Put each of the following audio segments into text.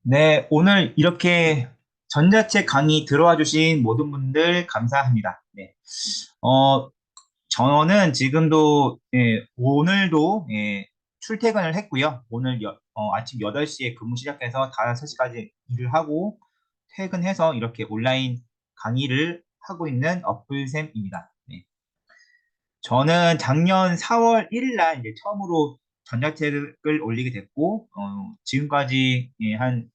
네, 오늘 이렇게 전자책 강의 들어와 주신 모든 분들 감사합니다. 네. 어, 저는 지금도, 오늘도, 출퇴근을 했고요. 오늘 아침 8시에 근무 시작해서 5시까지 일을 하고 퇴근해서 이렇게 온라인 강의를 하고 있는 어플쌤입니다. 네. 저는 작년 4월 1일 날 이제 처음으로 전자책을 올리게 됐고, 지금까지 한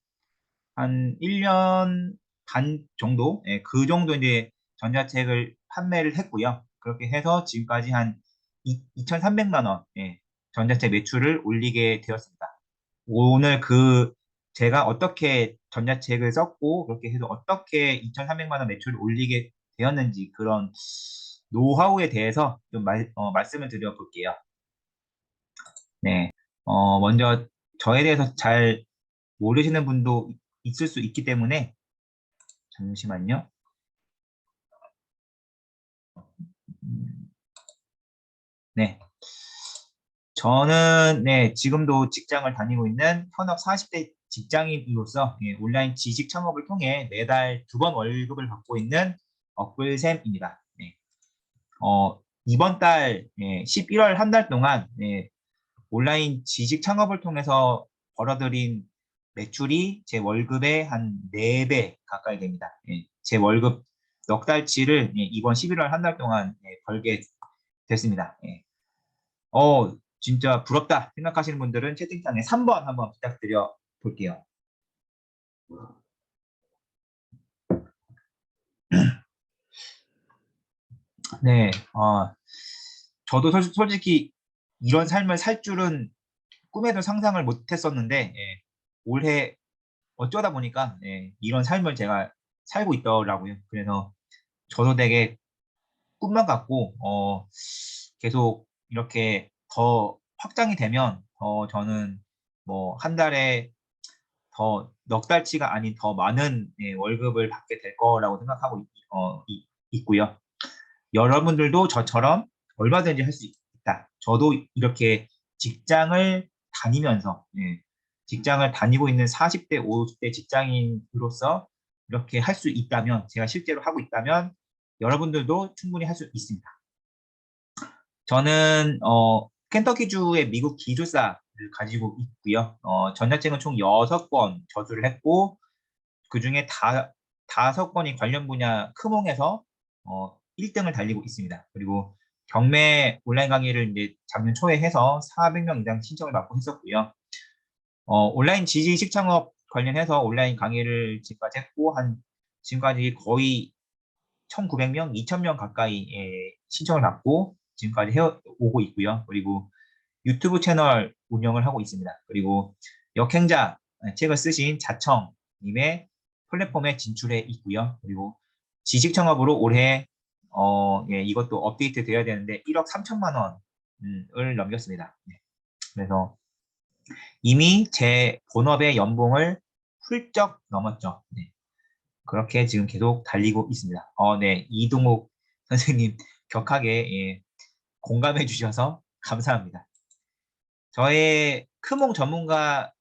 1년 반 정도, 그 정도 이제 전자책을 판매를 했고요. 그렇게 해서 지금까지 한 2,300만 원, 전자책 매출을 올리게 되었습니다. 오늘 제가 어떻게 전자책을 썼고, 그렇게 해서 어떻게 2,300만 원 매출을 올리게 되었는지 그런 노하우에 대해서 좀 말씀을 드려볼게요. 네. 먼저 저에 대해서 잘 모르시는 분도 있을 수 있기 때문에 잠시만요. 음, 네. 저는, 네, 지금도 직장을 다니고 있는 현업 40대 직장인으로서 온라인 지식 창업을 통해 매달 2번 월급을 받고 있는 어플샘입니다. 네. 이번 달, 11월 한 달 동안, 온라인 지식 창업을 통해서 벌어들인 매출이 제 월급의 한 4배 가까이 됩니다. 제 월급 넉 달치를 이번 11월 한 달 동안 벌게 됐습니다. 진짜 부럽다 생각하시는 분들은 채팅창에 3번 한번 부탁드려 볼게요. 네, 저도 솔직히 이런 삶을 살 줄은 꿈에도 상상을 못 했었는데, 올해 어쩌다 보니까 이런 삶을 제가 살고 있더라고요. 그래서 저도 되게 꿈만 같고, 계속 이렇게 더 확장이 되면, 저는 뭐 한 달에 더 넉 달치가 아닌 더 많은 월급을 받게 될 거라고 생각하고 있고요. 여러분들도 저처럼 얼마든지 할 수 있다. 저도 이렇게 직장을 다니면서 직장을 다니고 있는 40대, 50대 직장인으로서 이렇게 할 수 있다면, 제가 실제로 하고 있다면 여러분들도 충분히 할 수 있습니다. 저는 켄터키주의 미국 기술사를 가지고 있고요. 전자책은 총 6권 저술을 했고 그중에 5건이 관련 분야 크몽에서 1등을 달리고 있습니다. 그리고 경매 온라인 강의를 이제 작년 초에 해서 400명 이상 신청을 받고 했었고요. 온라인 지식 창업 관련해서 온라인 강의를 지금까지 했고 지금까지 거의 1,900명, 2,000명 가까이 신청을 받고 지금까지 해오고 있고요. 그리고 유튜브 채널 운영을 하고 있습니다. 그리고 역행자 책을 쓰신 자청님의 플랫폼에 진출해 있고요. 그리고 지식 창업으로 올해 이것도 업데이트 되어야 되는데 1억 3천만 원을 넘겼습니다. 네. 그래서 이미 제 본업의 연봉을 훌쩍 넘었죠. 네. 그렇게 지금 계속 달리고 있습니다. 네. 이동욱 선생님 격하게 공감해 주셔서 감사합니다. 저의 크몽 전문가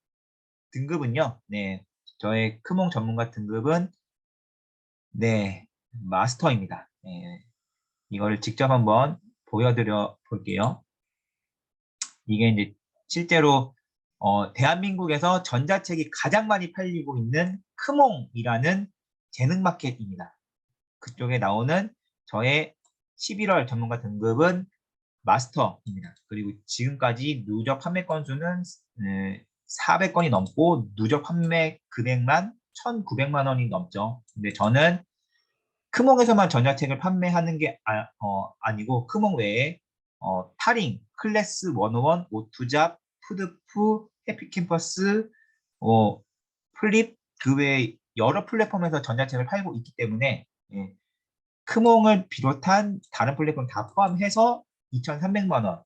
등급은요. 네. 저의 크몽 전문가 등급은 네. 마스터입니다. 네. 이걸 직접 한번 보여드려 볼게요. 이게 이제 실제로 대한민국에서 전자책이 가장 많이 팔리고 있는 크몽이라는 재능 마켓입니다. 그쪽에 나오는 저의 11월 전문가 등급은 마스터입니다. 그리고 지금까지 누적 판매 건수는 400건이 넘고 누적 판매 금액만 1,900만 원이 넘죠. 근데 저는 크몽에서만 전자책을 판매하는 게 아니고 크몽 외에 타링, 클래스 101, 오투잡, 푸드푸, 해피캠퍼스, 어, 플립 그 외에 여러 플랫폼에서 전자책을 팔고 있기 때문에 크몽을 비롯한 다른 플랫폼 다 포함해서 2,300만 원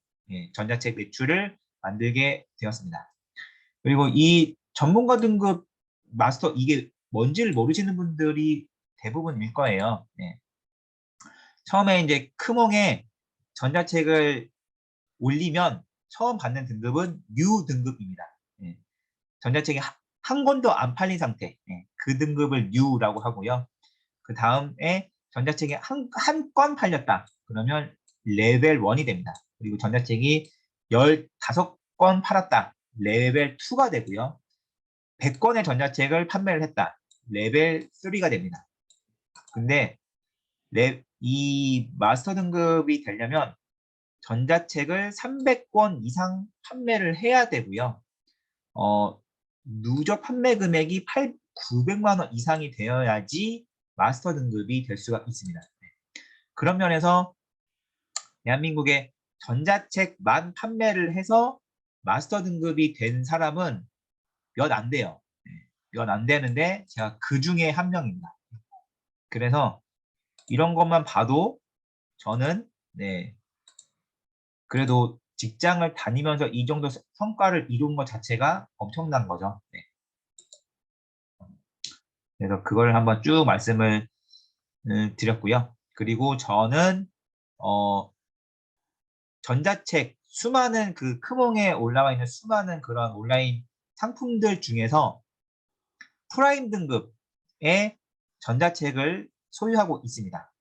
전자책 매출을 만들게 되었습니다. 그리고 이 전문가 등급 마스터 이게 뭔지를 모르시는 분들이 대부분일 거예요. 네. 처음에 이제 크몽에 전자책을 올리면 처음 받는 등급은 U 등급입니다. 네. 전자책이 한 권도 안 팔린 상태. 그 등급을 New라고 하고요. 그 다음에 전자책이 한 건 팔렸다. 그러면 레벨 1이 됩니다. 그리고 전자책이 15건 팔았다. 레벨 2가 되고요. 100권의 전자책을 판매를 했다. 레벨 3가 됩니다. 근데 이 마스터 등급이 되려면 전자책을 300권 이상 판매를 해야 되고요. 누적 판매 금액이 900만 원 이상이 되어야지 마스터 등급이 될 수가 있습니다. 그런 면에서 대한민국에 전자책만 판매를 해서 마스터 등급이 된 사람은 몇 안 돼요. 몇 안 되는데 제가 그 중에 한 명입니다. 그래서 이런 것만 봐도 저는 그래도 직장을 다니면서 이 정도 성과를 이룬 것 자체가 엄청난 거죠. 그래서 그걸 한번 쭉 말씀을 드렸고요. 그리고 저는 전자책 수많은 그 크몽에 올라와 있는 수많은 그런 온라인 상품들 중에서 프라임 등급의 전자책을 소유하고 있습니다.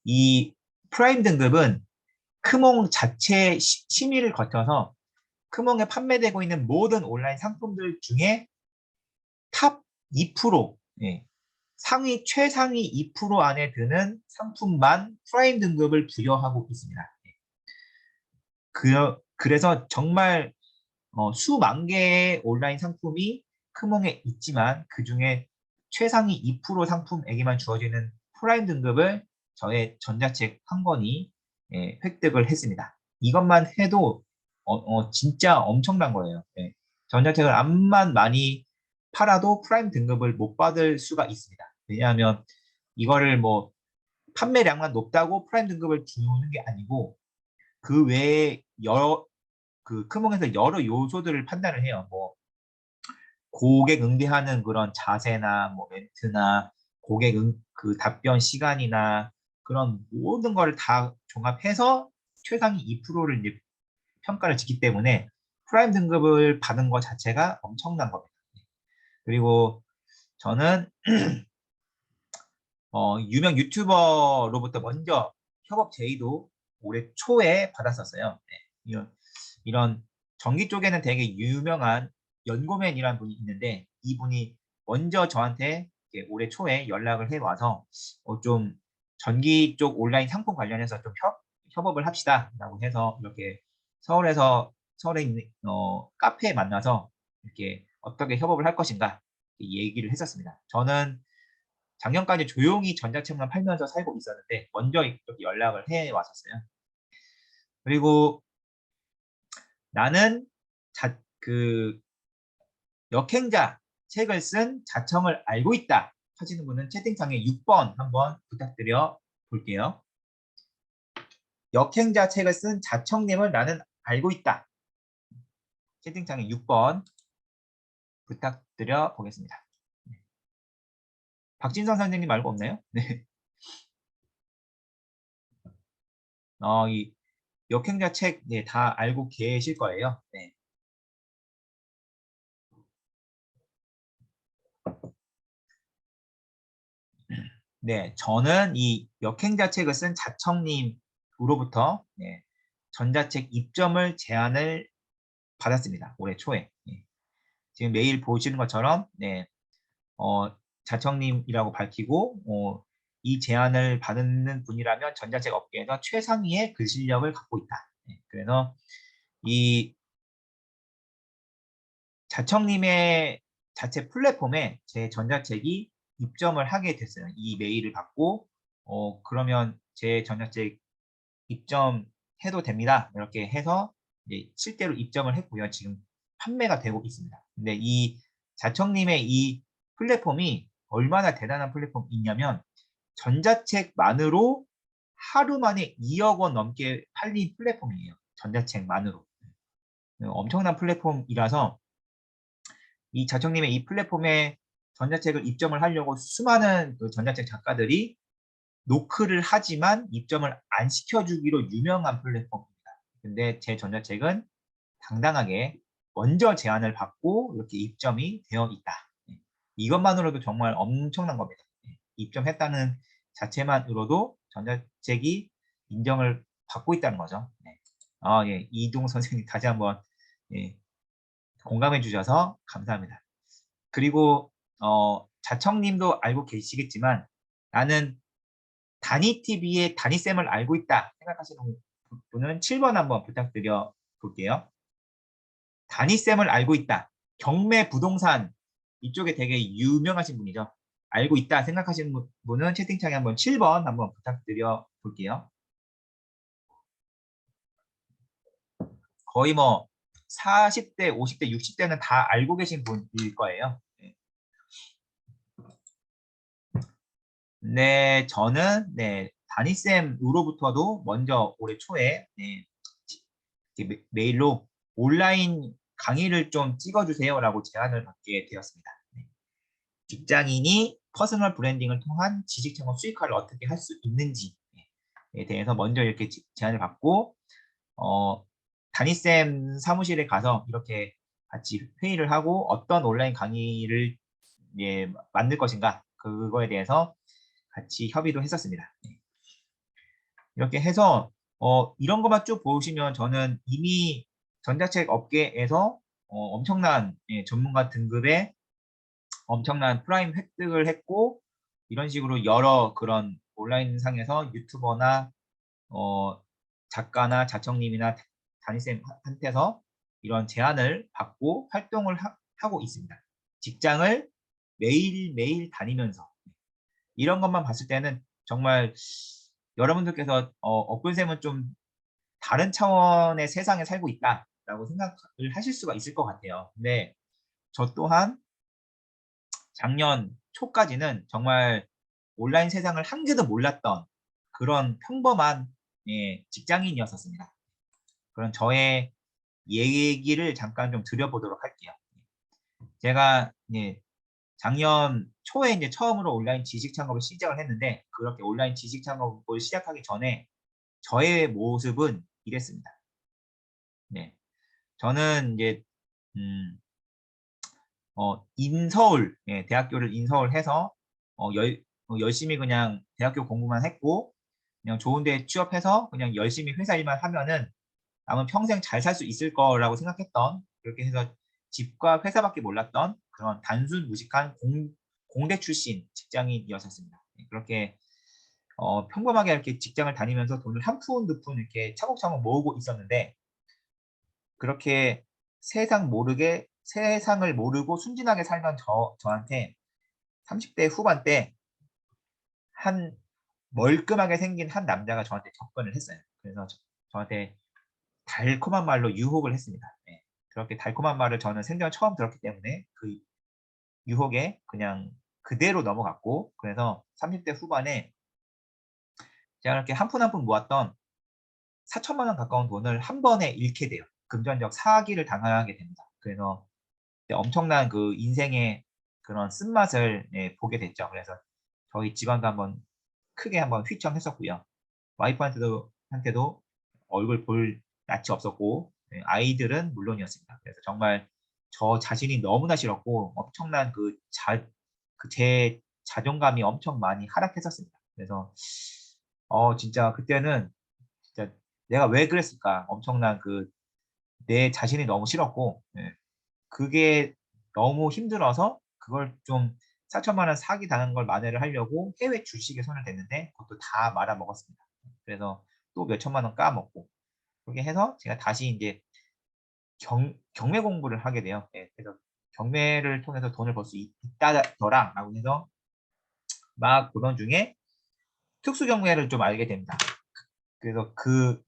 이 프라임 등급은 크몽 자체 심의를 거쳐서 크몽에 판매되고 있는 모든 온라인 상품들 중에 탑 2%, 최상위 2% 안에 드는 상품만 프라임 등급을 부여하고 있습니다. 그래서 정말 수만 개의 온라인 상품이 크몽에 있지만 그 중에 최상위 2% 상품에게만 주어지는 프라임 등급을 저의 전자책 한 권이 획득을 했습니다. 이것만 해도 진짜 엄청난 거예요. 전자책을 암만 많이 팔아도 프라임 등급을 못 받을 수가 있습니다. 왜냐하면 이거를 뭐 판매량만 높다고 프라임 등급을 주는 게 아니고 그 외에 그 크몽에서 여러 요소들을 판단을 해요. 뭐 고객 응대하는 그런 자세나 뭐 멘트나 고객 그 답변 시간이나 그런 모든 거를 다 종합해서 최상위 2%를 이제 평가를 짓기 때문에 프라임 등급을 받은 것 자체가 엄청난 겁니다. 그리고 저는 유명 유튜버로부터 먼저 협업 제의도 올해 초에 받았었어요. 이런 전기 쪽에는 되게 유명한 연고맨이라는 분이 있는데 이분이 먼저 저한테 올해 초에 연락을 해와서 좀 전기 쪽 온라인 상품 관련해서 좀 협업을 합시다 라고 해서 이렇게 서울에 있는 카페에 만나서 이렇게 어떻게 협업을 할 것인가 얘기를 했었습니다. 저는 작년까지 조용히 전자책만 팔면서 살고 있었는데 먼저 이렇게 연락을 해 왔었어요. 그리고 나는 그 역행자 책을 쓴 자청을 알고 있다 하시는 분은 채팅창에 6번 한번 부탁드려 볼게요. 역행자 책을 쓴 자청님을 나는 알고 있다. 채팅창에 6번 부탁드려 보겠습니다. 박진성 선생님 말고 없나요? 네. 이 역행자 책 다 알고 계실 거예요. 네. 네, 저는 이 역행자 책을 쓴 자청님으로부터 전자책 입점을 제안을 받았습니다. 올해 초에. 지금 메일 보시는 것처럼 자청님이라고 밝히고 이 제안을 받는 분이라면 전자책 업계에서 최상위의 글 실력을 갖고 있다. 그래서 이 자청님의 자체 플랫폼에 제 전자책이 입점을 하게 됐어요. 이 메일을 받고 그러면 제 전자책 입점해도 됩니다. 이렇게 해서 이제 실제로 입점을 했고요. 지금 판매가 되고 있습니다. 근데 이 자청님의 이 플랫폼이 얼마나 대단한 플랫폼이냐면 전자책만으로 하루 만에 2억 원 넘게 팔린 플랫폼이에요. 전자책만으로. 엄청난 플랫폼이라서 이 자청님의 이 플랫폼에 전자책을 입점을 하려고 수많은 그 전자책 작가들이 노크를 하지만 입점을 안 시켜주기로 유명한 플랫폼입니다. 근데 제 전자책은 당당하게 먼저 제안을 받고 이렇게 입점이 되어 있다. 이것만으로도 정말 엄청난 겁니다. 입점했다는 자체만으로도 전자책이 인정을 받고 있다는 거죠. 네. 예, 이동 선생님 다시 한번 예, 공감해 주셔서 감사합니다. 그리고 자청님도 알고 계시겠지만 나는 다니TV의 다니쌤을 알고 있다 생각하시는 분은 7번 한번 부탁드려 볼게요. 다니쌤을 알고 있다. 경매 부동산 이쪽에 되게 유명하신 분이죠. 알고 있다 생각하시는 분은 채팅창에 한번 7번 한번 부탁드려 볼게요. 거의 뭐 40대, 50대, 60대는 다 알고 계신 분일 거예요. 네, 저는 다니쌤으로부터도 먼저 올해 초에 메일로 온라인 강의를 좀 찍어주세요라고 제안을 받게 되었습니다. 직장인이 퍼스널 브랜딩을 통한 지식 창업 수익화를 어떻게 할 수 있는지에 대해서 먼저 이렇게 제안을 받고 다니쌤 사무실에 가서 이렇게 같이 회의를 하고 어떤 온라인 강의를 만들 것인가 그거에 대해서 같이 협의도 했었습니다. 이렇게 해서 이런 것만 쭉 보시면 저는 이미 전자책 업계에서 엄청난 전문가 등급의 엄청난 프라임 획득을 했고 이런 식으로 여러 그런 온라인 상에서 유튜버나 작가나 자청님이나 담임쌤한테서 이런 제안을 받고 활동을 하고 있습니다. 직장을 매일매일 다니면서 이런 것만 봤을 때는 정말 여러분들께서 업글쌤은 좀 다른 차원의 세상에 살고 있다라고 생각을 하실 수가 있을 것 같아요. 근데 저 또한 작년 초까지는 정말 온라인 세상을 한 개도 몰랐던 그런 평범한 직장인이었었습니다. 그런 저의 얘기를 잠깐 좀 드려보도록 할게요. 제가 작년 초에 이제 처음으로 온라인 지식 창업을 시작을 했는데 그렇게 온라인 지식 창업을 시작하기 전에 저의 모습은 이랬습니다. 네, 저는 이제 인서울 대학교를 인서울해서 열심히 그냥 대학교 공부만 했고 그냥 좋은 데 취업해서 그냥 열심히 회사 일만 하면은 남은 평생 잘 살 수 있을 거라고 생각했던 그렇게 해서 집과 회사밖에 몰랐던 그런 단순 무식한 공대 출신 직장인이었습니다. 그렇게 평범하게 이렇게 직장을 다니면서 돈을 한 푼 두 푼 이렇게 차곡차곡 모으고 있었는데 그렇게 세상을 모르고 순진하게 살던 저한테 30대 후반 때 한 멀끔하게 생긴 한 남자가 저한테 접근을 했어요. 그래서 저한테 달콤한 말로 유혹을 했습니다. 네. 그렇게 달콤한 말을 저는 생전 처음 들었기 때문에 그 유혹에 그냥 그대로 넘어갔고 그래서 30대 후반에 제가 이렇게 한 푼 한 푼 모았던 4천만 원 가까운 돈을 한 번에 잃게 돼요. 금전적 사기를 당하게 됩니다. 그래서 엄청난 그 인생의 그런 쓴맛을 보게 됐죠. 그래서 저희 집안도 한번 크게 한번 휘청했었고요. 와이프한테도 얼굴 볼 낯이 없었고 아이들은 물론이었습니다. 그래서 정말 저 자신이 너무나 싫었고 엄청난 제 자존감이 엄청 많이 하락했었습니다. 그래서 진짜 그때는 진짜 내가 왜 그랬을까 엄청난 내 자신이 너무 싫었고 그게 너무 힘들어서 그걸 좀 4천만 원 사기 당한 걸 만회를 하려고 해외 주식에 손을 댔는데 그것도 다 말아먹었습니다. 그래서 또 몇천만 원 까먹고 그렇게 해서 제가 다시 이제 경매 공부를 하게 돼요. 그래서 경매를 통해서 돈을 벌 수 있다더라 라고 해서 막 보던 중에 특수 경매를 좀 알게 됩니다. 그래서 그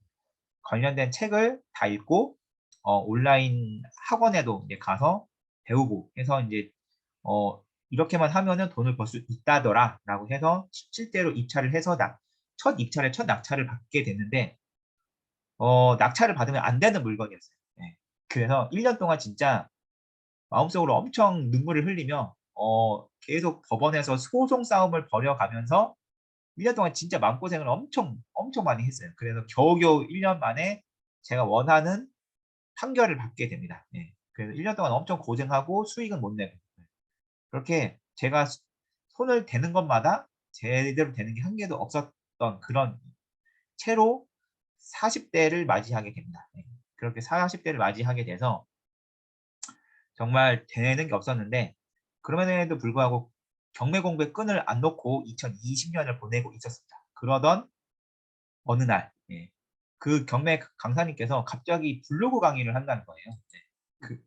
관련된 책을 다 읽고 온라인 학원에도 이제 가서 배우고 해서 이제 이렇게만 하면은 돈을 벌 수 있다더라 라고 해서 실제로 입찰을 해서 첫 입찰에 첫 낙찰을 받게 됐는데 낙찰을 받으면 안 되는 물건이었어요. 네. 그래서 1년 동안 진짜 마음속으로 엄청 눈물을 흘리며 계속 법원에서 소송 싸움을 벌여가면서 1년 동안 진짜 마음고생을 엄청 많이 했어요. 그래서 겨우겨우 1년 만에 제가 원하는 판결을 받게 됩니다. 그래서 1년 동안 엄청 고생하고 수익은 못 내고 그렇게 제가 손을 대는 것마다 제대로 되는 게 한 개도 없었던 그런 채로 40대를 맞이하게 됩니다. 네. 그렇게 40대를 맞이하게 돼서 정말 되는 게 없었는데 그럼에도 불구하고 경매 공부에 끈을 안 놓고 2020년을 보내고 있었습니다. 그러던 어느 날, 예, 그 경매 강사님께서 갑자기 블로그 강의를 한다는 거예요. 네.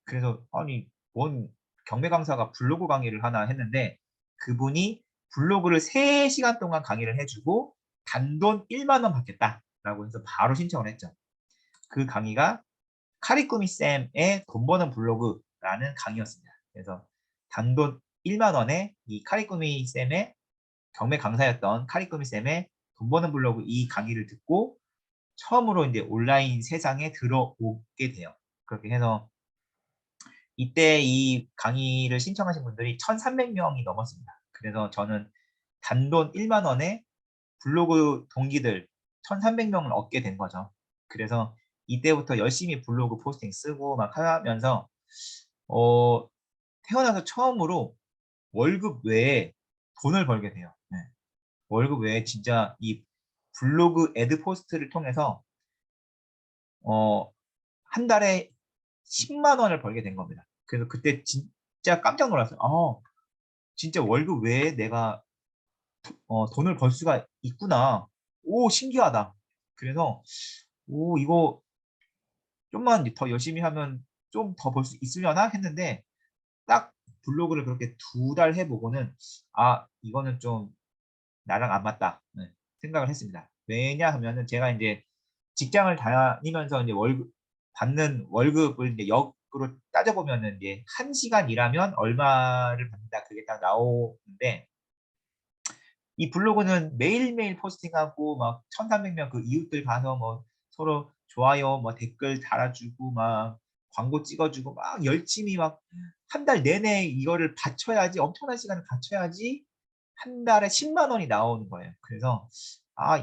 그래서 아니 뭔 경매 강사가 블로그 강의를 하나 했는데 그분이 블로그를 3시간 동안 강의를 해주고 단돈 1만 원 받겠다라고 해서 바로 신청을 했죠. 그 강의가 카리꾸미 쌤의 돈 버는 블로그라는 강의였습니다. 그래서 단돈 1만 원에 이 카리꾸미 쌤의 경매 강사였던 카리꾸미 쌤의 돈 버는 블로그 이 강의를 듣고 처음으로 이제 온라인 세상에 들어오게 돼요. 그렇게 해서 이때 이 강의를 신청하신 분들이 1,300명이 넘었습니다. 그래서 저는 단돈 1만 원에 블로그 동기들 1,300명을 얻게 된 거죠. 그래서 이때부터 열심히 블로그 포스팅 쓰고 막 하면서 어, 태어나서 처음으로 월급 외에 돈을 벌게 돼요. 네. 월급 외에 진짜 이 블로그 애드 포스트를 통해서 한 달에 10만 원을 벌게 된 겁니다. 그래서 그때 진짜 깜짝 놀랐어요. 진짜 월급 외에 내가 돈을 벌 수가 있구나. 오, 신기하다. 그래서 이거 좀만 더 열심히 하면 좀 더 벌 수 있으려나 했는데 딱 블로그를 그렇게 2달 해보고는 이거는 좀 나랑 안 맞다 생각을 했습니다. 왜냐하면은 제가 이제 직장을 다니면서 이제 받는 월급을 이제 역으로 따져보면은 이제 1시간 일하면 얼마를 받는다 그게 딱 나오는데 이 블로그는 매일매일 포스팅하고 막 1,300명 그 이웃들 가서 뭐 서로 좋아요 뭐 댓글 달아주고 막 광고 찍어주고 막 열심히 막 한 달 내내 이거를 바쳐야지 엄청난 시간을 바쳐야지 한 달에 10만 원이 나오는 거예요. 그래서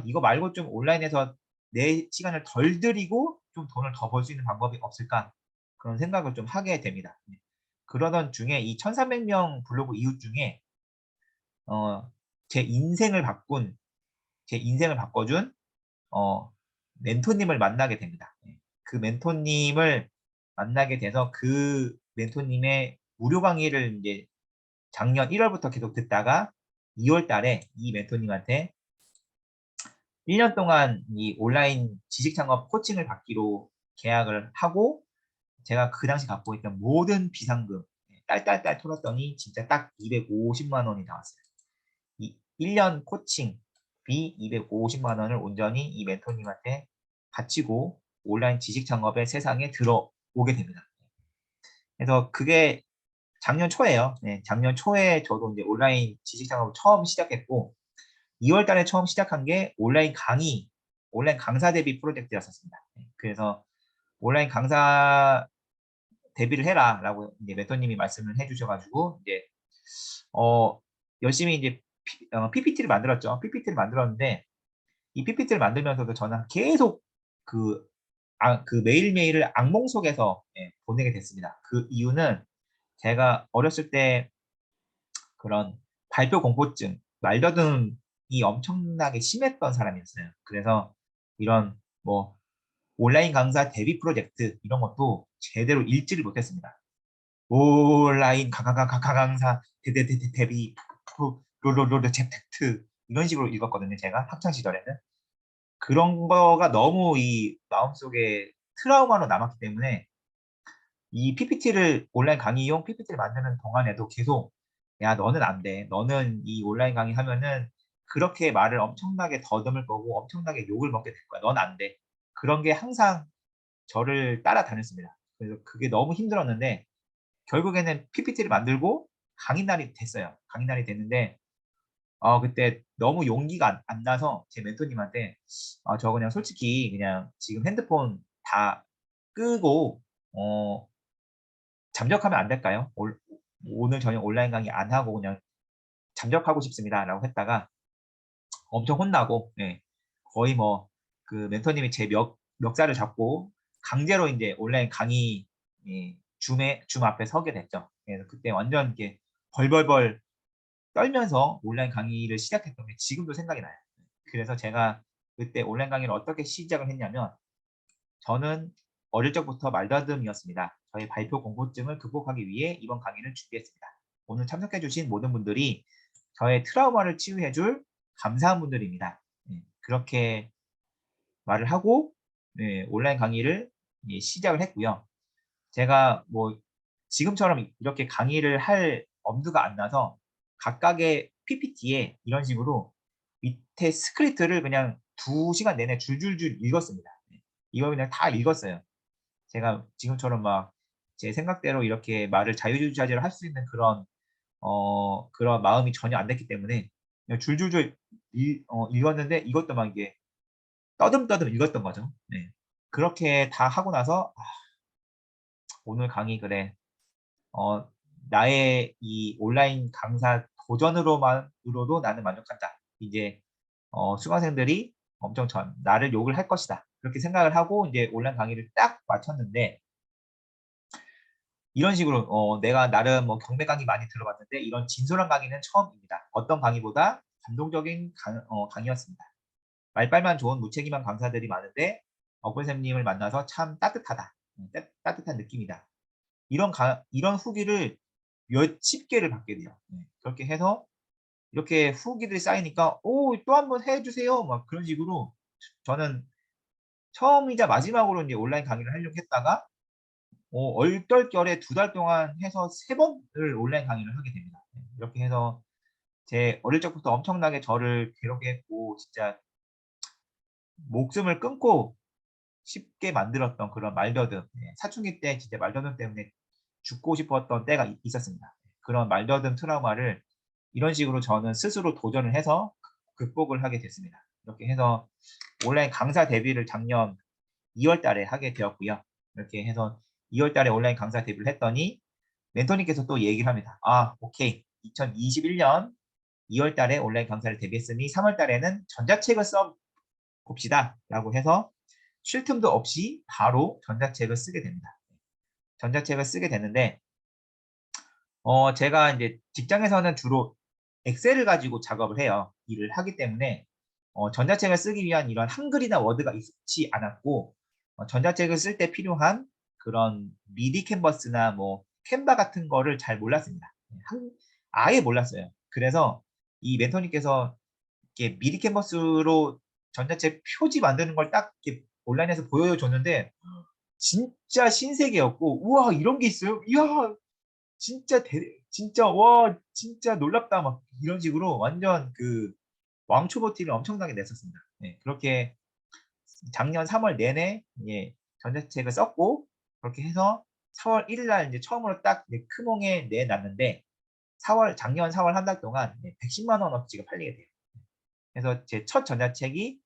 이거 말고 좀 온라인에서 내 시간을 덜 들이고 좀 돈을 더 벌 수 있는 방법이 없을까 그런 생각을 좀 하게 됩니다. 그러던 중에 이 1,300명 블로그 이웃 중에 어, 제 인생을 바꾼 제 인생을 바꿔준 멘토님을 만나게 됩니다. 그 멘토님을 만나게 돼서 그 멘토님의 무료 강의를 이제 작년 1월부터 계속 듣다가 2월 달에 이 멘토님한테 1년 동안 이 온라인 지식 창업 코칭을 받기로 계약을 하고 제가 그 당시 갖고 있던 모든 비상금 딸딸딸 털었더니 진짜 딱 250만 원이 나왔어요. 1년 코칭비 250만 원을 온전히 이 멘토님한테 바치고 온라인 지식 창업의 세상에 들어오게 됩니다. 그래서 그게 작년 초예요. 네, 작년 초에 저도 이제 온라인 지식 창업을 처음 시작했고 2월 달에 처음 시작한 게 온라인 강사 대비 프로젝트였었습니다. 그래서 온라인 강사 데뷔를 해라라고 이제 멘토님이 말씀을 해주셔가지고 이제 열심히 이제 PPT를 만들었죠. PPT를 만들었는데 이 PPT를 만들면서도 저는 계속 그, 그 매일매일을 악몽 속에서 보내게 됐습니다. 그 이유는 제가 어렸을 때 그런 발표 공포증, 말더듬이 엄청나게 심했던 사람이었어요. 그래서 이런 뭐 온라인 강사 데뷔 프로젝트 이런 것도 제대로 읽지를 못했습니다. 온라인 강사 데뷔 롤롤롤 챕텍트 이런 식으로 읽었거든요. 제가 학창 시절에는 그런 거가 너무 이 마음속에 트라우마로 남았기 때문에 이 PPT를 온라인 강의용 PPT를 만드는 동안에도 계속 야 너는 안 돼. 너는 이 온라인 강의 하면은 그렇게 말을 엄청나게 더듬을 거고 엄청나게 욕을 먹게 될 거야. 넌 안 돼. 그런 게 항상 저를 따라다녔습니다. 그래서 그게 너무 힘들었는데 결국에는 PPT를 만들고 강의 날이 됐어요. 강의 날이 됐는데 그때 너무 용기가 안 나서 제 멘토님한테 저 그냥 솔직히 그냥 지금 핸드폰 다 끄고 잠적하면 안 될까요? 오늘 저녁 온라인 강의 안 하고 그냥 잠적하고 싶습니다. 라고 했다가 엄청 혼나고 거의 뭐 그 멘토님이 제 멱살을 잡고 강제로 이제 온라인 강의 줌 앞에 서게 됐죠. 그래서 그때 완전 이렇게 벌벌벌 떨면서 온라인 강의를 시작했던 게 지금도 생각이 나요. 그래서 제가 그때 온라인 강의를 어떻게 시작을 했냐면 저는 어릴 적부터 말다듬이었습니다. 저의 발표 공포증을 극복하기 위해 이번 강의를 준비했습니다. 오늘 참석해주신 모든 분들이 저의 트라우마를 치유해줄 감사한 분들입니다. 그렇게 말을 하고 온라인 강의를 시작을 했고요. 제가 뭐 지금처럼 이렇게 강의를 할 엄두가 안 나서 각각의 PPT에 이런 식으로 밑에 스크립트를 그냥 2시간 내내 줄줄줄 읽었습니다. 이걸 그냥 다 읽었어요. 제가 지금처럼 막 제 생각대로 이렇게 말을 자유자재로 할 수 있는 그런 마음이 전혀 안 됐기 때문에 그냥 줄줄줄 읽었는데 이것도 막 이게 떠듬떠듬 읽었던 거죠. 네. 그렇게 다 하고 나서 오늘 강의 그래 어, 나의 이 온라인 강사 도전으로도 나는 만족한다. 이제 수강생들이 엄청 나를 욕을 할 것이다. 그렇게 생각을 하고 이제 온라인 강의를 딱 마쳤는데 이런 식으로 내가 나름 뭐 경매 강의 많이 들어봤는데 이런 진솔한 강의는 처음입니다. 어떤 강의보다 감동적인 강의였습니다. 말빨만 좋은 무책임한 강사들이 많은데 선생님을 만나서 참 따뜻하다. 따뜻한 느낌이다. 이런 후기를 몇십 개를 받게 돼요. 그렇게 해서 이렇게 후기들이 쌓이니까 또 한 번 해주세요. 막 그런 식으로 저는 처음이자 마지막으로 이제 온라인 강의를 하려고 했다가 얼떨결에 2달 동안 해서 3번을 온라인 강의를 하게 됩니다. 이렇게 해서 제 어릴 적부터 엄청나게 저를 괴롭게했고 진짜 목숨을 끊고 쉽게 만들었던 그런 말더듬 사춘기 때 진짜 말더듬 때문에 죽고 싶었던 때가 있었습니다. 그런 말더듬 트라우마를 이런 식으로 저는 스스로 도전을 해서 극복을 하게 됐습니다. 이렇게 해서 온라인 강사 데뷔를 작년 2월 달에 하게 되었고요. 이렇게 해서 2월 달에 온라인 강사 데뷔를 했더니 멘토님께서 또 얘기를 합니다. 오케이. 2021년 2월 달에 온라인 강사를 데뷔했으니 3월 달에는 전자책을 써봅시다. 라고 해서 쉴 틈도 없이 바로 전자책을 쓰게 됩니다. 전자책을 쓰게 되는데 제가 이제 직장에서는 주로 엑셀을 가지고 작업을 해요. 일을 하기 때문에 전자책을 쓰기 위한 이런 한글이나 워드가 익숙치 않았고 전자책을 쓸 때 필요한 그런 미디 캔버스나 뭐 캔바 같은 거를 잘 몰랐습니다. 아예 몰랐어요. 그래서 이 멘토님께서 이렇게 미디 캔버스로 전자책 표지 만드는 걸 딱 이렇게 온라인에서 보여줬는데 진짜 신세계였고 우와 이런 게 있어요? 이야 진짜 와 진짜 놀랍다 막 이런 식으로 완전 그 왕초보 티를 엄청나게 냈었습니다. 그렇게 작년 3월 내내 전자책을 썼고 그렇게 해서 4월 1일 날 이제 처음으로 딱 크몽에 내놨는데 작년 4월 한 달 동안 110만 원어치가 팔리게 돼요. 그래서 제 첫 전자책이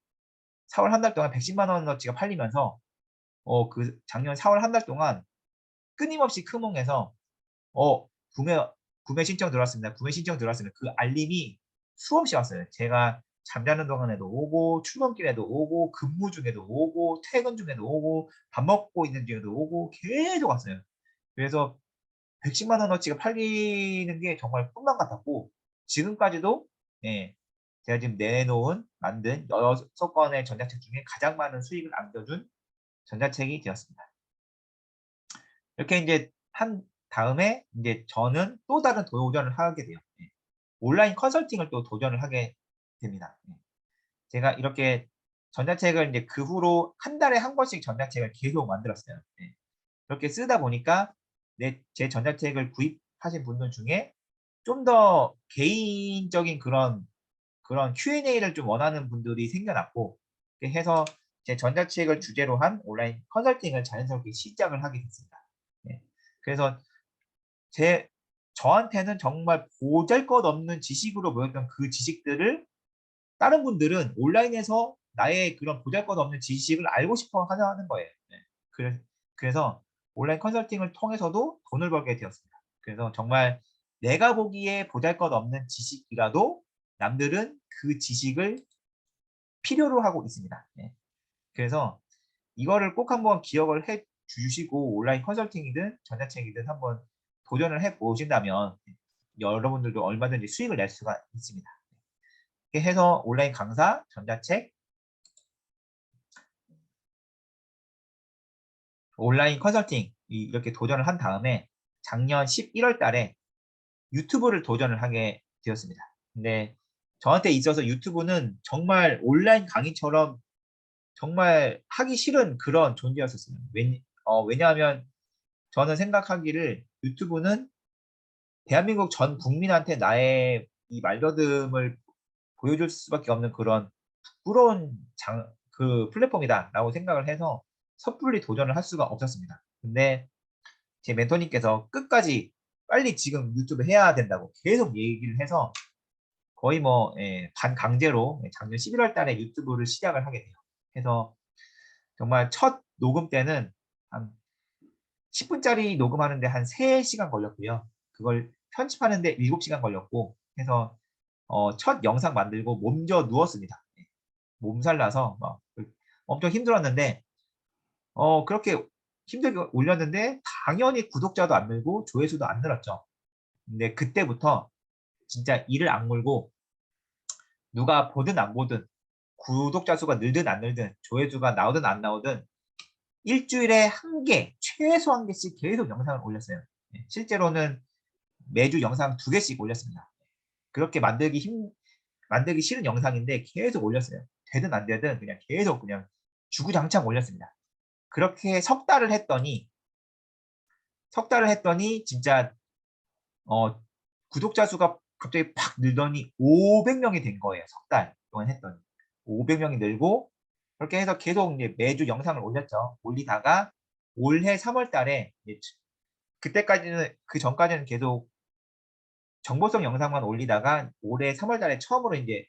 4월 한 달 동안 110만 원어치가 팔리면서 그 작년 4월 한 달 동안 끊임없이 크몽에서 어, 구매, 구매 신청 들어왔습니다. 구매 신청 들어왔습니다. 그 알림이 수없이 왔어요. 제가 잠자는 동안에도 오고, 출근길에도 오고, 근무 중에도 오고, 퇴근 중에도 오고, 밥 먹고 있는 중에도 오고, 계속 왔어요. 그래서 110만 원어치가 팔리는 게 정말 꿈만 같았고, 지금까지도, 제가 지금 만든 6건의 전자책 중에 가장 많은 수익을 안겨준 전자책이 되었습니다. 이렇게 이제 한 다음에 이제 저는 또 다른 도전을 하게 돼요. 온라인 컨설팅을 또 도전을 하게 됩니다. 제가 이렇게 전자책을 이제 그 후로 한 달에 한 권씩 전자책을 계속 만들었어요. 그렇게 쓰다 보니까 제 전자책을 구입하신 분들 중에 좀 더 개인적인 그런 Q&A를 좀 원하는 분들이 생겨났고 이렇게 해서 제 전자책을 주제로 한 온라인 컨설팅을 자연스럽게 시작을 하게 됐습니다. 그래서 저한테는 정말 보잘것없는 지식으로 보였던 그 지식들을 다른 분들은 온라인에서 나의 그런 보잘것없는 지식을 알고 싶어 하는 거예요. 그래서 온라인 컨설팅을 통해서도 돈을 벌게 되었습니다. 그래서 정말 내가 보기에 보잘것없는 지식이라도 남들은 그 지식을 필요로 하고 있습니다. 그래서 이거를 꼭 한번 기억을 해 주시고 온라인 컨설팅이든 전자책이든 한번 도전을 해 보신다면 여러분들도 얼마든지 수익을 낼 수가 있습니다. 이렇게 해서 온라인 강사, 전자책, 온라인 컨설팅 이렇게 도전을 한 다음에 작년 11월 달에 유튜브를 도전을 하게 되었습니다. 근데 저한테 있어서 유튜브는 정말 온라인 강의처럼 정말 하기 싫은 그런 존재였었어요. 왜냐하면 저는 생각하기를 유튜브는 대한민국 전 국민한테 나의 이 말더듬을 보여줄 수밖에 없는 그런 부러운 그 플랫폼이다라고 생각을 해서 섣불리 도전을 할 수가 없었습니다. 근데 제 멘토님께서 끝까지 빨리 지금 유튜브 해야 된다고 계속 얘기를 해서 거의 뭐 반강제로 작년 11월 달에 유튜브를 시작을 하게 돼요. 그래서 정말 첫 녹음 때는 한 10분짜리 녹음하는데 한 3시간 걸렸고요. 그걸 편집하는데 7시간 걸렸고 해서 첫 영상 만들고 몸져 누웠습니다. 몸살 나서 막 엄청 힘들었는데 그렇게 힘들게 올렸는데 당연히 구독자도 안 늘고 조회수도 안 늘었죠. 근데 그때부터 진짜 이를 악물고 누가 보든 안 보든 구독자 수가 늘든 안 늘든 조회수가 나오든 안 나오든 일주일에 한 개, 최소 한 개씩 계속 영상을 올렸어요. 실제로는 매주 영상 2개씩 올렸습니다. 그렇게 만들기 싫은 영상인데 계속 올렸어요. 되든 안 되든 그냥 계속 그냥 주구장창 올렸습니다. 그렇게 석 달을 했더니 진짜 구독자 수가 갑자기 팍 늘더니 500명이 된 거예요. 석 달 동안 했더니 500명이 늘고 그렇게 해서 계속 이제 매주 영상을 올렸죠. 올리다가 올해 3월 달에 그때까지는 그 전까지는 계속 정보성 영상만 올리다가 올해 3월 달에 처음으로 이제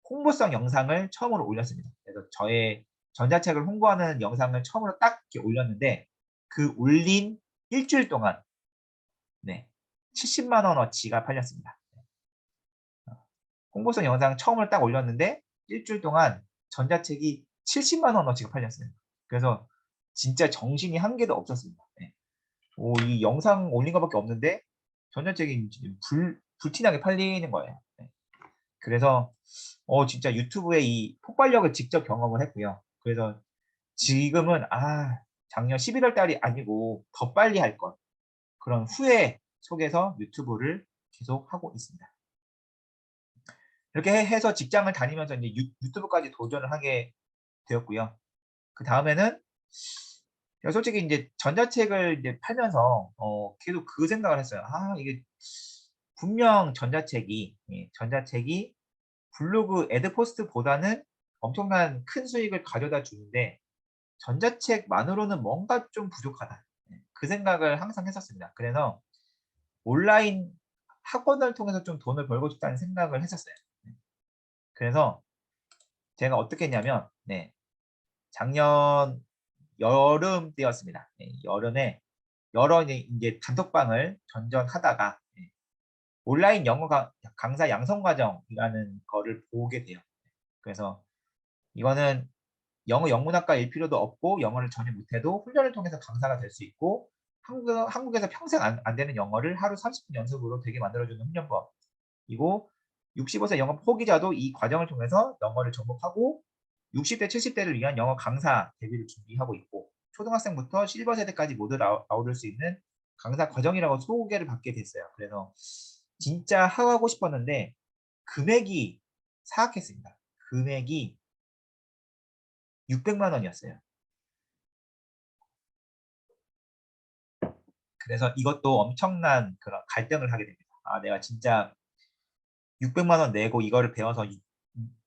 홍보성 영상을 처음으로 올렸습니다. 그래서 저의 전자책을 홍보하는 영상을 처음으로 딱 이렇게 올렸는데 그 올린 일주일 동안 70만 원어치가 팔렸습니다. 홍보성 영상 처음으로 딱 올렸는데 일주일 동안 전자책이 70만 원어치가 팔렸어요. 그래서 진짜 정신이 한 개도 없었습니다. 이 영상 올린 것밖에 없는데 전자책이 불티나게 팔리는 거예요. 그래서 진짜 유튜브의 이 폭발력을 직접 경험을 했고요. 그래서 지금은 작년 11월 달이 아니고 더 빨리 할 것 그런 후회 속에서 유튜브를 계속 하고 있습니다. 이렇게 해서 직장을 다니면서 이제 유튜브까지 도전을 하게 되었고요. 그 다음에는 솔직히 이제 전자책을 이제 팔면서 계속 그 생각을 했어요. 이게 분명 전자책이 블로그 애드포스트보다는 엄청난 큰 수익을 가져다 주는데 전자책만으로는 뭔가 좀 부족하다. 그 생각을 항상 했었습니다. 그래서 온라인 학원을 통해서 좀 돈을 벌고 싶다는 생각을 했었어요. 그래서 제가 어떻게 했냐면 작년 여름 때였습니다. 여름에 여러 이제 단톡방을 전전하다가 온라인 영어 강사 양성 과정이라는 거를 보게 돼요. 그래서 이거는 영어 영문학과일 필요도 없고 영어를 전혀 못해도 훈련을 통해서 강사가 될 수 있고 한국에서 평생 안 되는 영어를 하루 30분 연습으로 되게 만들어주는 훈련법이고 65세 영어 포기자도 이 과정을 통해서 영어를 접목하고 60대 70대를 위한 영어 강사 데뷔를 준비하고 있고 초등학생부터 실버 세대까지 모두 아우를 수 있는 강사 과정이라고 소개를 받게 됐어요. 그래서 진짜 하고 싶었는데 금액이 사악했습니다. 금액이 600만 원이었어요. 그래서 이것도 엄청난 그런 갈등을 하게 됩니다. 내가 진짜 600만 원 내고 이거를 배워서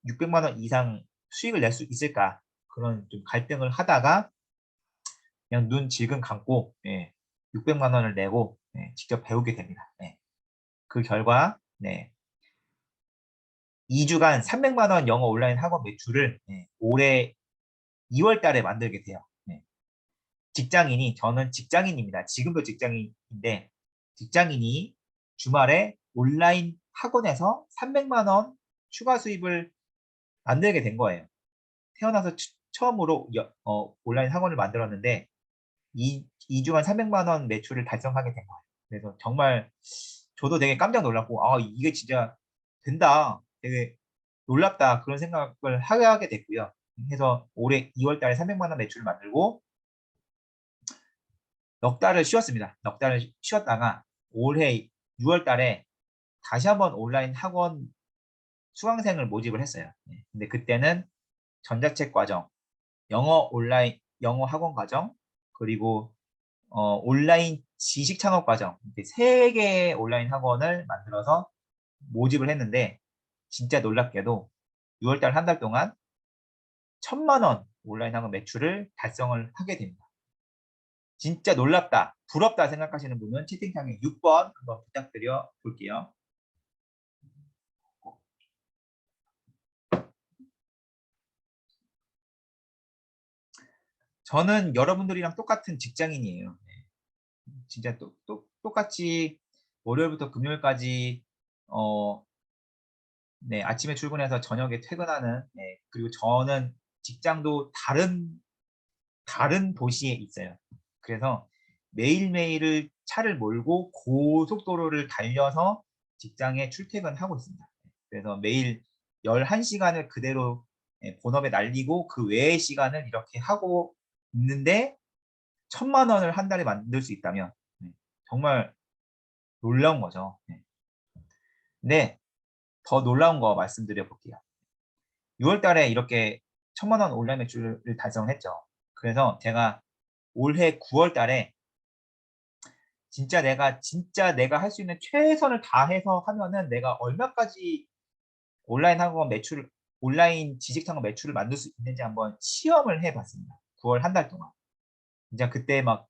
600만 원 이상 수익을 낼 수 있을까? 그런 좀 갈등을 하다가 그냥 눈 질끈 감고 600만 원을 내고 직접 배우게 됩니다. 그 결과 2주간 300만 원 영어 온라인 학원 매출을 올해 2월 달에 만들게 돼요. 저는 직장인입니다. 지금도 직장인인데 직장인이 주말에 온라인 학원에서 300만 원 추가 수입을 만들게 된 거예요. 태어나서 처음으로 온라인 학원을 만들었는데 2주간 300만 원 매출을 달성하게 된 거예요. 그래서 정말 저도 되게 깜짝 놀랐고, 아, 이게 진짜 된다. 되게 놀랍다. 그런 생각을 하게 됐고요. 해서 올해 2월 달에 300만 원 매출을 만들고 넉 달을 쉬었습니다. 넉 달을 쉬었다가 올해 6월 달에 다시 한번 온라인 학원 수강생을 모집을 했어요. 근데 그때는 전자책 과정, 영어 온라인, 영어 학원 과정, 그리고 온라인 지식 창업 과정, 이렇게 세 개의 온라인 학원을 만들어서 모집을 했는데, 진짜 놀랍게도 6월달 한 달 동안 1,000만 원 온라인 학원 매출을 달성을 하게 됩니다. 진짜 놀랍다, 부럽다 생각하시는 분은 채팅창에 6번 한번 부탁드려 볼게요. 저는 여러분들이랑 똑같은 직장인이에요. 진짜 똑같이 월요일부터 금요일까지 어, 네, 아침에 출근해서 저녁에 퇴근하는, 네, 그리고 저는 직장도 다른 도시에 있어요. 그래서 매일매일을 차를 몰고 고속도로를 달려서 직장에 출퇴근하고 있습니다. 그래서 매일 11시간을 그대로 본업에 날리고 그 외의 시간을 이렇게 하고 있는데 1,000만 원을 한 달에 만들 수 있다면 정말 놀라운 거죠. 근데 더 놀라운 거 말씀드려 볼게요. 6월 달에 이렇게 1,000만 원 온라인 매출을 달성했죠. 그래서 제가 올해 9월 달에 진짜 내가 할 수 있는 최선을 다해서 하면은 내가 얼마까지 온라인 학원 매출, 온라인 지식 창업 매출을 만들 수 있는지 한번 시험을 해봤습니다. 9월 한 달 동안. 진짜 그때 막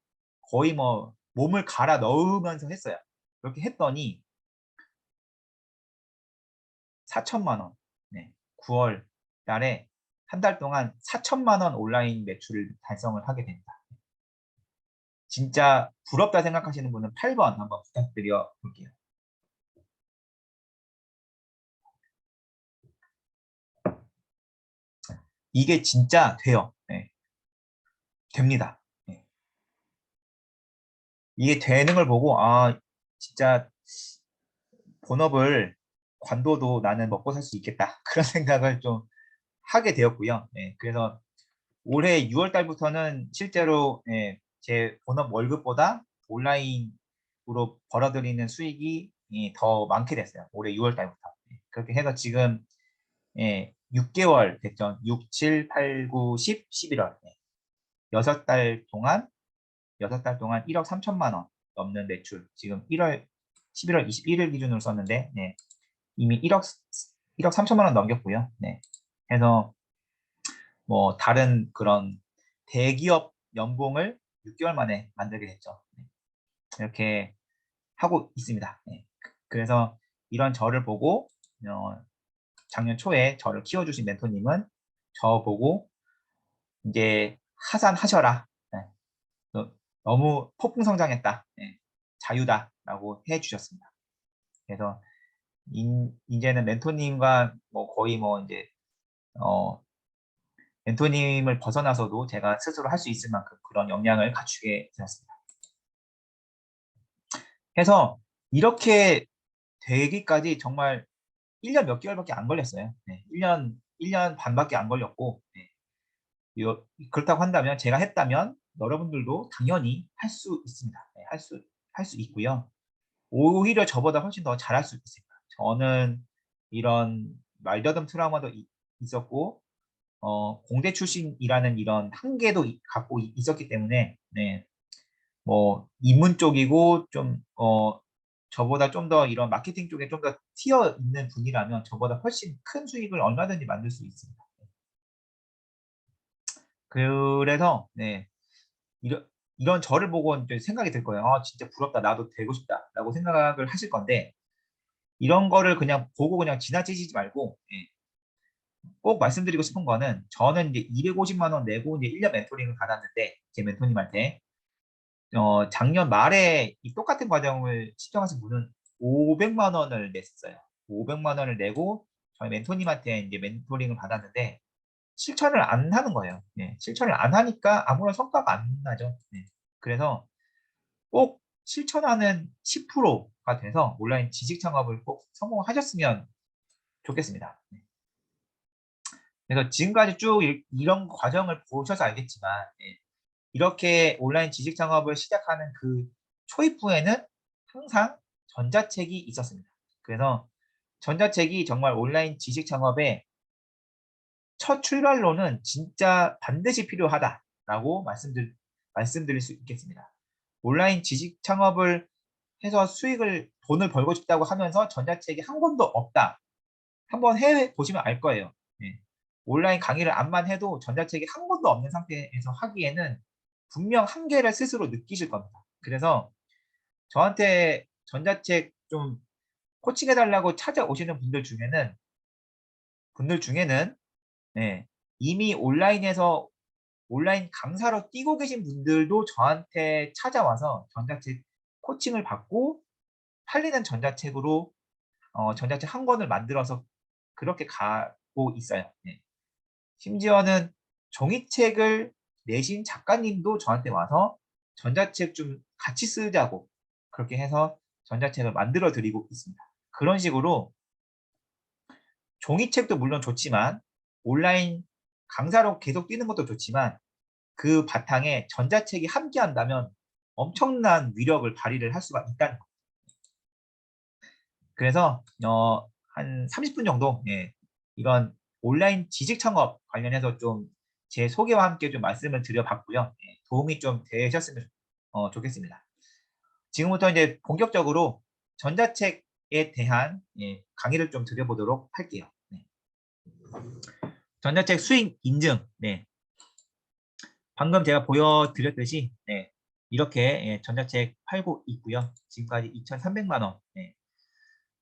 거의 뭐 몸을 갈아 넣으면서 했어요. 그렇게 했더니 4천만 원. 네. 9월 달에 한 달 동안 4천만 원 온라인 매출을 달성을 하게 됩니다. 진짜 부럽다 생각하시는 분은 8번 한번 부탁드려 볼게요. 이게 진짜 돼요. 네. 됩니다. 네. 이게 되는 걸 보고, 아, 진짜 본업을 관둬도 나는 먹고 살 수 있겠다. 그런 생각을 좀 하게 되었고요. 네. 그래서 올해 6월 달부터는 실제로 제 본업 월급보다 온라인으로 벌어들이는 수익이 더 많게 됐어요. 올해 6월 달부터. 그렇게 해서 지금 6개월 됐죠. 6, 7, 8, 9, 10, 11월. 6달 동안 1억 3천만 원 넘는 매출. 지금 11월 21일 기준으로 썼는데 이미 1억 3천만 원 넘겼고요. 네. 해서 뭐 다른 그런 대기업 연봉을 6개월 만에 만들게 됐죠. 이렇게 하고 있습니다. 그래서 이런 저를 보고 작년 초에 저를 키워주신 멘토님은 저 보고 이제 하산하셔라. 너무 폭풍 성장했다. 자유다라고 해주셨습니다. 그래서 이제는 멘토님과 뭐 거의 뭐 이제 어, 멘토님을 벗어나서도 제가 스스로 할 수 있을 만큼 그런 역량을 갖추게 되었습니다. 해서 이렇게 되기까지 정말 1년 몇 개월밖에 안 걸렸어요. 1년 반밖에 안 걸렸고, 그렇다고 한다면, 제가 했다면 여러분들도 당연히 할 수 있습니다. 할 수 있고요. 오히려 저보다 훨씬 더 잘할 수 있습니다. 저는 이런 말더듬 트라우마도 있었고, 공대 출신이라는 이런 한계도 갖고 있었기 때문에, 뭐, 입문 쪽이고, 저보다 좀 더 이런 마케팅 쪽에 좀 더 튀어 있는 분이라면 저보다 훨씬 큰 수익을 얼마든지 만들 수 있습니다. 그래서, 이런 저를 보고 이제 생각이 들 거예요. 아, 진짜 부럽다. 나도 되고 싶다. 라고 생각을 하실 건데, 이런 거를 그냥 보고 그냥 지나치시지 말고, 꼭 말씀드리고 싶은 거는 저는 이제 250만 원 내고 이제 1년 멘토링을 받았는데, 제 멘토님한테, 작년 말에 이 똑같은 과정을 신청하신 분은 500만 원을 냈어요. 500만 원을 내고 저희 멘토님한테 이제 멘토링을 받았는데 실천을 안 하는 거예요. 실천을 안 하니까 아무런 성과가 안 나죠. 그래서 꼭 실천하는 10%, 창업가 돼서 온라인 지식 창업을 꼭 성공하셨으면 좋겠습니다. 그래서 지금까지 쭉 이런 과정을 보셔서 알겠지만 이렇게 온라인 지식 창업을 시작하는 그 초입부에는 항상 전자책이 있었습니다. 그래서 전자책이 정말 온라인 지식 창업의 첫 출발로는 진짜 반드시 필요하다라고 말씀드릴 수 있겠습니다. 온라인 지식 창업을 해서 돈을 벌고 싶다고 하면서 전자책이 한 권도 없다. 한번 해보시면 알 거예요. 온라인 강의를 안만 해도 전자책이 한 권도 없는 상태에서 하기에는 분명 한계를 스스로 느끼실 겁니다. 그래서 저한테 전자책 좀 코칭해달라고 찾아오시는 분들 중에는 이미 온라인 강사로 뛰고 계신 분들도 저한테 찾아와서 전자책 코칭을 받고 팔리는 전자책으로 전자책 한 권을 만들어서 그렇게 가고 있어요. 심지어는 종이책을 내신 작가님도 저한테 와서 전자책 좀 같이 쓰자고 그렇게 해서 전자책을 만들어 드리고 있습니다. 그런 식으로 종이책도 물론 좋지만 온라인 강사로 계속 뛰는 것도 좋지만 그 바탕에 전자책이 함께 한다면 엄청난 위력을 발휘를 할 수가 있다는 거예요. 그래서 한 30분 정도 이건 온라인 지식 창업 관련해서 좀 제 소개와 함께 좀 말씀을 드려봤고요. 도움이 좀 되셨으면 좋겠습니다. 지금부터 이제 본격적으로 전자책에 대한 강의를 좀 드려보도록 할게요. 전자책 수익 인증. 방금 제가 보여드렸듯이 이렇게 전자책 팔고 있고요. 지금까지 2,300만 원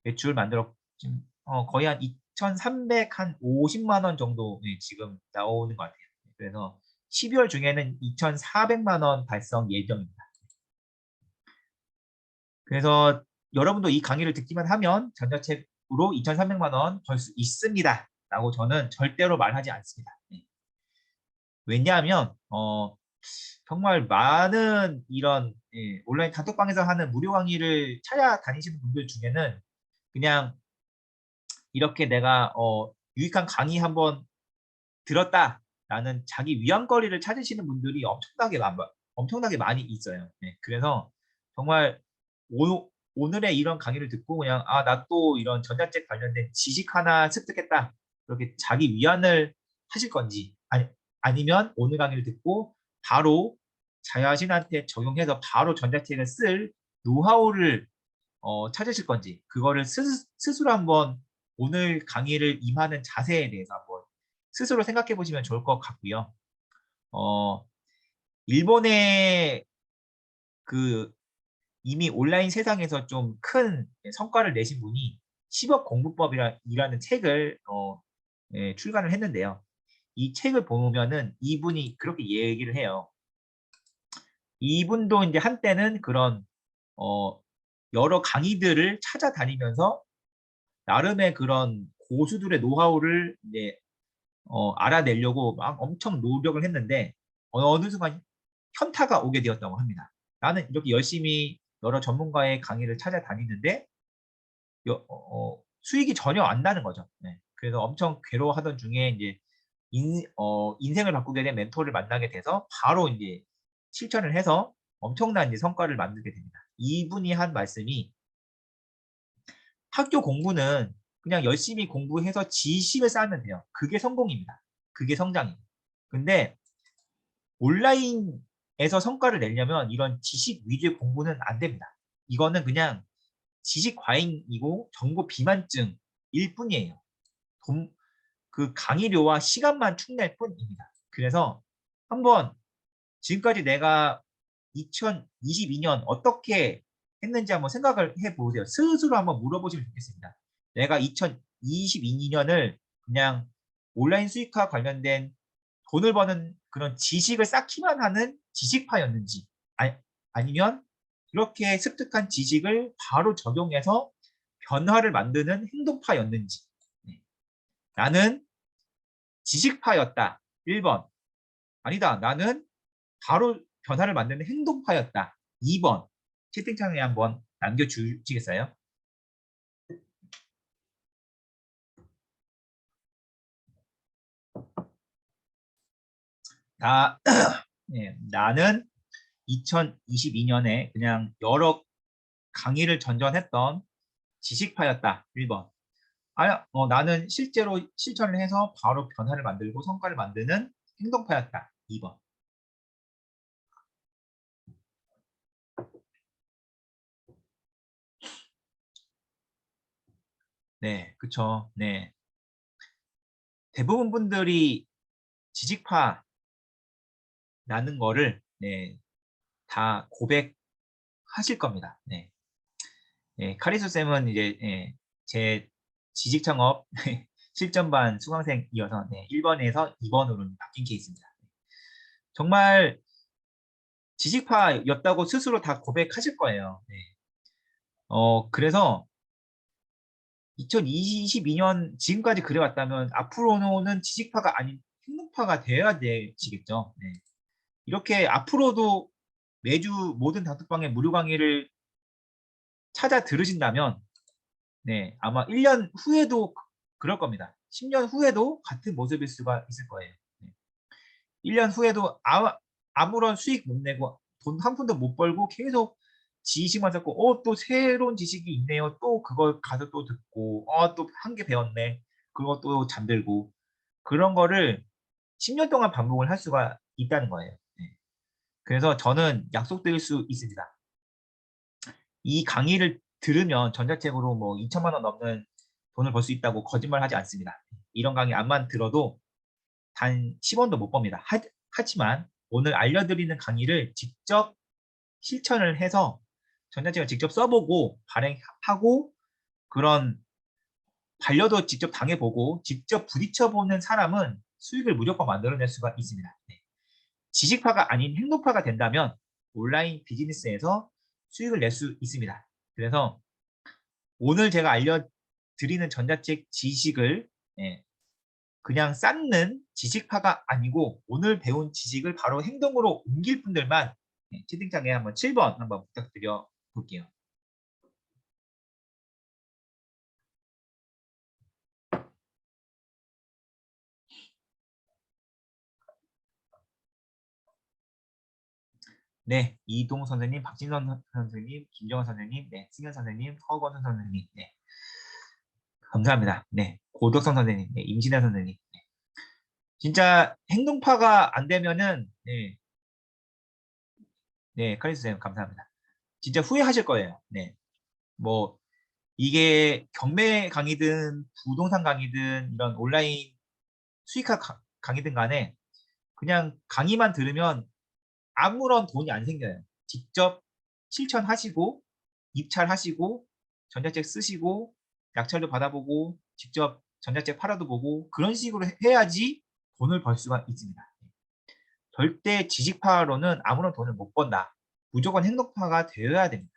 매출 만들어 지금 거의 한 2,350만 원 정도 지금 나오는 것 같아요. 그래서 12월 중에는 2,400만 원 달성 예정입니다. 그래서 여러분도 이 강의를 듣기만 하면 전자책으로 2,300만 원 벌 수 있습니다. 라고 저는 절대로 말하지 않습니다. 왜냐하면 정말 많은 이런 온라인 단톡방에서 하는 무료 강의를 찾아다니시는 분들 중에는 그냥 이렇게 내가 유익한 강의 한번 들었다라는 자기 위안거리를 찾으시는 분들이 엄청나게 많이 있어요. 그래서 정말 오늘의 이런 강의를 듣고 그냥 나 또 이런 전자책 관련된 지식 하나 습득했다. 그렇게 자기 위안을 하실 건지 아니면 오늘 강의를 듣고 바로 자신한테 적용해서 바로 전자책을 쓸 노하우를 찾으실 건지 그거를 스스로 한번 오늘 강의를 임하는 자세에 대해서 한번 스스로 생각해 보시면 좋을 것 같고요. 일본의 그 이미 온라인 세상에서 좀 큰 성과를 내신 분이 10억 공부법이라는 책을 출간을 했는데요. 이 책을 보면은 이분이 그렇게 얘기를 해요. 이분도 이제 한때는 그런 여러 강의들을 찾아다니면서 나름의 그런 고수들의 노하우를 이제 알아내려고 막 엄청 노력을 했는데 어느 순간 현타가 오게 되었다고 합니다. 나는 이렇게 열심히 여러 전문가의 강의를 찾아다니는데 수익이 전혀 안 나는 거죠. 그래서 엄청 괴로워하던 중에 이제 인생을 바꾸게 된 멘토를 만나게 돼서 바로 이제 실천을 해서 엄청난 이제 성과를 만들게 됩니다. 이분이 한 말씀이 학교 공부는 그냥 열심히 공부해서 지식을 쌓으면 돼요. 그게 성공입니다. 그게 성장입니다. 근데 온라인에서 성과를 내려면 이런 지식 위주의 공부는 안 됩니다. 이거는 그냥 지식 과잉이고 정보 비만증일 뿐이에요. 그 강의료와 시간만 축낼 뿐입니다. 그래서 한번 지금까지 내가 2022년 어떻게 했는지 한번 생각을 해보세요. 스스로 한번 물어보시면 좋겠습니다. 내가 2022년을 그냥 온라인 수익과 관련된 돈을 버는 그런 지식을 쌓기만 하는 지식파였는지 아니면 이렇게 습득한 지식을 바로 적용해서 변화를 만드는 행동파였는지. 나는 지식파였다. 1번. 아니다. 나는 바로 변화를 만드는 행동파였다. 2번. 채팅창에 한번 남겨주시겠어요? 다 예, 나는 2022년에 그냥 여러 강의를 전전했던 지식파였다. 1번. 나는 실제로 실천을 해서 바로 변화를 만들고 성과를 만드는 행동파였다. 2번. 네, 그쵸. 네. 대부분 분들이 지식파라는 거를 네, 다 고백하실 겁니다. 네. 네, 카리수 쌤은 이제 제 지식 창업 실전반 수강생이어서 1번에서 2번으로 바뀐 케이스입니다. 정말 지식파였다고 스스로 다 고백하실 거예요. 네. 그래서 2022년 지금까지 그래왔다면 앞으로는 지식파가 아닌 행동파가 되어야 되시겠죠. 네. 이렇게 앞으로도 매주 모든 단톡방의 무료 강의를 찾아 들으신다면 네, 아마 1년 후에도 그럴 겁니다. 10년 후에도 같은 모습일 수가 있을 거예요. 네. 1년 후에도 아무런 수익 못 내고 돈 한 푼도 못 벌고 계속 지식만 잡고 또 새로운 지식이 있네요. 또 그걸 가서 또 듣고 또 한 개 배웠네. 그것도 잠들고 그런 거를 10년 동안 반복을 할 수가 있다는 거예요. 네. 그래서 저는 약속드릴 수 있습니다. 이 강의를 들으면 전자책으로 뭐 2천만 원 넘는 돈을 벌 수 있다고 거짓말하지 않습니다. 이런 강의 안만 들어도 단 10원도 못 법니다. 하지만 오늘 알려드리는 강의를 직접 실천을 해서 전자책을 직접 써보고 발행하고 그런 반려도 직접 당해보고 직접 부딪혀보는 사람은 수익을 무조건 만들어낼 수가 있습니다. 네. 지식파가 아닌 행동파가 된다면 온라인 비즈니스에서 수익을 낼 수 있습니다. 그래서 오늘 제가 알려드리는 전자책 지식을 그냥 쌓는 지식파가 아니고 오늘 배운 지식을 바로 행동으로 옮길 분들만 채팅창에 한번 7번 한번 부탁드려 볼게요. 네, 이동 선생님, 박진선 선생님, 김정은 선생님, 네, 승현 선생님, 허건선 선생님, 네, 감사합니다. 네, 고덕선 선생님, 네, 임신아 선생님, 네. 진짜 행동파가 안 되면은 카리스 선생님 감사합니다. 진짜 후회하실 거예요. 네, 뭐 이게 경매 강의든 부동산 강의든 이런 온라인 수익화 강의든 간에 그냥 강의만 들으면 아무런 돈이 안 생겨요. 직접 실천하시고 입찰하시고 전자책 쓰시고 약찰도 받아보고 직접 전자책 팔아도 보고 그런 식으로 해야지 돈을 벌 수가 있습니다. 절대 지식파로는 아무런 돈을 못 번다. 무조건 행동파가 되어야 됩니다.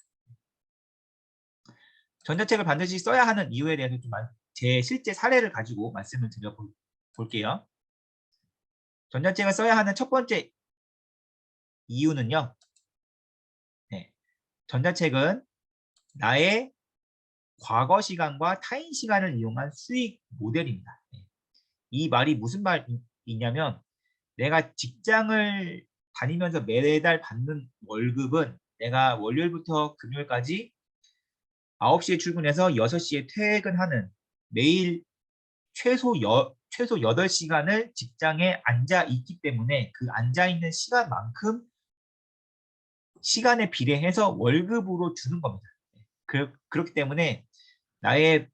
전자책을 반드시 써야 하는 이유에 대해서 제 실제 사례를 가지고 말씀을 드려볼게요. 전자책을 써야 하는 첫 번째 이유는요. 전자책은 나의 과거 시간과 타인 시간을 이용한 수익 모델입니다. 이 말이 무슨 말이냐면 내가 직장을 다니면서 매달 받는 월급은 내가 월요일부터 금요일까지 9시에 출근해서 6시에 퇴근하는 매일 최소 8시간을 직장에 앉아 있기 때문에 그 앉아 있는 시간만큼 시간에 비례해서 월급으로 주는 겁니다. 그렇기 때문에 나의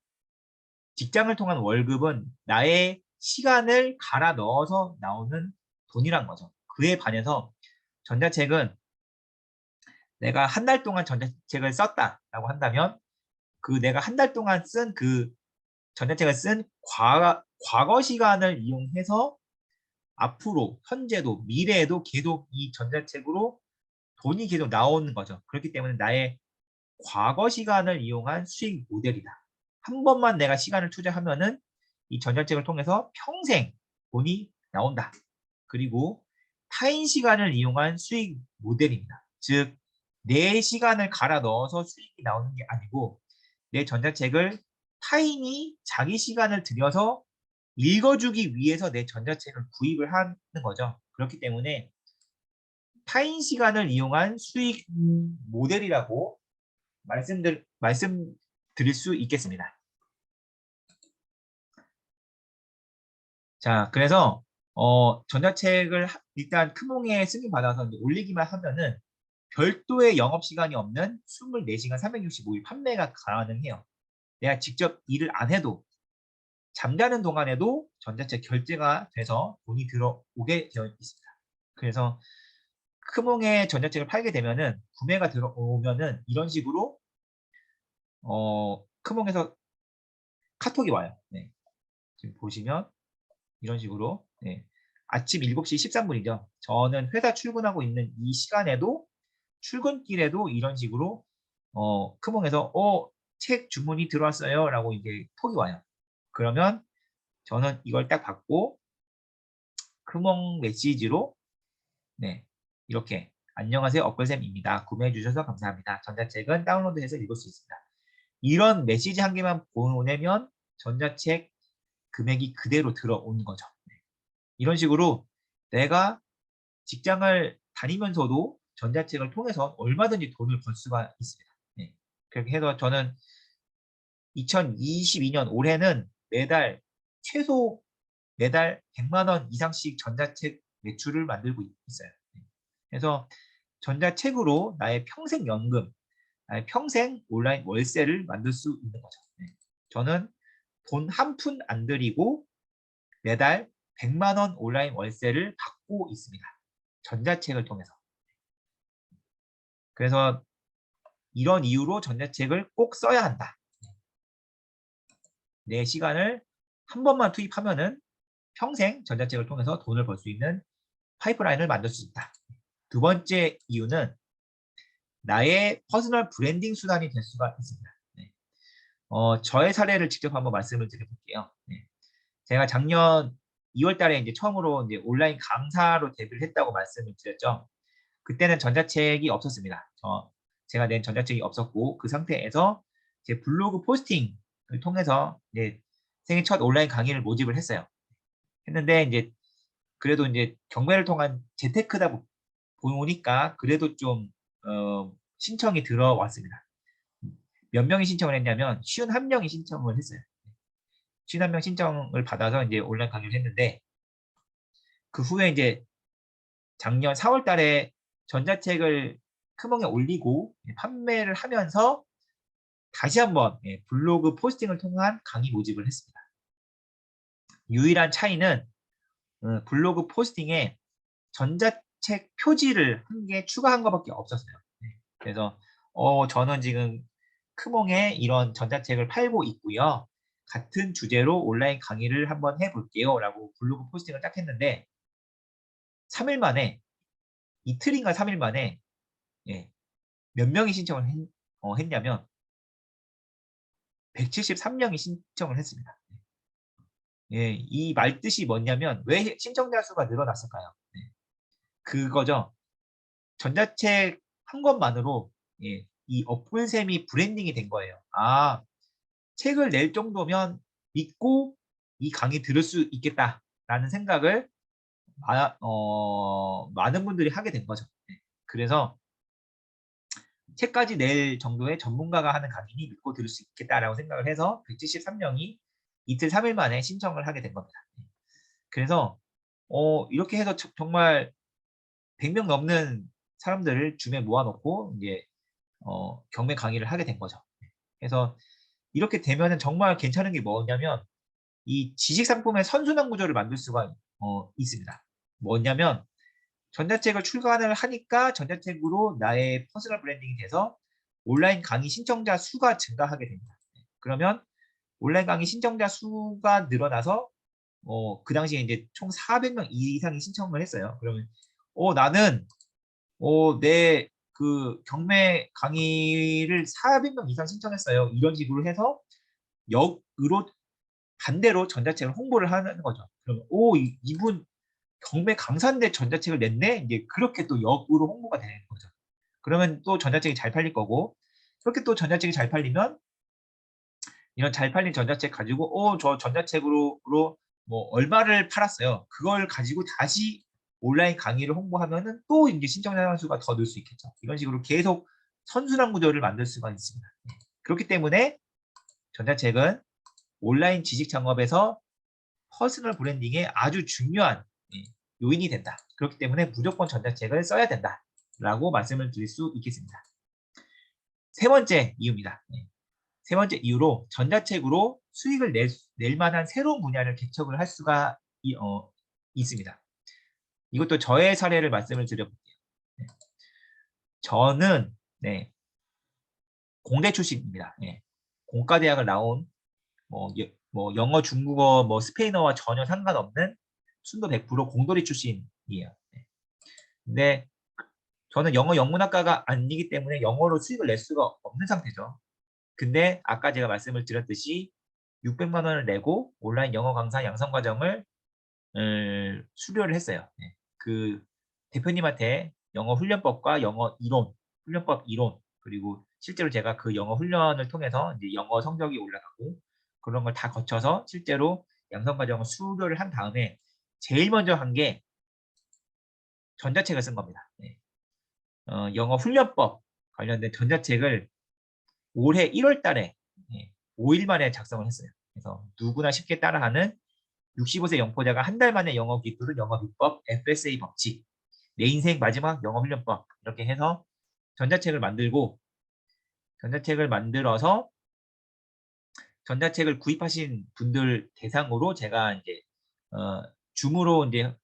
직장을 통한 월급은 나의 시간을 갈아 넣어서 나오는 돈이란 거죠. 그에 반해서 전자책은 내가 한 달 동안 전자책을 썼다라고 한다면 그 내가 한 달 동안 쓴 그 전자책을 쓴 과거 시간을 이용해서 앞으로 현재도 미래에도 계속 이 전자책으로 돈이 계속 나오는 거죠. 그렇기 때문에 나의 과거 시간을 이용한 수익 모델이다. 한 번만 내가 시간을 투자하면은 이 전자책을 통해서 평생 돈이 나온다. 그리고 타인 시간을 이용한 수익 모델입니다. 즉 내 시간을 갈아 넣어서 수익이 나오는 게 아니고 내 전자책을 타인이 자기 시간을 들여서 읽어주기 위해서 내 전자책을 구입을 하는 거죠. 그렇기 때문에 타인 시간을 이용한 수익 모델이라고 말씀드릴 수 있겠습니다. 자, 그래서 전자책을 일단 크몽에 승인받아서 이제 올리기만 하면은 별도의 영업시간이 없는 24시간 365일 판매가 가능해요. 내가 직접 일을 안 해도 잠자는 동안에도 전자책 결제가 돼서 돈이 들어오게 되어 있습니다. 그래서 크몽에 전자책을 팔게 되면은 구매가 들어오면은 이런 식으로 크몽에서 카톡이 와요. 네. 지금 보시면 이런 식으로 네. 아침 7시 13분이죠. 저는 회사 출근하고 있는 이 시간에도 출근길에도 이런 식으로 크몽에서 책 주문이 들어왔어요 라고 이제 톡이 와요. 그러면 저는 이걸 딱 받고 크몽 메시지로 네, 이렇게 안녕하세요 업글쌤입니다. 구매해 주셔서 감사합니다. 전자책은 다운로드해서 읽을 수 있습니다. 이런 메시지 한 개만 보내면 전자책 금액이 그대로 들어오는 거죠. 네. 이런 식으로 내가 직장을 다니면서도 전자책을 통해서 얼마든지 돈을 벌 수가 있습니다. 네. 그렇게 해서 저는 2022년 올해는 최소 매달 100만 원 이상씩 전자책 매출을 만들고 있어요. 네. 그래서 전자책으로 나의 평생 연금, 나의 평생 온라인 월세를 만들 수 있는 거죠. 네. 저는 돈 한 푼 안 들이고 매달 100만 원 온라인 월세를 받고 있습니다. 전자책을 통해서. 그래서 이런 이유로 전자책을 꼭 써야 한다. 내 시간을 한 번만 투입하면은 평생 전자책을 통해서 돈을 벌 수 있는 파이프라인을 만들 수 있다. 두 번째 이유는 나의 퍼스널 브랜딩 수단이 될 수가 있습니다. 네. 저의 사례를 직접 한번 말씀을 드려볼게요. 네. 제가 작년 2월 달에 이제 처음으로 이제 온라인 강사로 데뷔를 했다고 말씀을 드렸죠. 그때는 전자책이 없었습니다. 제가 낸 전자책이 없었고 그 상태에서 제 블로그 포스팅을 통해서 이제 생애 첫 온라인 강의를 모집을 했어요. 했는데 이제 그래도 이제 경매를 통한 재테크다 보니까 그래도 좀 신청이 들어왔습니다. 몇 명이 신청을 했냐면 51명이 신청을 했어요. 51명 신청을 받아서 이제 온라인 강의를 했는데 그 후에 이제 작년 4월 달에 전자책을 크몽에 올리고 판매를 하면서 다시 한번 블로그 포스팅을 통한 강의 모집을 했습니다. 유일한 차이는 블로그 포스팅에 전자책 표지를 한 개 추가한 것밖에 없었어요. 그래서 저는 지금 크몽에 이런 전자책을 팔고 있고요. 같은 주제로 온라인 강의를 한번 해볼게요 라고 블로그 포스팅을 딱 했는데 3일 만에 이틀인가 3일 만에 몇 명이 신청을 했냐면 173명이 신청을 했습니다. 이 말뜻이 뭐냐면 왜 신청자 수가 늘어났을까요? 그거죠. 전자책 한 권만으로 이 업글쌤이 브랜딩이 된 거예요. 아, 책을 낼 정도면 믿고 이 강의 들을 수 있겠다라는 생각을 많은 분들이 하게 된 거죠. 그래서 책까지 낼 정도의 전문가가 하는 강의니 믿고 들을 수 있겠다라고 생각을 해서 173명이 이틀 3일 만에 신청을 하게 된 겁니다. 그래서 이렇게 해서 정말 100명 넘는 사람들을 줌에 모아놓고 이제 경매 강의를 하게 된 거죠. 그래서 이렇게 되면은 정말 괜찮은 게 뭐냐면 이 지식 상품의 선순환 구조를 만들 수가 있습니다. 뭐냐면 전자책을 출간을 하니까 전자책으로 나의 퍼스널 브랜딩이 돼서 온라인 강의 신청자 수가 증가하게 됩니다. 그러면 온라인 강의 신청자 수가 늘어나서 그 당시에 이제 총 400명 이상이 신청을 했어요. 그러면 나는 내 그 경매 강의를 400명 이상 신청했어요. 이런 식으로 해서 역으로 반대로 전자책을 홍보를 하는 거죠. 그러면 이분 경매 강사인데 전자책을 냈네? 이제 그렇게 또 역으로 홍보가 되는 거죠. 그러면 또 전자책이 잘 팔릴 거고, 그렇게 또 전자책이 잘 팔리면 이런 잘 팔린 전자책 가지고 저 전자책으로 뭐 얼마를 팔았어요. 그걸 가지고 다시 온라인 강의를 홍보하면은 또 이제 신청자 수가 더 늘 수 있겠죠. 이런 식으로 계속 선순환 구조를 만들 수가 있습니다. 그렇기 때문에 전자책은 온라인 지식 창업에서 퍼스널 브랜딩에 아주 중요한 요인이 된다. 그렇기 때문에 무조건 전자책을 써야 된다라고 말씀을 드릴 수 있겠습니다. 세 번째 이유입니다. 세 번째 이유로 전자책으로 수익을 낼 만한 새로운 분야를 개척을 할 수가 있습니다. 이것도 저의 사례를 말씀을 드려볼게요. 저는 공대 출신입니다. 공과대학을 나온 뭐 영어, 중국어, 뭐 스페인어와 전혀 상관없는 순도 100% 공돌이 출신이에요. 근데 저는 영어 영문학과가 아니기 때문에 영어로 수익을 낼 수가 없는 상태죠. 근데 아까 제가 말씀을 드렸듯이 600만 원을 내고 온라인 영어 강사 양성 과정을 수료를 했어요. 그 대표님한테 영어 훈련법과 영어 이론, 훈련법 이론, 그리고 실제로 제가 그 영어 훈련을 통해서 이제 영어 성적이 올라가고 그런 걸 다 거쳐서 실제로 양성 과정을 수료를 한 다음에 제일 먼저 한 게 전자책을 쓴 겁니다. 영어 훈련법 관련된 전자책을 올해 1월 달에 5일 만에 작성을 했어요. 그래서 누구나 쉽게 따라하는 65세 영포자가 한 달 만에 영어 기술은 영어 비법, FSA 법칙, 내 인생 마지막 영어 훈련법 이렇게 해서 전자책을 만들어서 전자책을 구입하신 분들 대상으로 제가 이제 줌으로 이제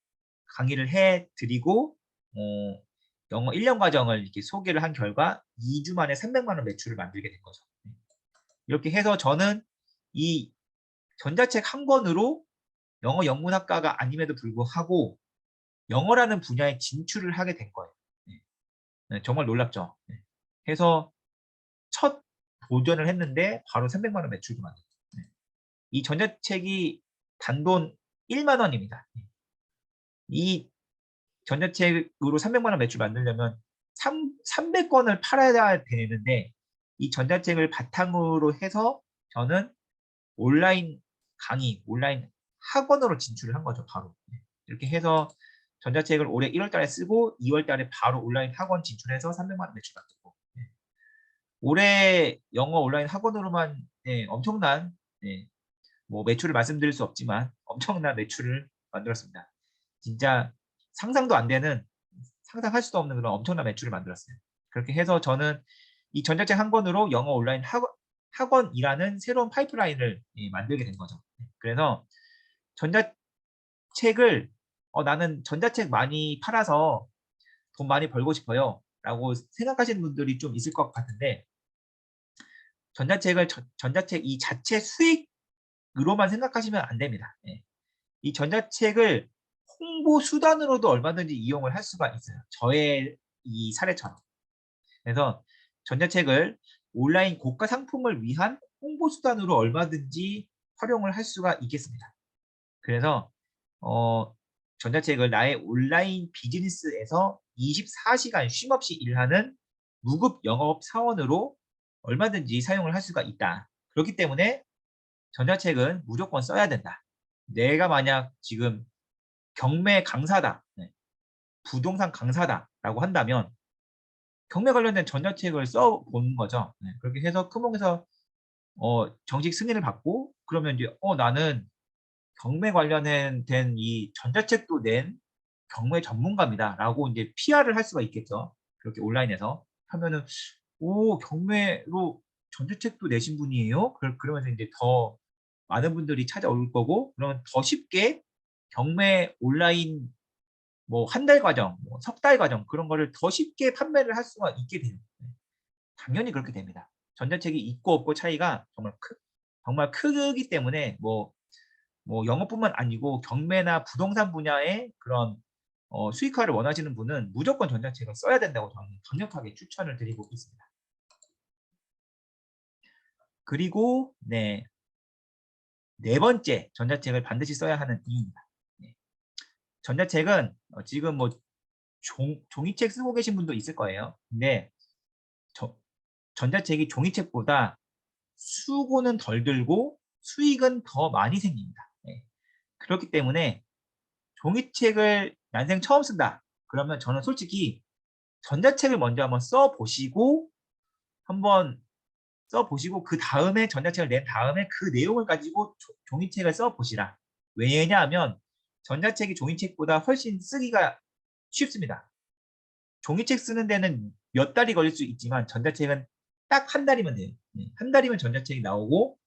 강의를 해드리고 영어 1년 과정을 이렇게 소개를 한 결과 2주 만에 300만 원 매출을 만들게 된 거죠. 이렇게 해서 저는 이 전자책 한 권으로 영어 영문학과가 아님에도 불구하고 영어라는 분야에 진출을 하게 된 거예요. 정말 놀랍죠. 해서 첫 도전을 했는데 바로 300만 원 매출도 만들었어요. 이 전자책이 단돈 1만 원입니다. 이 전자책으로 300만 원 매출 만들려면 300권을 팔아야 되는데 이 전자책을 바탕으로 해서 저는 온라인 강의, 온라인 학원으로 진출을 한 거죠, 바로. 이렇게 해서 전자책을 올해 1월 달에 쓰고 2월 달에 바로 온라인 학원 진출해서 300만 원 매출 만들고 올해 영어 온라인 학원으로만 엄청난 뭐 매출을 말씀드릴 수 없지만 엄청난 매출을 만들었습니다. 진짜 상상도 안 되는 상상할 수도 없는 그런 엄청난 매출을 만들었어요. 그렇게 해서 저는 이 전자책 한 권으로 영어 온라인 학원이라는 새로운 파이프라인을 만들게 된 거죠. 그래서 전자책을 나는 전자책 많이 팔아서 돈 많이 벌고 싶어요 라고 생각하시는 분들이 좀 있을 것 같은데 전자책 이 자체 수익으로만 생각하시면 안 됩니다. 이 전자책을 홍보 수단으로도 얼마든지 이용을 할 수가 있어요. 저의 이 사례처럼. 그래서 전자책을 온라인 고가 상품을 위한 홍보 수단으로 얼마든지 활용을 할 수가 있겠습니다. 그래서 전자책을 나의 온라인 비즈니스에서 24시간 쉼없이 일하는 무급 영업 사원으로 얼마든지 사용을 할 수가 있다. 그렇기 때문에 전자책은 무조건 써야 된다. 내가 만약 지금 경매 강사다, 부동산 강사다라고 한다면 경매 관련된 전자책을 써보는 거죠. 그렇게 해서 크몽에서 정식 승인을 받고 그러면 이제 나는 경매 관련된 이 전자책도 낸 경매 전문가입니다라고 이제 PR을 할 수가 있겠죠. 그렇게 온라인에서 하면은 경매로 전자책도 내신 분이에요. 그러면서 이제 더 많은 분들이 찾아올 거고 그러면 더 쉽게 경매 온라인 뭐 한 달 과정, 뭐 석 달 과정 그런 거를 더 쉽게 판매를 할 수가 있게 됩니다. 당연히 그렇게 됩니다. 전자책이 있고 없고 차이가 정말 크기 때문에 뭐 영어뿐만 아니고 경매나 부동산 분야의 그런 수익화를 원하시는 분은 무조건 전자책을 써야 된다고 저는 강력하게 추천을 드리고 있습니다. 그리고 네 번째 전자책을 반드시 써야 하는 이유입니다. 전자책은 지금 뭐 종이책 쓰고 계신 분도 있을 거예요. 근데 전자책이 종이책보다 수고는 덜 들고 수익은 더 많이 생깁니다. 네. 그렇기 때문에 종이책을 난생 처음 쓴다. 그러면 저는 솔직히 전자책을 먼저 한번 써보시고 그 다음에 전자책을 낸 다음에 그 내용을 가지고 종이책을 써보시라. 왜냐하면 전자책이 종이책보다 훨씬 쓰기가 쉽습니다. 종이책 쓰는 데는 몇 달이 걸릴 수 있지만 전자책은 딱 한 달이면 돼요. 한 달이면 전자책이 나오고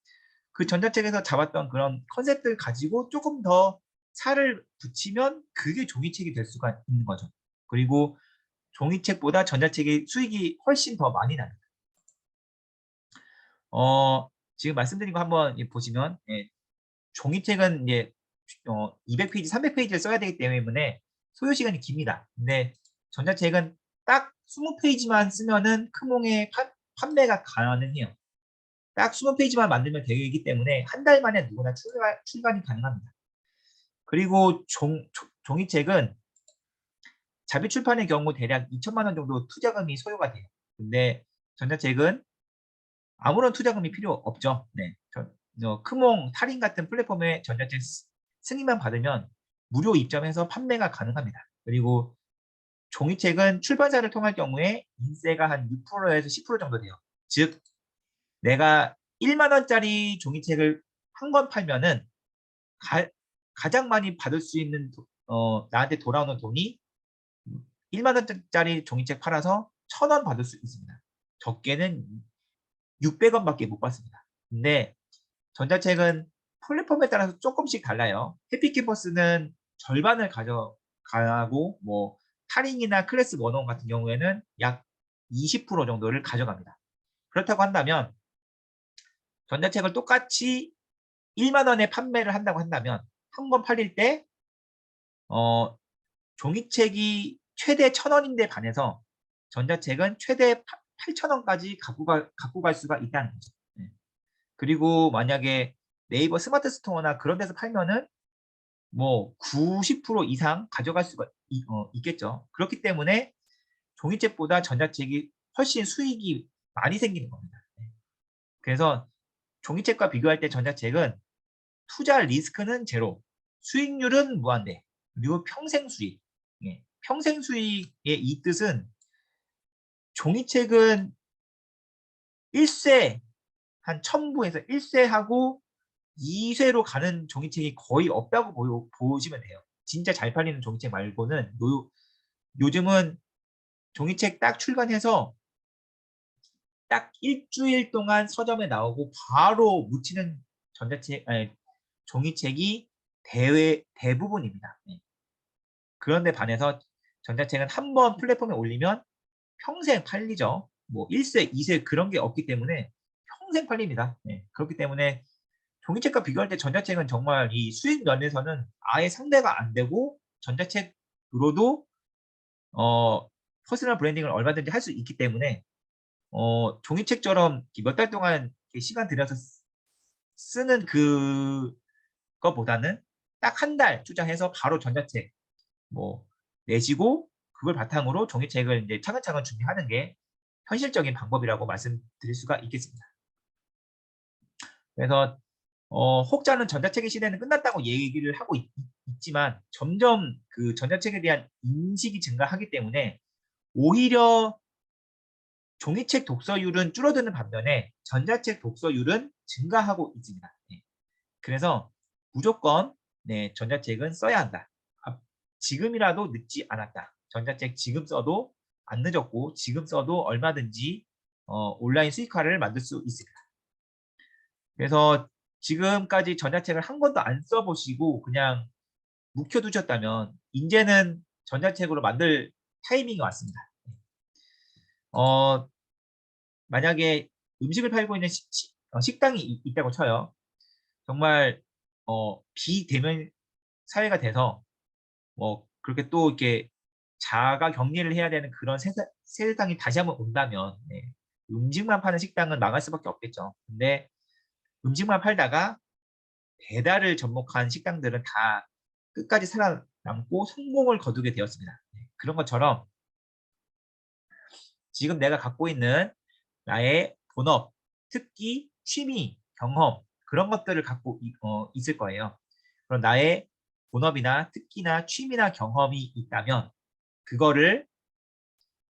그 전자책에서 잡았던 그런 컨셉들 가지고 조금 더 살을 붙이면 그게 종이책이 될 수가 있는 거죠. 그리고 종이책보다 전자책의 수익이 훨씬 더 많이 납니다. 지금 말씀드린 거 한번 보시면 종이책은 이제 200페이지, 300페이지를 써야 되기 때문에 소요 시간이 깁니다. 근데 전자책은 딱 20페이지만 쓰면은 크몽에 판매가 가능해요. 딱 20페이지만 만들면 되기 때문에 한 달 만에 누구나 출간이 가능합니다. 그리고 종이책은 자비 출판의 경우 대략 2천만 원 정도 투자금이 소요가 돼요. 근데 전자책은 아무런 투자금이 필요 없죠. 네. 크몽, 탈인 같은 플랫폼의 전자책 승인만 받으면 무료 입점해서 판매가 가능합니다. 그리고 종이책은 출판사를 통할 경우에 인세가 한 6%에서 10% 정도 돼요. 즉 내가 1만 원짜리 종이책을 한 권 팔면은 가장 많이 받을 수 있는 나한테 돌아오는 돈이 1만 원짜리 종이책 팔아서 1,000원 받을 수 있습니다. 적게는 600원밖에 못 받습니다. 근데 전자책은 플랫폼에 따라서 조금씩 달라요. 해피캠퍼스는 절반을 가져가고 뭐 타링이나 클래스 원원 같은 경우에는 약 20% 정도를 가져갑니다. 그렇다고 한다면 전자책을 똑같이 1만 원에 판매를 한다고 한다면 한 권 팔릴 때 종이책이 최대 1,000원인데 반해서 전자책은 최대 8,000원까지 갖고 갈 수가 있다는 거죠. 네. 그리고 만약에 네이버 스마트 스토어나 그런 데서 팔면은 뭐 90% 이상 가져갈 수가 있겠죠. 그렇기 때문에 종이책보다 전자책이 훨씬 수익이 많이 생기는 겁니다. 네. 그래서 종이책과 비교할 때 전자책은 투자 리스크는 제로, 수익률은 무한대, 그리고 평생 수익. 예. 평생 수익의 이 뜻은 종이책은 1세 한 1000부에서 1세하고 2세로 가는 종이책이 거의 없다고 보시면 돼요. 진짜 잘 팔리는 종이책 말고는 요즘은 종이책 딱 출간해서 딱 일주일 동안 서점에 나오고 바로 묻히는 종이책이 대부분입니다. 네. 그런데 반해서 전자책은 한 번 플랫폼에 올리면 평생 팔리죠. 뭐 1세, 2세 그런 게 없기 때문에 평생 팔립니다. 네. 그렇기 때문에 종이책과 비교할 때 전자책은 정말 이 수익 면에서는 아예 상대가 안 되고 전자책으로도 퍼스널 브랜딩을 얼마든지 할 수 있기 때문에 종이책처럼 몇 달 동안 시간 들여서 쓰는 그거보다는 딱 한 달 투자해서 바로 전자책 뭐 내시고 그걸 바탕으로 종이책을 이제 차근차근 준비하는 게 현실적인 방법이라고 말씀드릴 수가 있겠습니다. 그래서 혹자는 전자책의 시대는 끝났다고 얘기를 하고 있지만 점점 그 전자책에 대한 인식이 증가하기 때문에 오히려 종이책 독서율은 줄어드는 반면에 전자책 독서율은 증가하고 있습니다. 네. 그래서 무조건 네, 전자책은 써야 한다. 지금이라도 늦지 않았다. 전자책 지금 써도 안 늦었고 지금 써도 얼마든지 온라인 수익화를 만들 수 있습니다. 그래서 지금까지 전자책을 한 권도 안 써보시고 그냥 묵혀두셨다면 이제는 전자책으로 만들 타이밍이 왔습니다. 만약에 음식을 팔고 있는 식당이 있다고 쳐요. 정말 비대면 사회가 돼서 뭐 그렇게 또 이렇게 자가 격리를 해야 되는 그런 세상이 다시 한번 온다면 네. 음식만 파는 식당은 망할 수밖에 없겠죠. 근데 음식만 팔다가 배달을 접목한 식당들은 다 끝까지 살아남고 성공을 거두게 되었습니다. 그런 것처럼 지금 내가 갖고 있는 나의 본업, 특기, 취미, 경험 그런 것들을 갖고 있을 거예요. 그럼 나의 본업이나 특기나 취미나 경험이 있다면 그거를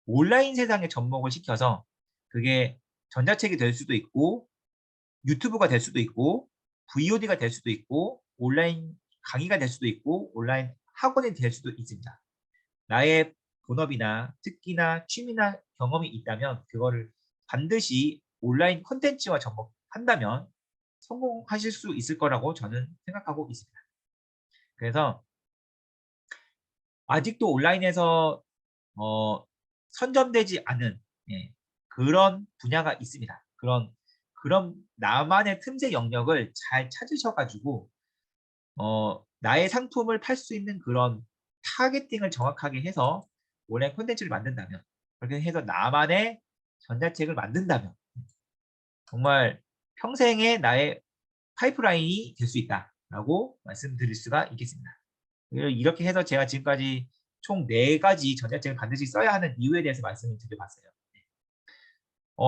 온라인 세상에 접목을 시켜서 그게 전자책이 될 수도 있고 유튜브가 될 수도 있고 VOD가 될 수도 있고 온라인 강의가 될 수도 있고 온라인 학원이 될 수도 있습니다. 나의 본업이나 특기나 취미나 경험이 있다면 그거를 반드시 온라인 콘텐츠와 접목한다면 성공하실 수 있을 거라고 저는 생각하고 있습니다. 그래서 아직도 온라인에서 선점되지 않은 그런 분야가 있습니다. 그런 나만의 틈새 영역을 잘 찾으셔가지고 나의 상품을 팔 수 있는 그런 타겟팅을 정확하게 해서 온라인 콘텐츠를 만든다면 그렇게 해서 나만의 전자책을 만든다면 정말 평생의 나의 파이프라인이 될 수 있다라고 말씀드릴 수가 있겠습니다. 이렇게 해서 제가 지금까지 총 4가지 전자책을 반드시 써야 하는 이유에 대해서 말씀을 드려봤어요.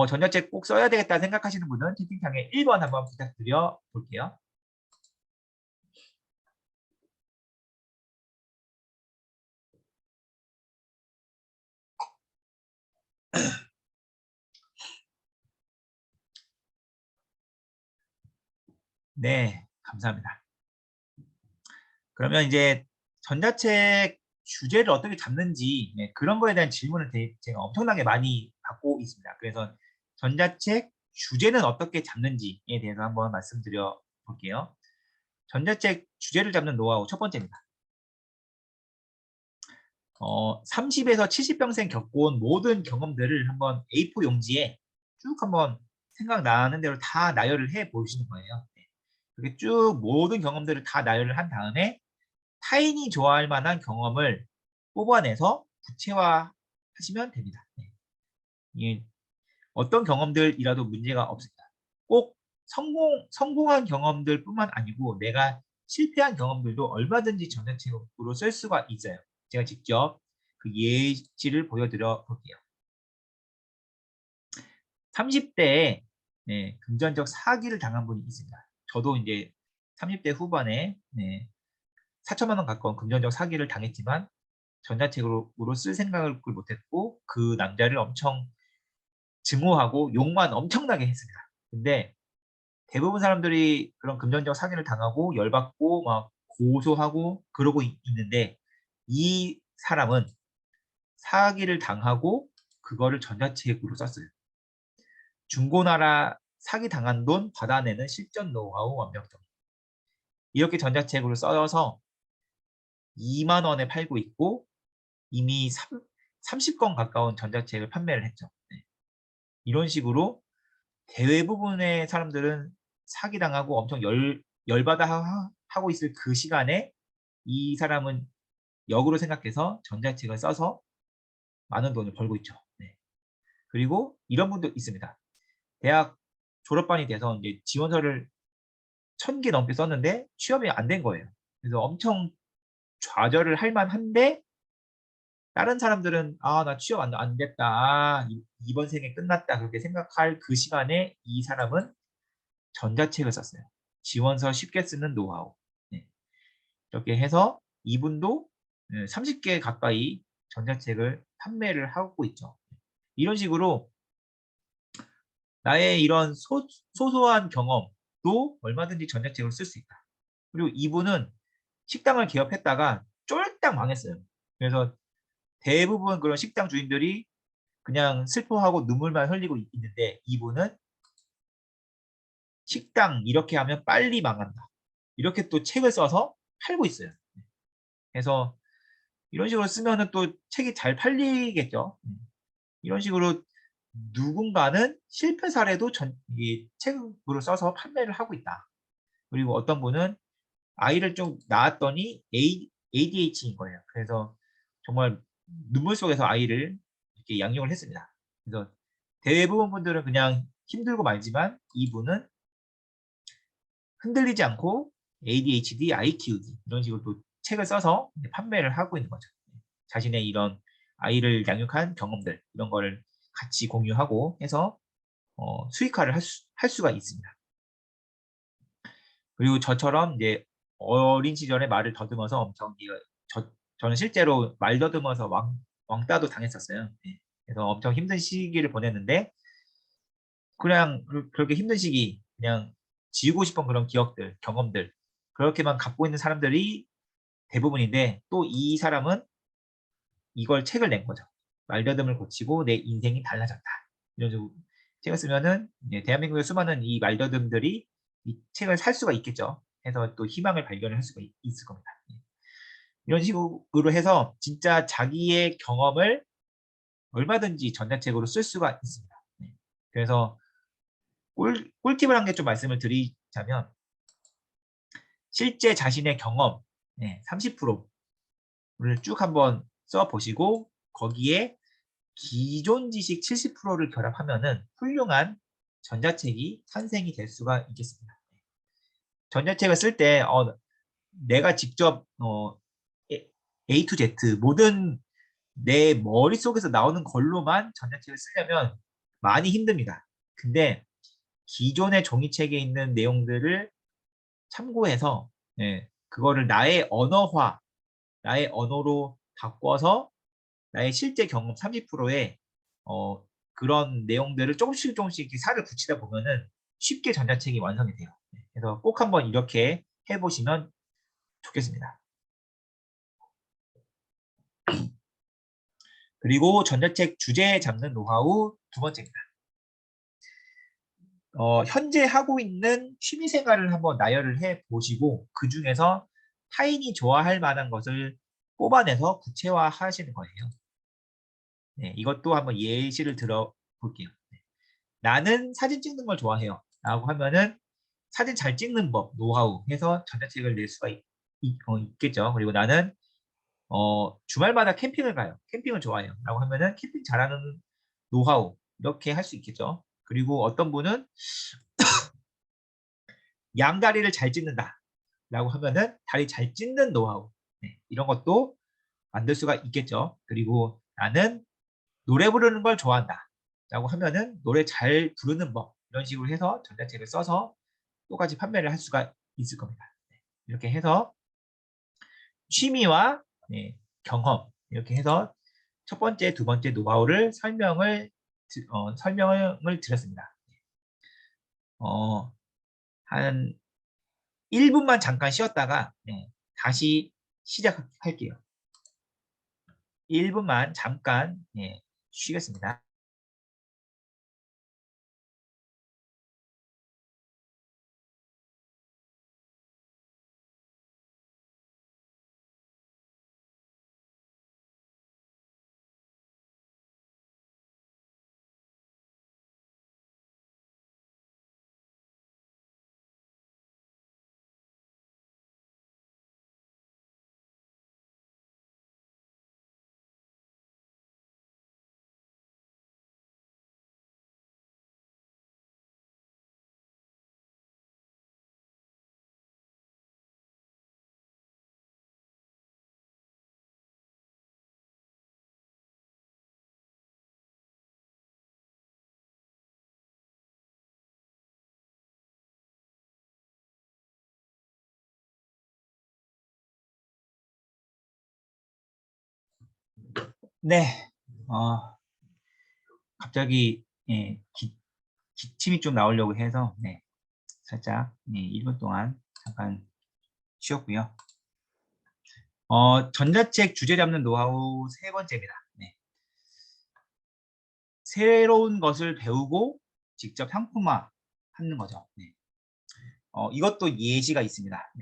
전자책 꼭 써야 되겠다 생각하시는 분은 채팅창에 1번 한번 부탁드려 볼게요. 네, 감사합니다. 그러면 이제 전자책 주제를 어떻게 잡는지 그런 거에 대한 질문을 제가 엄청나게 많이 받고 있습니다. 그래서 전자책 주제는 어떻게 잡는지에 대해서 한번 말씀드려 볼게요. 전자책 주제를 잡는 노하우 첫 번째입니다. 30에서 70평생 겪어온 모든 경험들을 한번 A4 용지에 쭉 한번 생각나는 대로 다 나열을 해 보시는 거예요. 그렇게 쭉 모든 경험들을 다 나열을 한 다음에 타인이 좋아할 만한 경험을 뽑아내서 구체화하시면 됩니다. 이게 어떤 경험들이라도 문제가 없습니다. 꼭 성공한 경험들뿐만 아니고 내가 실패한 경험들도 얼마든지 전자책으로 쓸 수가 있어요. 제가 직접 그 예시를 보여드려 볼게요. 30대에 금전적 사기를 당한 분이 있습니다. 저도 이제 30대 후반에 4천만 원 가까운 금전적 사기를 당했지만 전자책으로 쓸 생각을 못했고 그 남자를 엄청 증오하고 욕만 엄청나게 했습니다. 근데 대부분 사람들이 그런 금전적 사기를 당하고 열받고 막 고소하고 그러고 있는데 이 사람은 사기를 당하고 그거를 전자책으로 썼어요. 중고나라 사기 당한 돈 받아내는 실전 노하우 완벽정. 이렇게 전자책으로 써서 2만 원에 팔고 있고 이미 30건 가까운 전자책을 판매를 했죠. 이런 식으로 대부분의 사람들은 사기당하고 엄청 열받아 하고 있을 그 시간에 이 사람은 역으로 생각해서 전자책을 써서 많은 돈을 벌고 있죠. 그리고 이런 분도 있습니다. 대학 졸업반이 돼서 이제 지원서를 1000개 넘게 썼는데 취업이 안 된 거예요. 그래서 엄청 좌절을 할 만한데 다른 사람들은 나 취업 안 됐다. 이번 생에 끝났다. 그렇게 생각할 그 시간에 이 사람은 전자책을 썼어요. 지원서 쉽게 쓰는 노하우. 이렇게 해서 이분도 30개 가까이 전자책을 판매를 하고 있죠. 이런 식으로 나의 이런 소소한 경험도 얼마든지 전자책으로 쓸 수 있다. 그리고 이분은 식당을 개업했다가 쫄딱 망했어요. 그래서 대부분 그런 식당 주인들이 그냥 슬퍼하고 눈물만 흘리고 있는데 이분은 식당 이렇게 하면 빨리 망한다. 이렇게 또 책을 써서 팔고 있어요. 그래서 이런 식으로 쓰면은 또 책이 잘 팔리겠죠. 이런 식으로 누군가는 실패 사례도 이 책으로 써서 판매를 하고 있다. 그리고 어떤 분은 아이를 좀 낳았더니 ADHD인 거예요. 그래서 정말 눈물 속에서 아이를 이렇게 양육을 했습니다. 그래서 대부분 분들은 그냥 힘들고 말지만 이분은 흔들리지 않고 ADHD, 아이 키우기 이런 식으로 또 책을 써서 판매를 하고 있는 거죠. 자신의 이런 아이를 양육한 경험들 이런 거를 같이 공유하고 해서 수익화를 할 수가 있습니다. 그리고 저처럼 이제 어린 시절에 말을 더듬어서 엄청 저는 실제로 말 더듬어서 왕따도 당했었어요. 네. 그래서 엄청 힘든 시기를 보냈는데 그냥 그렇게 힘든 시기 그냥 지우고 싶은 그런 기억들, 경험들 그렇게만 갖고 있는 사람들이 대부분인데 또 이 사람은 이걸 책을 낸 거죠. 말더듬을 고치고 내 인생이 달라졌다. 이런 식으로 책을 쓰면은 대한민국의 수많은 이 말더듬들이 이 책을 살 수가 있겠죠. 해서 또 희망을 발견할 수가 있을 겁니다. 이런 식으로 해서 진짜 자기의 경험을 얼마든지 전자책으로 쓸 수가 있습니다. 네. 그래서 꿀팁을 한 개 좀 말씀을 드리자면 실제 자신의 경험 30%를 쭉 한번 써보시고 거기에 기존 지식 70%를 결합하면은 훌륭한 전자책이 탄생이 될 수가 있겠습니다. 전자책을 쓸 때 내가 직접 A to Z 모든 내 머릿속에서 나오는 걸로만 전자책을 쓰려면 많이 힘듭니다. 근데 기존의 종이책에 있는 내용들을 참고해서 그거를 나의 언어로 바꿔서 나의 실제 경험 30%의 그런 내용들을 조금씩 이렇게 살을 붙이다 보면은 쉽게 전자책이 완성이 돼요. 그래서 꼭 한번 이렇게 해보시면 좋겠습니다. 그리고 전자책 주제 잡는 노하우 두 번째입니다. 현재 하고 있는 취미생활을 한번 나열을 해보시고 그 중에서 타인이 좋아할 만한 것을 뽑아내서 구체화하시는 거예요. 네, 이것도 한번 예시를 들어볼게요. 나는 사진 찍는 걸 좋아해요. 라고 하면은 사진 잘 찍는 법, 노하우 해서 전자책을 낼 수가 있겠죠. 그리고 나는 주말마다 캠핑을 가요. 캠핑을 좋아해요. 라고 하면은 캠핑 잘하는 노하우 이렇게 할 수 있겠죠. 그리고 어떤 분은 양다리를 잘 찍는다. 라고 하면은 다리 잘 찍는 노하우 이런 것도 만들 수가 있겠죠. 그리고 나는 노래 부르는 걸 좋아한다. 라고 하면은 노래 잘 부르는 법 이런 식으로 해서 전자책을 써서 똑같이 판매를 할 수가 있을 겁니다. 이렇게 해서 취미와 경험 이렇게 해서 첫 번째, 두 번째 노하우를 설명을 드렸습니다. 한 1분만 잠깐 쉬었다가 다시 시작할게요. 1분만 잠깐 쉬겠습니다. 네, 갑자기 기침이 좀 나오려고 해서 살짝 1분 동안 잠깐 쉬었고요. 전자책 주제 잡는 노하우 세 번째입니다. 새로운 것을 배우고 직접 상품화 하는 거죠. 이것도 예시가 있습니다.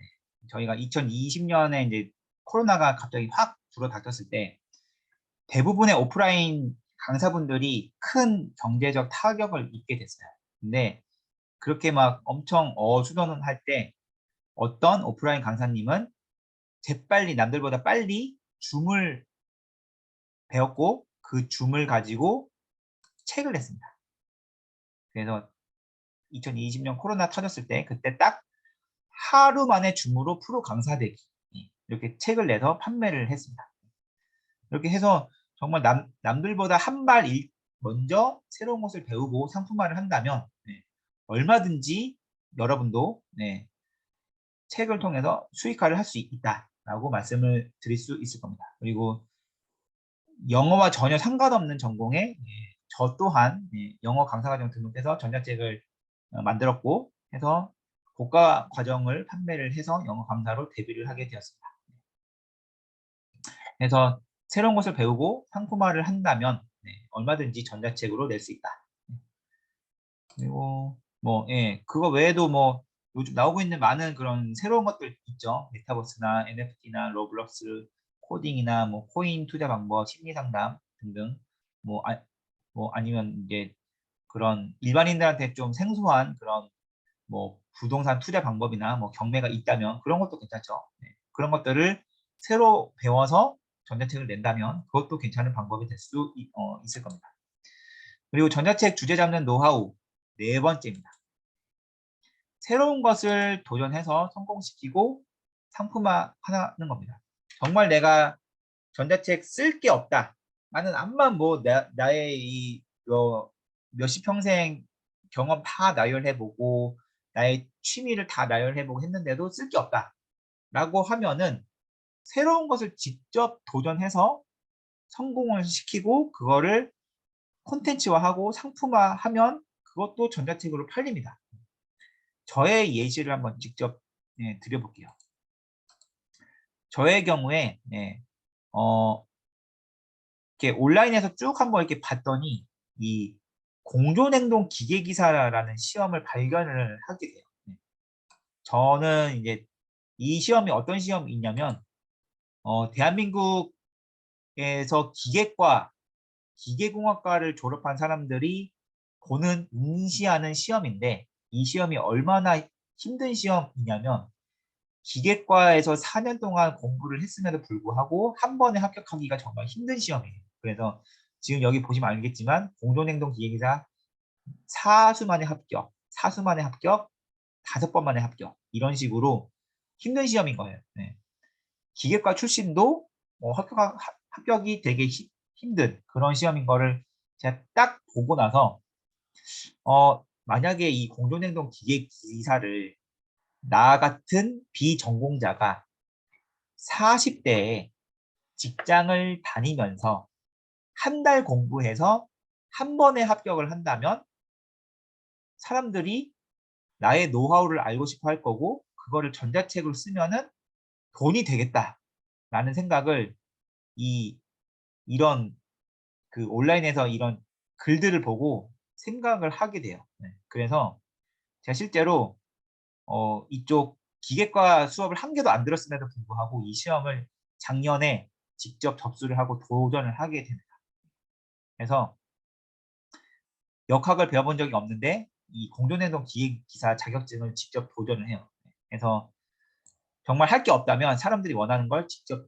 저희가 2020년에 이제 코로나가 갑자기 확 불어닥쳤을 때 대부분의 오프라인 강사분들이 큰 경제적 타격을 입게 됐어요. 근데 그렇게 막 엄청 어수선을 할 때 어떤 오프라인 강사님은 재빨리 남들보다 빨리 줌을 배웠고 그 줌을 가지고 책을 냈습니다. 그래서 2020년 코로나 터졌을 때 그때 딱 하루 만에 줌으로 프로 강사 되기 이렇게 책을 내서 판매를 했습니다. 이렇게 해서 정말 남들보다 한 발 먼저 새로운 것을 배우고 상품화를 한다면 얼마든지 여러분도 책을 통해서 수익화를 할 수 있다라고 말씀을 드릴 수 있을 겁니다. 그리고 영어와 전혀 상관없는 전공에 저 또한 영어 강사 과정 등록해서 전자책을 만들었고 해서 고가 과정을 판매를 해서 영어 강사로 데뷔를 하게 되었습니다. 그래서 새로운 것을 배우고 상품화를 한다면 얼마든지 전자책으로 낼 수 있다. 그리고 뭐 그거 외에도 뭐 요즘 나오고 있는 많은 그런 새로운 것들 있죠. 메타버스나 NFT나 로블록스, 코딩이나 뭐 코인 투자 방법, 심리 상담 등등 뭐 아니면 이제 그런 일반인들한테 좀 생소한 그런 뭐 부동산 투자 방법이나 뭐 경매가 있다면 그런 것도 괜찮죠. 그런 것들을 새로 배워서 전자책을 낸다면 그것도 괜찮은 방법이 될 수 있을 겁니다. 그리고 전자책 주제 잡는 노하우 네 번째입니다. 새로운 것을 도전해서 성공시키고 상품화하는 겁니다. 정말 내가 전자책 쓸 게 없다. 나는 암만 뭐 나의 이 몇십 평생 경험 다 나열해보고 나의 취미를 다 나열해보고 했는데도 쓸 게 없다. 라고 하면은 새로운 것을 직접 도전해서 성공을 시키고 그거를 콘텐츠화하고 상품화하면 그것도 전자책으로 팔립니다. 저의 예시를 한번 직접 드려볼게요. 저의 경우에 이렇게 온라인에서 쭉 한번 이렇게 봤더니 이 공존행동 기계기사라는 시험을 발견을 하게 돼요. 저는 이제 이 시험이 어떤 시험이 있냐면 대한민국에서 기계과 기계공학과를 졸업한 사람들이 보는 응시하는 시험인데 이 시험이 얼마나 힘든 시험이냐면 기계과에서 4년 동안 공부를 했음에도 불구하고 한 번에 합격하기가 정말 힘든 시험이에요. 그래서 지금 여기 보시면 알겠지만 공존행동 기계기사 사수 만에 합격, 사수 만에 합격, 5번 만에 합격 이런 식으로 힘든 시험인 거예요. 기계과 출신도 합격이 되게 힘든 그런 시험인 거를 제가 딱 보고 나서 만약에 이 공존행동 기계기사를 나 같은 비전공자가 40대에 직장을 다니면서 한 달 공부해서 한 번에 합격을 한다면 사람들이 나의 노하우를 알고 싶어 할 거고 그거를 전자책으로 쓰면은 돈이 되겠다라는 생각을 이런 그 온라인에서 이런 글들을 보고 생각을 하게 돼요. 그래서 제가 실제로 이쪽 기계과 수업을 한 개도 안 들었음에도 불구하고 이 시험을 작년에 직접 접수를 하고 도전을 하게 됩니다. 그래서 역학을 배워본 적이 없는데 이 공존행동 기계기사 자격증을 직접 도전을 해요. 그래서 정말 할 게 없다면 사람들이 원하는 걸 직접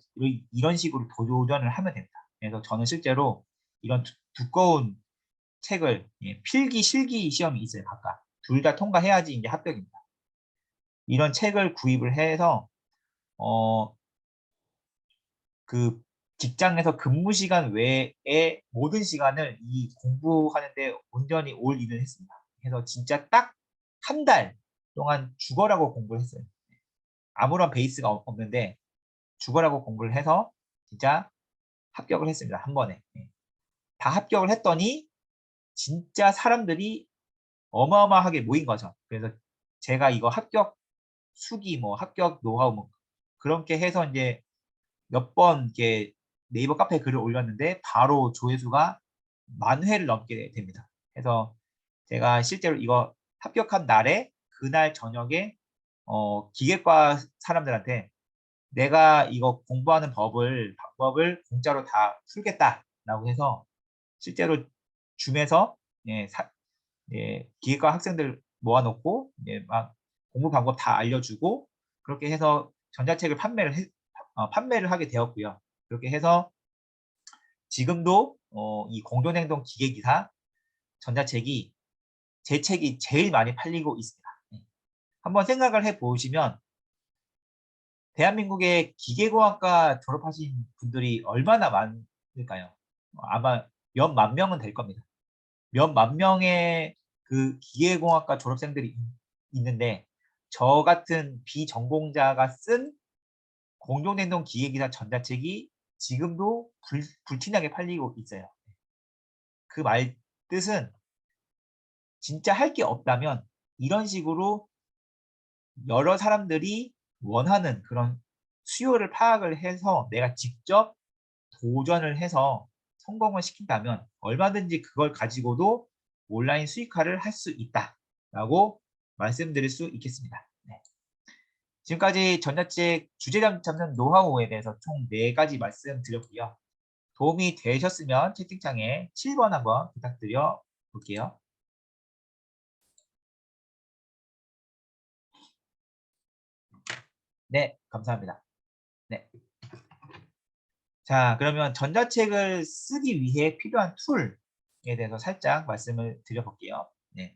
이런 식으로 도전을 하면 됩니다. 그래서 저는 실제로 이런 두꺼운 책을 필기, 실기 시험이 있어요. 각각. 둘 다 통과해야지 이제 합격입니다. 이런 책을 구입을 해서 그 직장에서 근무 시간 외에 모든 시간을 이 공부하는데 온전히 올인을 했습니다. 그래서 진짜 딱 한 달 동안 죽어라고 공부를 했어요. 아무런 베이스가 없는데 죽어라고 공부를 해서 진짜 합격을 했습니다. 한 번에. 다 합격을 했더니 진짜 사람들이 어마어마하게 모인 거죠. 그래서 제가 이거 합격 수기 뭐 합격 노하우 뭐 그렇게 해서 이제 몇 번 이렇게 네이버 카페에 글을 올렸는데 바로 조회수가 10,000회를 넘게 됩니다. 그래서 제가 실제로 이거 합격한 날에 그날 저녁에 기계과 사람들한테 내가 이거 공부하는 방법을 공짜로 다 풀겠다라고 해서 실제로 줌에서 기계과 학생들 모아놓고 막 공부 방법 다 알려주고 그렇게 해서 전자책을 판매를 하게 되었고요. 그렇게 해서 지금도 이 공존행동 기계기사 전자책이 제 책이 제일 많이 팔리고 있습니다. 한번 생각을 해보시면 대한민국의 기계공학과 졸업하신 분들이 얼마나 많을까요? 아마 몇 만 명은 될 겁니다. 몇 만 명의 그 기계공학과 졸업생들이 있는데 저 같은 비전공자가 쓴 공동電動 기계기사 전자책이 지금도 불티나게 팔리고 있어요. 그 말 뜻은 진짜 할 게 없다면 이런 식으로 여러 사람들이 원하는 그런 수요를 파악을 해서 내가 직접 도전을 해서 성공을 시킨다면 얼마든지 그걸 가지고도 온라인 수익화를 할 수 있다라고 말씀드릴 수 있겠습니다. 네. 지금까지 전자책 주제 잡는 노하우에 대해서 총 4가지 말씀드렸고요. 도움이 되셨으면 채팅창에 7번 한번 부탁드려 볼게요. 네, 감사합니다. 네. 자, 그러면 전자책을 쓰기 위해 필요한 툴에 대해서 살짝 말씀을 드려볼게요. 네.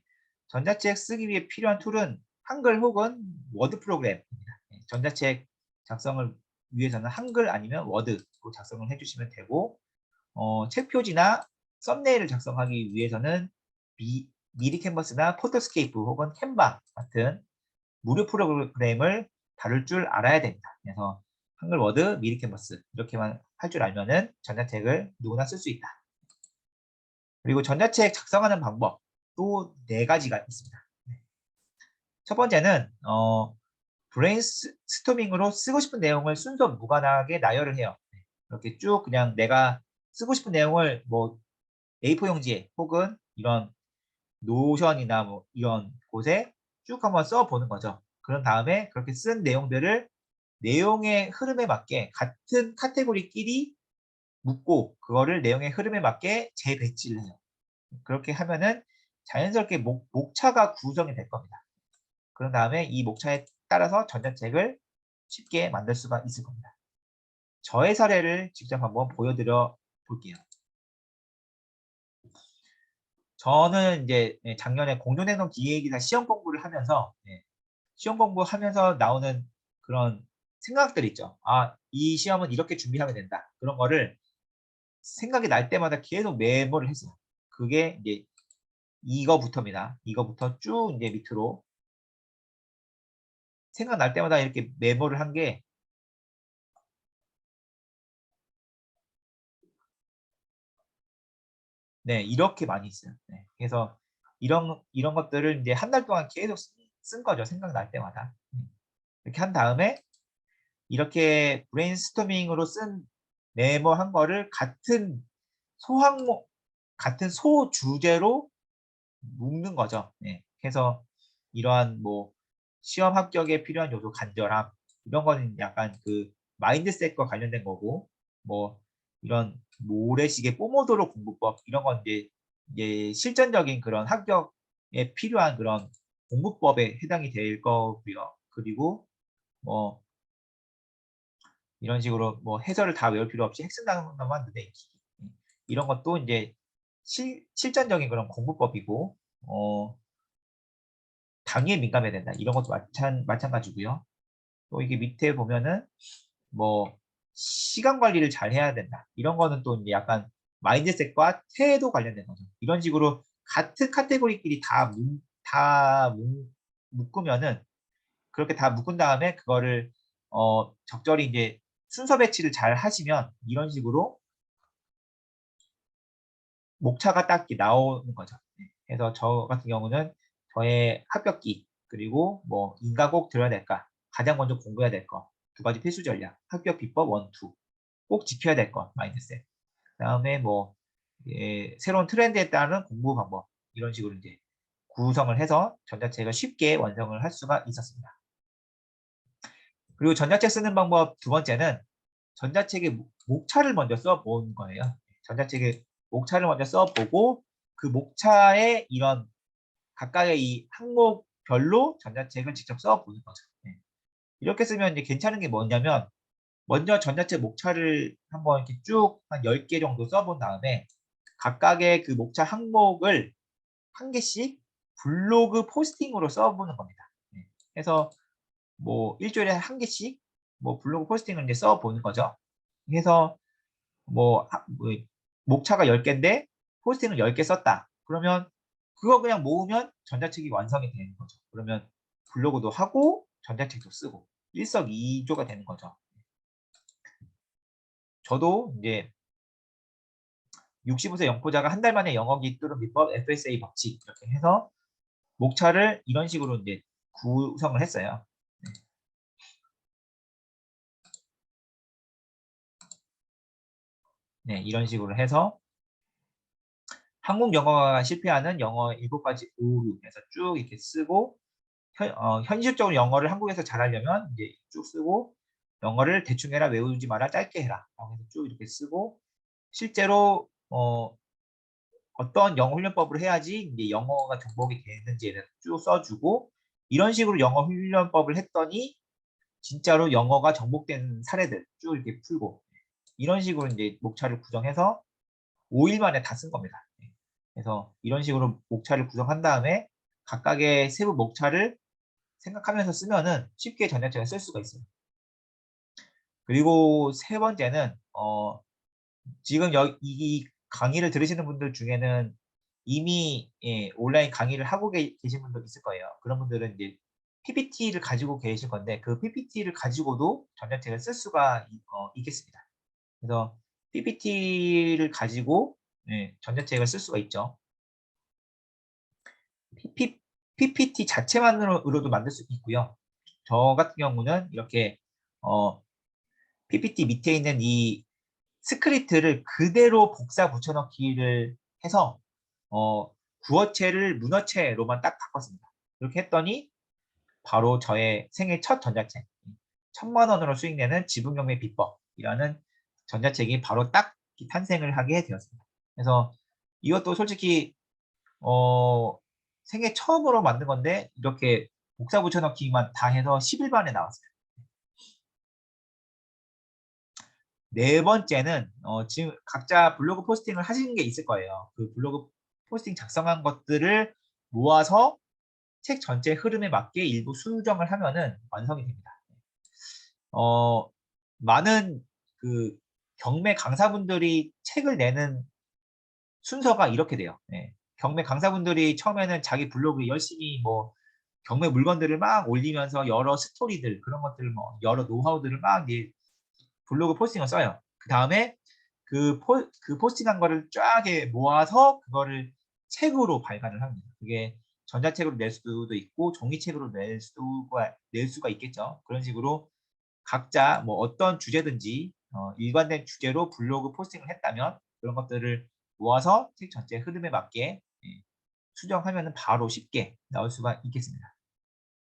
전자책 쓰기 위해 필요한 툴은 한글 혹은 워드 프로그램입니다. 네. 전자책 작성을 위해서는 한글 아니면 워드로 작성을 해주시면 되고, 책 표지나 썸네일을 작성하기 위해서는 미리 캔버스나 포토스케이프 혹은 캔바 같은 무료 프로그램을 다룰 줄 알아야 됩니다. 그래서 한글 워드, 미리 캔버스 이렇게만 할 줄 알면은 전자책을 누구나 쓸 수 있다. 그리고 전자책 작성하는 방법 또 4가지가 있습니다. 첫 번째는 브레인스토밍으로 쓰고 싶은 내용을 순서 무관하게 나열을 해요. 이렇게 쭉 그냥 내가 쓰고 싶은 내용을 뭐 A4 용지에 혹은 이런 노션이나 뭐 이런 곳에 쭉 한번 써보는 거죠. 그런 다음에 그렇게 쓴 내용들을 내용의 흐름에 맞게 같은 카테고리끼리 묶고 그거를 내용의 흐름에 맞게 재배치를 해요. 그렇게 하면은 자연스럽게 목차가 구성이 될 겁니다. 그런 다음에 이 목차에 따라서 전자책을 쉽게 만들 수가 있을 겁니다. 저의 사례를 직접 한번 보여드려 볼게요. 저는 이제 작년에 공동행동 기계기사 시험 공부를 하면서 시험 공부하면서 나오는 그런 생각들 있죠. 아, 이 시험은 이렇게 준비하면 된다. 그런 거를 생각이 날 때마다 계속 메모를 했어요. 그게 이제 이거부터입니다. 이거부터 쭉 이제 밑으로 생각날 때마다 이렇게 메모를 한 게 네, 이렇게 많이 있어요. 네, 그래서 이런 것들을 이제 한 달 동안 계속 쓴 거죠. 생각날 때마다. 이렇게 한 다음에 이렇게 브레인스토밍으로 쓴 메모한 거를 같은 소항목, 같은 소주제로 묶는 거죠. 네. 그래서 이러한 뭐 시험 합격에 필요한 요소 간절함 이런 거는 약간 그 마인드셋과 관련된 거고 뭐 이런 모래시계 뽀모도로 공부법 이런 건 이제 실전적인 그런 합격에 필요한 그런 공부법에 해당이 될 거고요. 그리고 뭐 이런 식으로 뭐 해설을 다 외울 필요 없이 핵심 단어만 눈에 익히기 이런 것도 이제 실전적인 그런 공부법이고 당위에 민감해야 된다. 이런 것도 마찬가지고요. 또 이게 밑에 보면은 뭐 시간 관리를 잘 해야 된다. 이런 거는 또 이제 약간 마인드셋과 태도 관련된 거죠. 이런 식으로 같은 카테고리끼리 묶으면은 그렇게 다 묶은 다음에 그거를 적절히 이제 순서 배치를 잘 하시면 이런 식으로 목차가 딱 나오는 거죠. 그래서 저 같은 경우는 저의 합격기 그리고 뭐 인가곡 들어야 될까 가장 먼저 공부해야 될 거 2가지 필수 전략 합격 비법 1, 2 꼭 지켜야 될 거 마인드셋 그다음에 뭐 새로운 트렌드에 따른 공부 방법 이런 식으로 이제 구성을 해서 전자책을 쉽게 완성을 할 수가 있었습니다. 그리고 전자책 쓰는 방법 2번째는 전자책의 목차를 먼저 써본 거예요. 전자책의 목차를 먼저 써보고 그 목차에 이런 각각의 이 항목별로 전자책을 직접 써보는 거죠. 이렇게 쓰면 이제 괜찮은 게 뭐냐면 먼저 전자책 목차를 한번 이렇게 쭉 한 10개 정도 써본 다음에 각각의 그 목차 항목을 한 개씩 블로그 포스팅으로 써보는 겁니다. 그래서 뭐 일주일에 한 개씩 뭐 블로그 포스팅을 이제 써보는 거죠. 그래서 뭐 목차가 10개인데 포스팅을 10개 썼다. 그러면 그거 그냥 모으면 전자책이 완성이 되는 거죠. 그러면 블로그도 하고 전자책도 쓰고 일석이조가 되는 거죠. 저도 이제 60에서 영포자가 한 달 만에 영어기 뚫은 비법, FSA 법칙 이렇게 해서 목차를 이런 식으로 이제 구성을 했어요. 네, 이런 식으로 해서 한국 영어가 실패하는 영어 7가지 오류에서 쭉 이렇게 쓰고 현실적으로 영어를 한국에서 잘하려면 이제 쭉 쓰고 영어를 대충 해라 외우지 마라 짧게 해라 해서 쭉 이렇게 쓰고 실제로 어떤 영어 훈련법을 해야지 이제 영어가 정복이 되는지에 대해서 쭉 써주고 이런 식으로 영어 훈련법을 했더니 진짜로 영어가 정복된 사례들 쭉 이렇게 풀고 이런 식으로 이제 목차를 구성해서 5일 만에 다 쓴 겁니다. 그래서 이런 식으로 목차를 구성한 다음에 각각의 세부 목차를 생각하면서 쓰면은 쉽게 전자책을 쓸 수가 있어요. 그리고 세 번째는 지금 이 강의를 들으시는 분들 중에는 이미 온라인 강의를 하고 계신 분도 있을 거예요. 그런 분들은 이제 PPT를 가지고 계실 건데 그 PPT를 가지고도 전자책을 쓸 수가 있겠습니다. 그래서 PPT를 가지고 전자책을 쓸 수가 있죠. PPT 자체만으로도 만들 수 있고요. 저 같은 경우는 이렇게 PPT 밑에 있는 이 스크립트를 그대로 복사 붙여넣기를 해서 구어체를 문어체로만 딱 바꿨습니다. 이렇게 했더니 바로 저의 생애 첫 전자책 1000만 원으로 수익내는 지분경매 비법이라는 전자책이 바로 딱 탄생을 하게 되었습니다. 그래서 이것도 솔직히 생애 처음으로 만든 건데 이렇게 복사 붙여넣기만 다 해서 10일 만에 나왔어요. 네 번째는 지금 각자 블로그 포스팅을 하시는 게 있을 거예요. 그 블로그 포스팅 작성한 것들을 모아서 책 전체 흐름에 맞게 일부 수정을 하면은 완성이 됩니다. 많은 그 경매 강사분들이 책을 내는 순서가 이렇게 돼요. 경매 강사분들이 처음에는 자기 블로그에 열심히 뭐 경매 물건들을 막 올리면서 여러 스토리들 그런 것들 뭐 여러 노하우들을 막 이제 블로그 포스팅을 써요. 그 다음에 그 포스팅한 거를 쫙 모아서 그거를 책으로 발간을 합니다. 그게 전자책으로 낼 수도 있고 종이책으로 낼 수가 있겠죠. 그런 식으로 각자 뭐 어떤 주제든지 일관된 주제로 블로그 포스팅을 했다면 그런 것들을 모아서 책 전체 흐름에 맞게 수정하면 바로 쉽게 나올 수가 있겠습니다.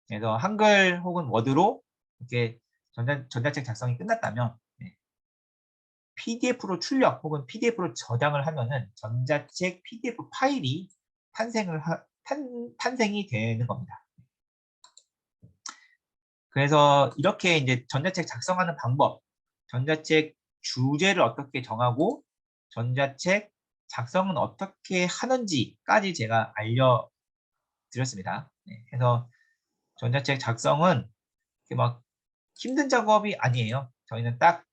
그래서 한글 혹은 워드로 이렇게 전자책 작성이 끝났다면 PDF로 출력 혹은 PDF로 저장을 하면은 전자책 PDF 파일이 탄생이 되는 겁니다. 그래서 이렇게 이제 전자책 작성하는 방법, 전자책 주제를 어떻게 정하고 전자책 작성은 어떻게 하는지까지 제가 알려드렸습니다. 그래서 전자책 작성은 막 힘든 작업이 아니에요. 저희는 딱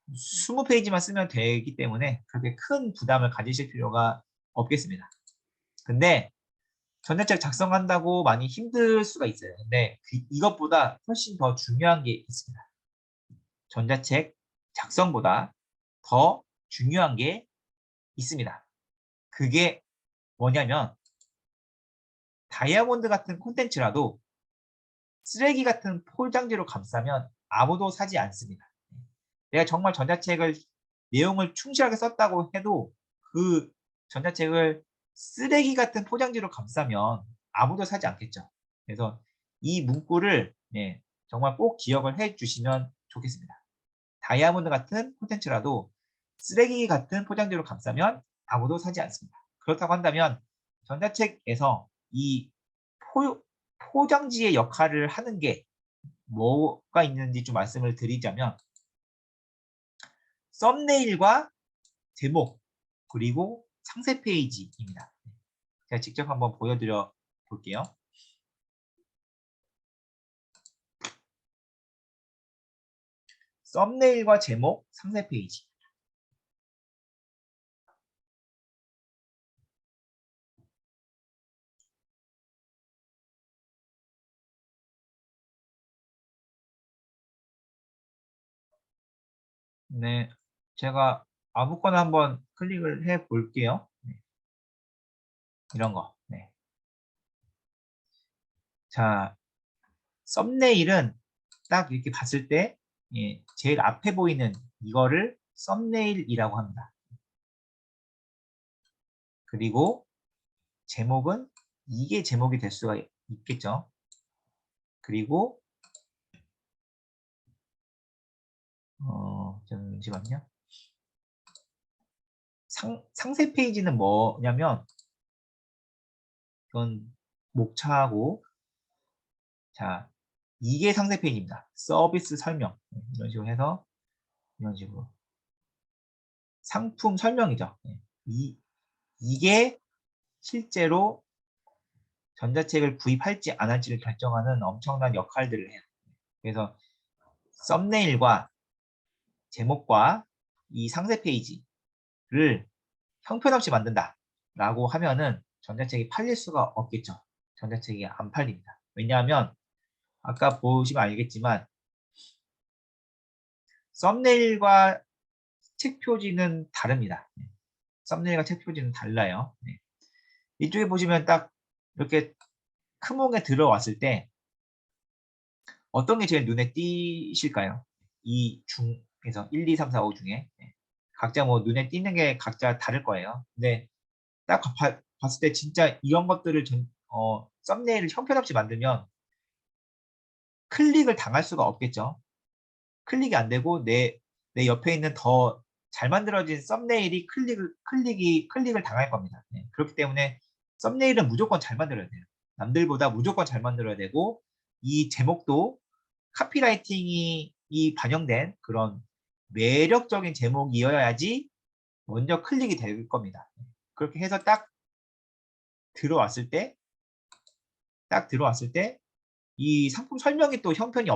20페이지만 쓰면 되기 때문에 그렇게 큰 부담을 가지실 필요가 없겠습니다. 근데 전자책 작성한다고 많이 힘들 수가 있어요. 근데 이것보다 훨씬 더 중요한 게 있습니다. 전자책 작성보다 더 중요한 게 있습니다. 그게 뭐냐면 다이아몬드 같은 콘텐츠라도 쓰레기 같은 포장지로 감싸면 아무도 사지 않습니다. 내가 정말 전자책을 내용을 충실하게 썼다고 해도 그 전자책을 쓰레기 같은 포장지로 감싸면 아무도 사지 않겠죠. 그래서 이 문구를 정말 꼭 기억을 해 주시면 좋겠습니다. 다이아몬드 같은 콘텐츠라도 쓰레기 같은 포장지로 감싸면 아무도 사지 않습니다. 그렇다고 한다면 전자책에서 이 포장지의 역할을 하는 게 뭐가 있는지 좀 말씀을 드리자면 썸네일과 제목 그리고 상세 페이지입니다. 제가 직접 한번 보여드려 볼게요. 썸네일과 제목, 상세 페이지. 네, 제가 아무거나 한번 클릭을 해 볼게요. 네, 이런 거. 네. 자, 썸네일은 딱 이렇게 봤을 때 예, 제일 앞에 보이는 이거를 썸네일이라고 합니다. 그리고 제목은 이게 제목이 될 수가 있겠죠. 그리고 잠시만요. 상세 페이지는 뭐냐면 이건 목차하고 자 이게 상세 페이지입니다. 서비스 설명 이런 식으로 해서 이런 식으로 상품 설명이죠. 이게 실제로 전자책을 구입할지 안 할지를 결정하는 엄청난 역할들을 해요. 그래서 썸네일과 제목과 이 상세 페이지를 형편없이 만든다 라고 하면은 전자책이 팔릴 수가 없겠죠. 전자책이 안 팔립니다. 왜냐하면 아까 보시면 알겠지만 썸네일과 책 표지는 다릅니다. 썸네일과 책 표지는 달라요. 네. 이쪽에 보시면 딱 이렇게 크몽에 들어왔을 때 어떤 게 제일 눈에 띄실까요? 이 중에서 1, 2, 3, 4, 5 중에 네. 각자 뭐 눈에 띄는 게 각자 다를 거예요. 근데 딱 봤을 때 진짜 이런 것들을 썸네일을 형편없이 만들면 클릭을 당할 수가 없겠죠. 클릭이 안 되고 내 옆에 있는 더 잘 만들어진 썸네일이 클릭을 당할 겁니다. 네. 그렇기 때문에 썸네일은 무조건 잘 만들어야 돼요. 남들보다 무조건 잘 만들어야 되고 이 제목도 카피라이팅이 반영된 그런 매력적인 제목이어야지 먼저 클릭이 될 겁니다. 그렇게 해서 들어왔을 때 딱 들어왔을 때 이 상품 설명이 또 형편이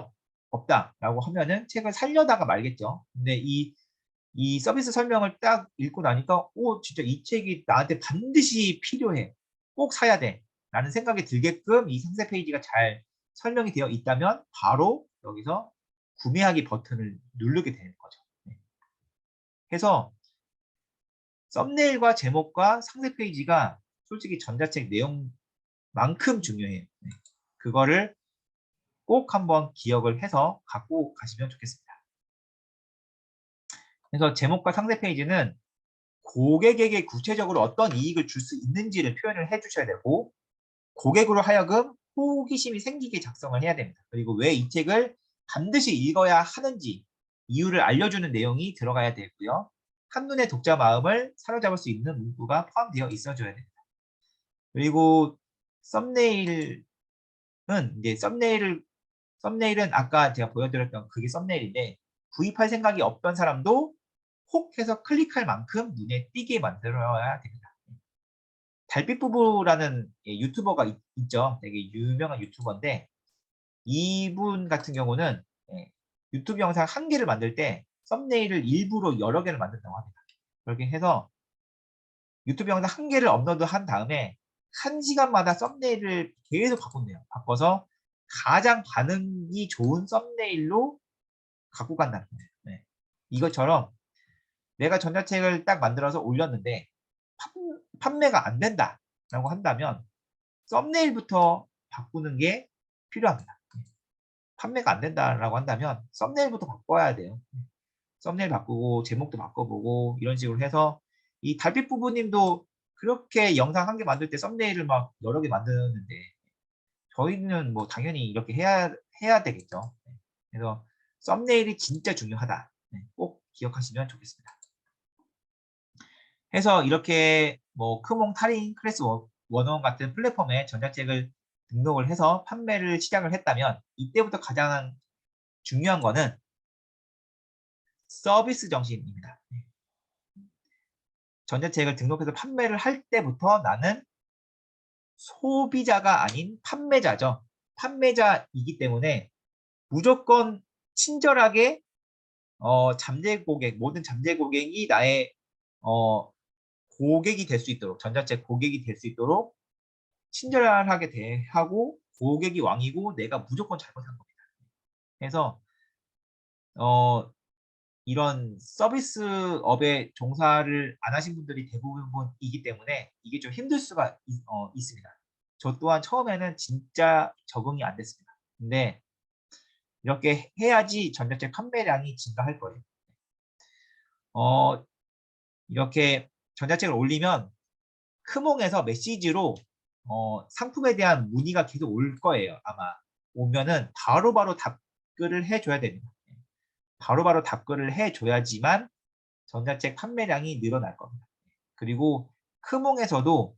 없다라고 하면은 책을 살려다가 말겠죠. 근데 이 서비스 설명을 딱 읽고 나니까 오 진짜 이 책이 나한테 반드시 필요해. 꼭 사야 돼. 라는 생각이 들게끔 이 상세 페이지가 잘 설명이 되어 있다면 바로 여기서 구매하기 버튼을 누르게 되는 거죠. 네. 해서 썸네일과 제목과 상세 페이지가 솔직히 전자책 내용만큼 중요해요. 네. 그거를 꼭 한번 기억을 해서 갖고 가시면 좋겠습니다. 그래서 제목과 상세 페이지는 고객에게 구체적으로 어떤 이익을 줄 수 있는지를 표현을 해 주셔야 되고 고객으로 하여금 호기심이 생기게 작성을 해야 됩니다. 그리고 왜 이 책을 반드시 읽어야 하는지 이유를 알려주는 내용이 들어가야 되고요. 한눈에 독자 마음을 사로잡을 수 있는 문구가 포함되어 있어줘야 됩니다. 그리고 썸네일은 이제 썸네일은 아까 제가 보여드렸던 그게 썸네일인데 구입할 생각이 없던 사람도 혹 해서 클릭할 만큼 눈에 띄게 만들어야 됩니다. 달빛 부부라는 유튜버가 있죠. 되게 유명한 유튜버인데 이분 같은 경우는 유튜브 영상 한 개를 만들 때 썸네일을 일부러 여러 개를 만든다고 합니다. 그렇게 해서 유튜브 영상 한 개를 업로드한 다음에 1시간마다 썸네일을 계속 바꾼대요. 바꿔서 가장 반응이 좋은 썸네일로 갖고 간다는 거예요. 네. 이것처럼 내가 전자책을 딱 만들어서 올렸는데 판매가 안 된다라고 한다면 썸네일부터 바꾸는 게 필요합니다. 판매가 안 된다라고 한다면 썸네일부터 바꿔야 돼요. 썸네일 바꾸고 제목도 바꿔보고 이런 식으로 해서 이 달빛 부부님도 그렇게 영상 한 개 만들 때 썸네일을 막 여러 개 만드는데 저희는 뭐 당연히 이렇게 해야 되겠죠. 그래서 썸네일이 진짜 중요하다. 꼭 기억하시면 좋겠습니다. 해서 이렇게 뭐 크몽, 타린, 클래스 원원 같은 플랫폼에 전자책을 등록을 해서 판매를 시작을 했다면 이때부터 가장 중요한 거는 서비스 정신입니다. 전자책을 등록해서 판매를 할 때부터 나는 소비자가 아닌 판매자죠. 판매자이기 때문에 무조건 친절하게 모든 잠재 고객이 나의 고객이 될 수 있도록 전자책 고객이 될 수 있도록 친절하게 대하고 고객이 왕이고 내가 무조건 잘못한 겁니다. 그래서 이런 서비스업에 종사를 안 하신 분들이 대부분이기 때문에 이게 좀 힘들 수가 있습니다. 저 또한 처음에는 진짜 적응이 안 됐습니다. 근데 이렇게 해야지 전자책 판매량이 증가할 거예요. 이렇게 전자책을 올리면 크몽에서 메시지로 상품에 대한 문의가 계속 올 거예요. 아마 오면은 바로바로 답글을 해줘야 됩니다. 바로바로 답글을 해줘야지만 전자책 판매량이 늘어날 겁니다. 그리고 크몽에서도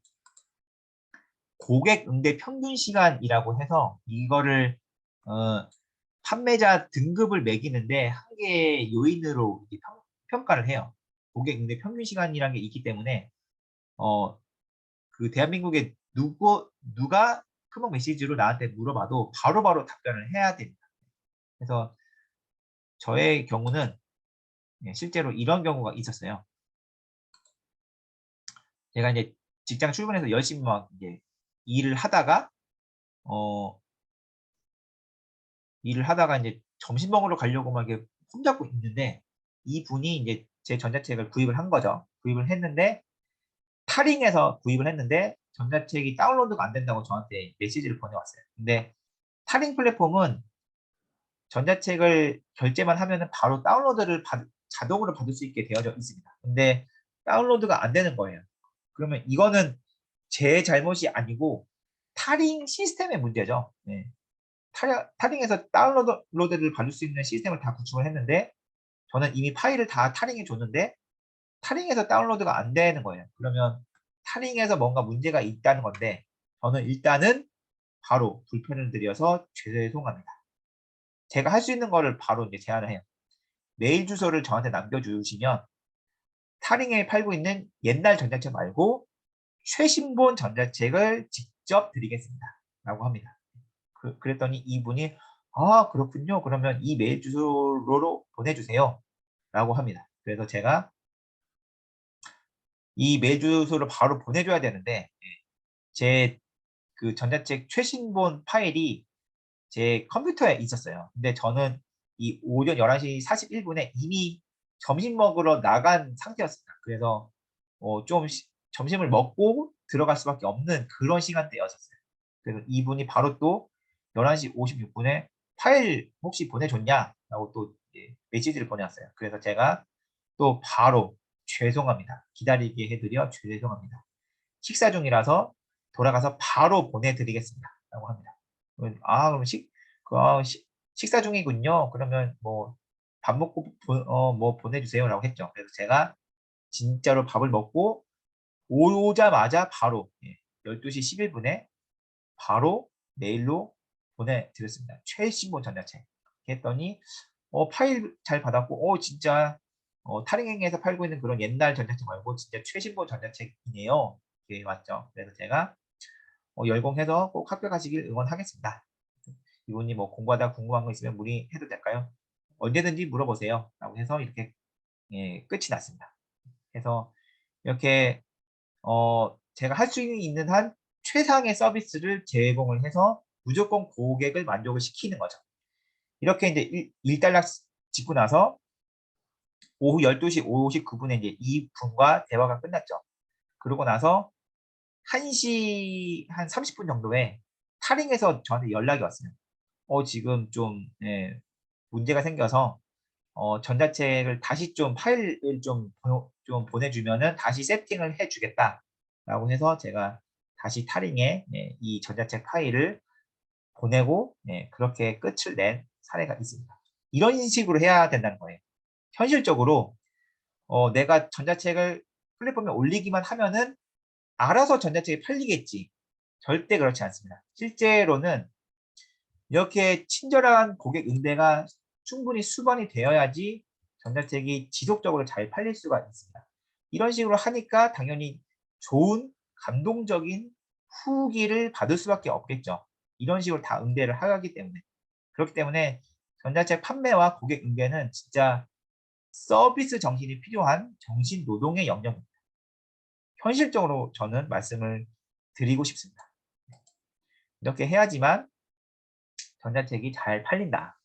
고객 응대 평균 시간이라고 해서 이거를 판매자 등급을 매기는데 한 개의 요인으로 평가를 해요. 고객 응대 평균 시간이라는 게 있기 때문에 그 대한민국에 누가 크몽 메시지로 나한테 물어봐도 바로바로 답변을 해야 됩니다. 그래서 저의 경우는 실제로 이런 경우가 있었어요. 제가 이제 직장 출근해서 열심히 막 이제 일을 하다가 이제 점심 먹으러 가려고 막 이렇게 손잡고 있는데 이분이 이제 제 전자책을 구입을 한 거죠. 구입을 했는데 타링해서 구입을 했는데 전자책이 다운로드가 안 된다고 저한테 메시지를 보내왔어요. 근데 타링 플랫폼은 전자책을 결제만 하면은 바로 다운로드를 자동으로 받을 수 있게 되어져 있습니다. 근데 다운로드가 안 되는 거예요. 그러면 이거는 제 잘못이 아니고 타링 시스템의 문제죠. 네. 타링에서 다운로드를 받을 수 있는 시스템을 다 구축을 했는데 저는 이미 파일을 다 타링해 줬는데 타링에서 다운로드가 안 되는 거예요. 그러면 타링에서 뭔가 문제가 있다는 건데 저는 일단은 바로 불편을 드려서 죄송합니다. 제가 할 수 있는 거를 바로 이제 제안을 해요. 메일 주소를 저한테 남겨주시면 타링에 팔고 있는 옛날 전자책 말고 최신본 전자책을 직접 드리겠습니다. 라고 합니다. 그랬더니 이분이 아 그렇군요. 그러면 이 메일 주소로 보내주세요. 라고 합니다. 그래서 제가 이 메일 주소를 바로 보내줘야 되는데 제 그 전자책 최신본 파일이 제 컴퓨터에 있었어요. 근데 저는 이 오전 11시 41분에 이미 점심 먹으러 나간 상태였습니다. 그래서 좀 점심을 먹고 들어갈 수밖에 없는 그런 시간대였었어요. 그래서 이분이 바로 또 11시 56분에 파일 혹시 보내줬냐? 라고 또 메시지를 보내왔어요. 그래서 제가 또 바로 죄송합니다. 기다리게 해드려 죄송합니다. 식사 중이라서 돌아가서 바로 보내드리겠습니다. 라고 합니다. 그럼 식사 중이군요. 그러면 뭐 밥 먹고 뭐 보내주세요. 라고 했죠. 그래서 제가 진짜로 밥을 먹고 오자마자 바로 12시 11분에 바로 메일로 보내드렸습니다. 최신본 전자책. 했더니 파일 잘 받았고 진짜 타링행에서 팔고 있는 그런 옛날 전자책 말고 진짜 최신본 전자책이네요. 이렇게 왔죠. 그래서 제가 열공해서 꼭 합격하시길 응원하겠습니다. 이분이 뭐 공부하다 궁금한 거 있으면 문의해도 될까요? 언제든지 물어보세요. 라고 해서 이렇게 끝이 났습니다. 그래서 이렇게 제가 할 수 있는 한 최상의 서비스를 제공을 해서 무조건 고객을 만족을 시키는 거죠. 이렇게 이제 일단락 짓고 나서 오후 12시 59분에 이제 이분과 대화가 끝났죠. 그러고 나서 1시 한 30분 정도에 타링에서 저한테 연락이 왔어요. 지금 좀 문제가 생겨서 전자책을 다시 좀 파일을 좀 보내주면은 다시 세팅을 해주겠다라고 해서 제가 다시 타링에 이 전자책 파일을 보내고 그렇게 끝을 낸 사례가 있습니다. 이런 식으로 해야 된다는 거예요. 현실적으로 내가 전자책을 플랫폼에 올리기만 하면은 알아서 전자책이 팔리겠지. 절대 그렇지 않습니다. 실제로는 이렇게 친절한 고객 응대가 충분히 수반이 되어야지 전자책이 지속적으로 잘 팔릴 수가 있습니다. 이런 식으로 하니까 당연히 좋은 감동적인 후기를 받을 수밖에 없겠죠. 이런 식으로 다 응대를 하기 때문에. 그렇기 때문에 전자책 판매와 고객 응대는 진짜 서비스 정신이 필요한 정신 노동의 영역입니다. 현실적으로 저는 말씀을 드리고 싶습니다. 이렇게 해야지만 전자책이 잘 팔린다.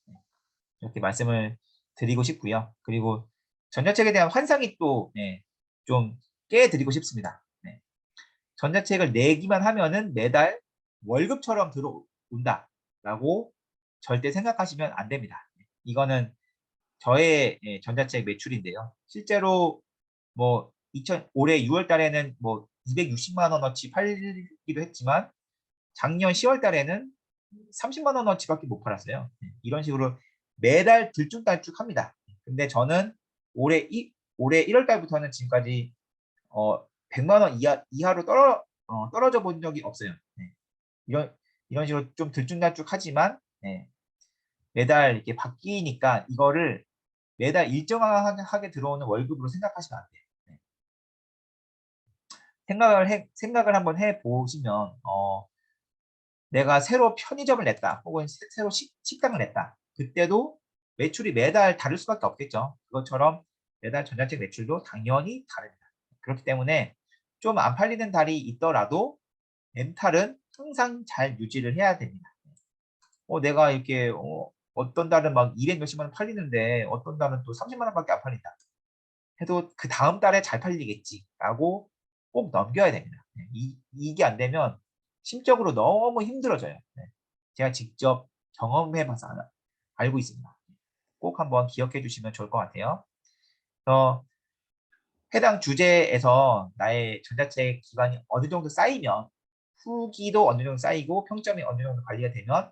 이렇게 말씀을 드리고 싶고요. 그리고 전자책에 대한 환상이 또 좀 깨드리고 싶습니다. 전자책을 내기만 하면은 매달 월급처럼 들어온다라고 절대 생각하시면 안 됩니다. 이거는 저의 전자책 매출인데요. 실제로 뭐 올해 6월 달에는 뭐 260만 원어치 팔리기도 했지만 작년 10월 달에는 30만 원어치밖에 못 팔았어요. 이런 식으로 매달 들쭉날쭉합니다. 근데 저는 올해 1월 달부터는 지금까지 100만 원 이하로 떨어져 본 적이 없어요. 이런 식으로 좀 들쭉날쭉하지만 매달 이렇게 바뀌니까 이거를 매달 일정하게 들어오는 월급으로 생각하시면 안 돼요. 생각을 한번 해 보시면 내가 새로 편의점을 냈다 혹은 새로 식당을 냈다. 그때도 매출이 매달 다를 수밖에 없겠죠. 그것처럼 매달 전자책 매출도 당연히 다릅니다. 그렇기 때문에 좀 안 팔리는 달이 있더라도 멘탈은 항상 잘 유지를 해야 됩니다. 내가 이렇게 어떤 달은 막 200 몇십만 원 팔리는데 어떤 달은 또 30만 원밖에 안 팔린다. 해도 그 다음 달에 잘 팔리겠지라고 꼭 넘겨야 됩니다. 이게 안 되면 심적으로 너무 힘들어져요. 제가 직접 경험해봐서 알고 있습니다. 꼭 한번 기억해 주시면 좋을 것 같아요. 해당 주제에서 나의 전자책 기반이 어느 정도 쌓이면 후기도 어느 정도 쌓이고 평점이 어느 정도 관리가 되면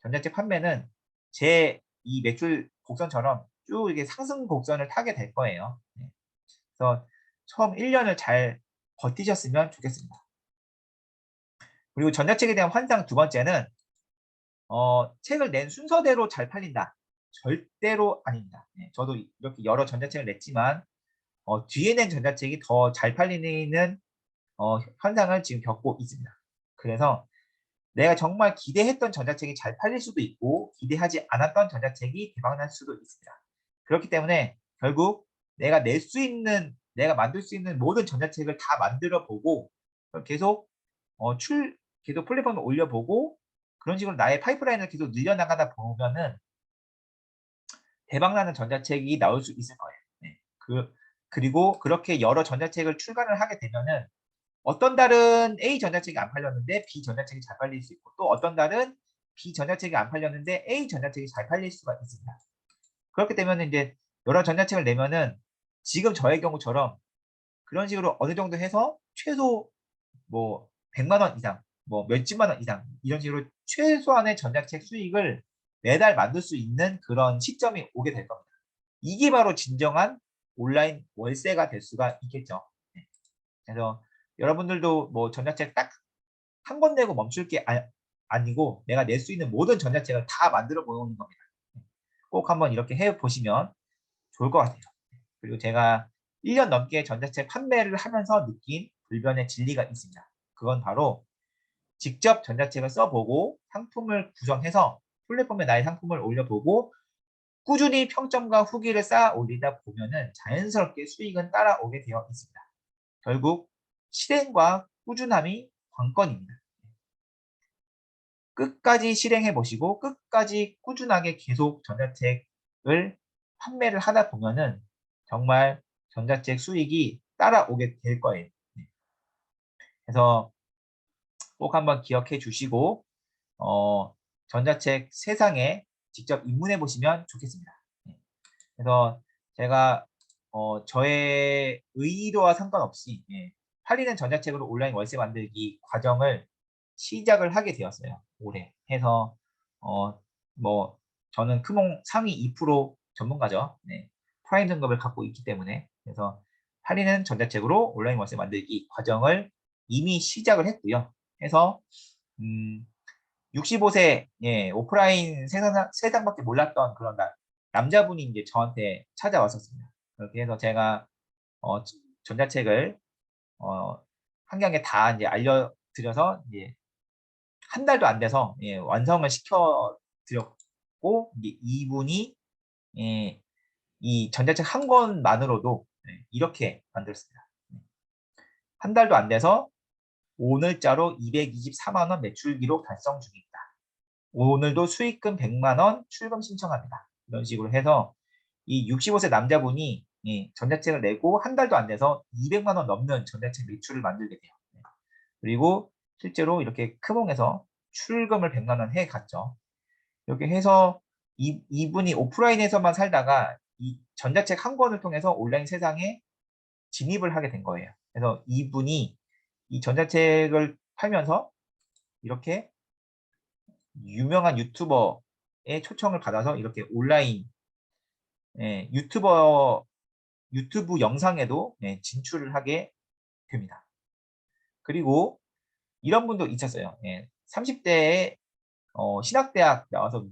전자책 판매는 제 이 매출 곡선처럼 쭉 이렇게 상승 곡선을 타게 될 거예요. 그래서 처음 1년을 잘 버티셨으면 좋겠습니다. 그리고 전자책에 대한 환상 두 번째는 책을 낸 순서대로 잘 팔린다. 절대로 아닙니다. 저도 이렇게 여러 전자책을 냈지만 뒤에 낸 전자책이 더 잘 팔리는 현상을 지금 겪고 있습니다. 그래서 내가 정말 기대했던 전자책이 잘 팔릴 수도 있고 기대하지 않았던 전자책이 대박날 수도 있습니다. 그렇기 때문에 결국 내가 만들 수 있는 모든 전자책을 다 만들어 보고 계속 계속 플랫폼에 올려보고 그런 식으로 나의 파이프라인을 계속 늘려나가다 보면은 대박나는 전자책이 나올 수 있을 거예요. 그리고 그렇게 여러 전자책을 출간을 하게 되면은 어떤 달은 A 전자책이 안 팔렸는데 B 전자책이 잘 팔릴 수 있고 또 어떤 달은 B 전자책이 안 팔렸는데 A 전자책이 잘 팔릴 수가 있습니다. 그렇기 때문에 이제 여러 전자책을 내면은 지금 저의 경우처럼 그런 식으로 어느 정도 해서 최소 뭐 100만 원 이상, 뭐 몇십만 원 이상 이런 식으로 최소한의 전자책 수익을 매달 만들 수 있는 그런 시점이 오게 될 겁니다. 이게 바로 진정한 온라인 월세가 될 수가 있겠죠. 그래서 여러분들도 뭐 전자책 딱 한 권 내고 멈출 게 아니고 내가 낼 수 있는 모든 전자책을 다 만들어 보는 겁니다. 꼭 한번 이렇게 해 보시면 좋을 것 같아요. 그리고 제가 1년 넘게 전자책 판매를 하면서 느낀 불변의 진리가 있습니다. 그건 바로 직접 전자책을 써보고 상품을 구성해서 플랫폼에 나의 상품을 올려보고 꾸준히 평점과 후기를 쌓아 올리다 보면은 자연스럽게 수익은 따라오게 되어 있습니다. 결국 실행과 꾸준함이 관건입니다. 끝까지 실행해 보시고 끝까지 꾸준하게 계속 전자책을 판매를 하다 보면은 정말 전자책 수익이 따라오게 될 거예요. 그래서 꼭 한번 기억해 주시고 전자책 세상에 직접 입문해 보시면 좋겠습니다. 그래서 제가 저의 의도와 상관없이 팔리는 전자책으로 온라인 월세 만들기 과정을 시작을 하게 되었어요. 올해 해서 뭐 저는 크몽 상위 2% 전문가죠. 프라임 등급을 갖고 있기 때문에 그래서 팔리는 전자책으로 온라인 월세 만들기 과정을 이미 시작을 했고요. 해서 65세 오프라인 세상밖에 몰랐던 그런 남자분이 이제 저한테 찾아왔었습니다. 그렇게 해서 제가 전자책을 한 강에 다 이제 알려드려서 이제 한 달도 안 돼서 완성을 시켜드렸고 이분이 이 전자책 한 권만으로도 이렇게 만들었습니다. 한 달도 안 돼서 오늘자로 224만 원 매출 기록 달성 중입니다. 오늘도 수익금 100만 원 출금 신청합니다. 이런 식으로 해서 이 65세 남자분이 전자책을 내고 한 달도 안 돼서 200만 원 넘는 전자책 매출을 만들게 돼요. 그리고 실제로 이렇게 크몽에서 출금을 100만 원 해 갔죠. 이렇게 해서 이분이 오프라인에서만 살다가 이 전자책 한 권을 통해서 온라인 세상에 진입을 하게 된 거예요. 그래서 이분이 이 전자책을 팔면서 이렇게 유명한 유튜버의 초청을 받아서 이렇게 온라인 유튜브 영상에도 진출을 하게 됩니다. 그리고 이런 분도 있었어요. 30대에 신학대학 나와서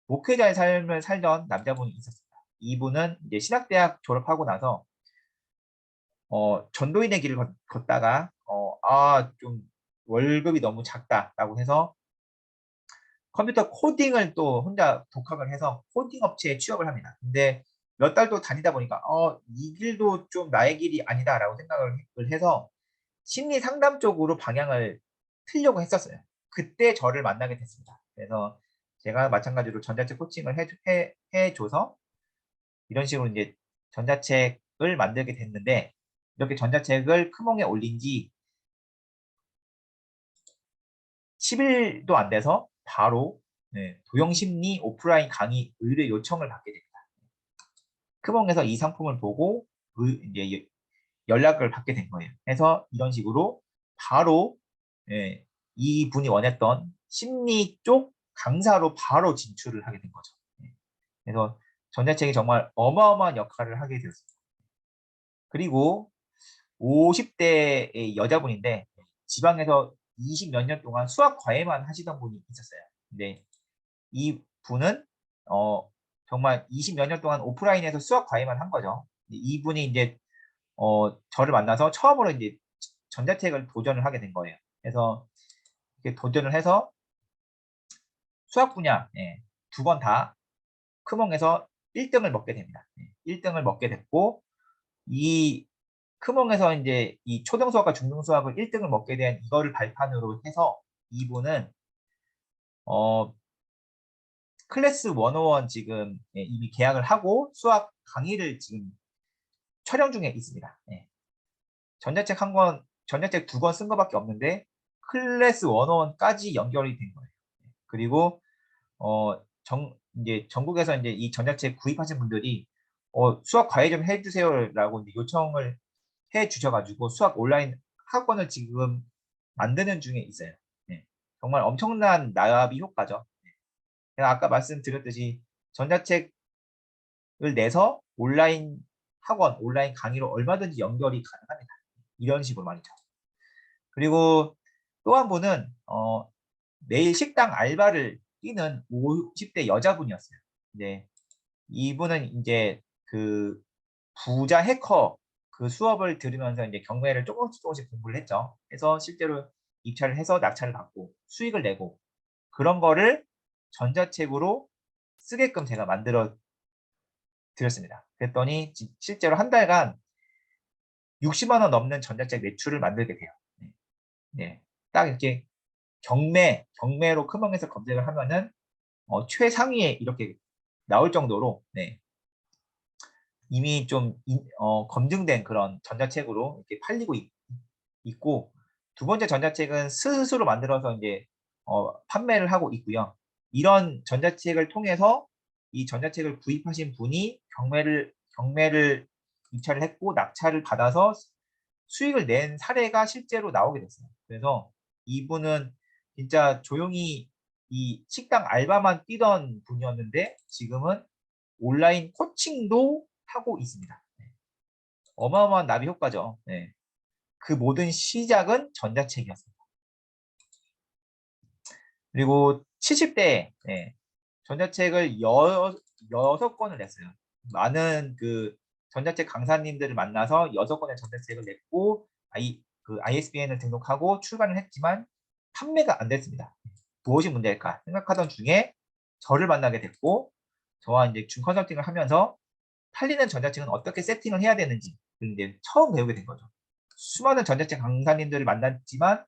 목회자의 삶을 살던 남자분이 있었습니다. 이분은 이제 신학대학 졸업하고 나서 전도인의 길을 걷다가 좀 월급이 너무 작다라고 해서 컴퓨터 코딩을 또 혼자 독학을 해서 코딩 업체에 취업을 합니다. 근데 몇 달 또 다니다 보니까 이 길도 좀 나의 길이 아니다라고 생각을 해서 심리 상담 쪽으로 방향을 틀려고 했었어요. 그때 저를 만나게 됐습니다. 그래서 제가 마찬가지로 전자책 코칭을 해줘서 이런 식으로 이제 전자책을 만들게 됐는데 이렇게 전자책을 크몽에 올린 지 10일도 안 돼서 바로 도형심리 오프라인 강의 의뢰 요청을 받게 됩니다. 크몽에서 이 상품을 보고 이제 연락을 받게 된 거예요. 그래서 이런 식으로 바로 이 분이 원했던 심리 쪽 강사로 바로 진출을 하게 된 거죠. 그래서 전자책이 정말 어마어마한 역할을 하게 되었습니다. 그리고 50대의 여자분인데 지방에서 20 몇 년 동안 수학 과외만 하시던 분이 있었어요. 근데 이 분은 정말 20 몇 년 동안 오프라인에서 수학 과외만 한 거죠. 이분이 이제 저를 만나서 처음으로 이제 전자책을 도전을 하게 된 거예요. 그래서 이렇게 도전을 해서 수학 분야 두 번 다 크몽에서 1등을 먹게 됩니다. 1등을 먹게 됐고 이 크몽에서 이제 이 초등수학과 중등수학을 1등을 먹게 된 이거를 발판으로 해서 이분은 클래스 101 지금 이미 계약을 하고 수학 강의를 지금 촬영 중에 있습니다. 전자책 한 권, 전자책 2권 쓴 거밖에 없는데 클래스 101까지 연결이 된 거예요. 그리고 이제 전국에서 이제 이 전자책 구입하신 분들이 수학 과외 좀 해주세요라고 요청을 해 주셔가지고 수학 온라인 학원을 지금 만드는 중에 있어요. 정말 엄청난 나비 효과죠. 제가 아까 말씀드렸듯이 전자책을 내서 온라인 학원, 온라인 강의로 얼마든지 연결이 가능합니다. 이런 식으로 말이죠. 그리고 또 한 분은 매일 식당 알바를 뛰는 50대 여자분이었어요. 네, 이분은 이제 그 부자 해커 그 수업을 들으면서 이제 경매를 조금씩 공부를 했죠. 그래서 실제로 입찰을 해서 낙찰을 받고 수익을 내고 그런 거를 전자책으로 쓰게끔 제가 만들어 드렸습니다. 그랬더니 실제로 한 달간 60만 원 넘는 전자책 매출을 만들게 돼요. 네. 딱 이렇게 경매로 크몽에서 검색을 하면은 최상위에 이렇게 나올 정도로 이미 좀 검증된 그런 전자책으로 이렇게 팔리고 있고 두 번째 전자책은 스스로 만들어서 이제 판매를 하고 있고요. 이런 전자책을 통해서 이 전자책을 구입하신 분이 경매를 입찰을 했고 낙찰을 받아서 수익을 낸 사례가 실제로 나오게 됐어요. 그래서 이분은 진짜 조용히 이 식당 알바만 뛰던 분이었는데 지금은 온라인 코칭도 하고 있습니다. 어마어마한 나비 효과죠. 그 모든 시작은 전자책이었습니다. 그리고 70대 전자책을 6권을 냈어요. 많은 그 전자책 강사님들을 만나서 6권의 전자책을 냈고 ISBN을 등록하고 출간을 했지만 판매가 안 됐습니다. 무엇이 문제일까 생각하던 중에 저를 만나게 됐고 저와 이제 중 컨설팅을 하면서 팔리는 전자책은 어떻게 세팅을 해야 되는지 이제 처음 배우게 된 거죠. 수많은 전자책 강사님들을 만났지만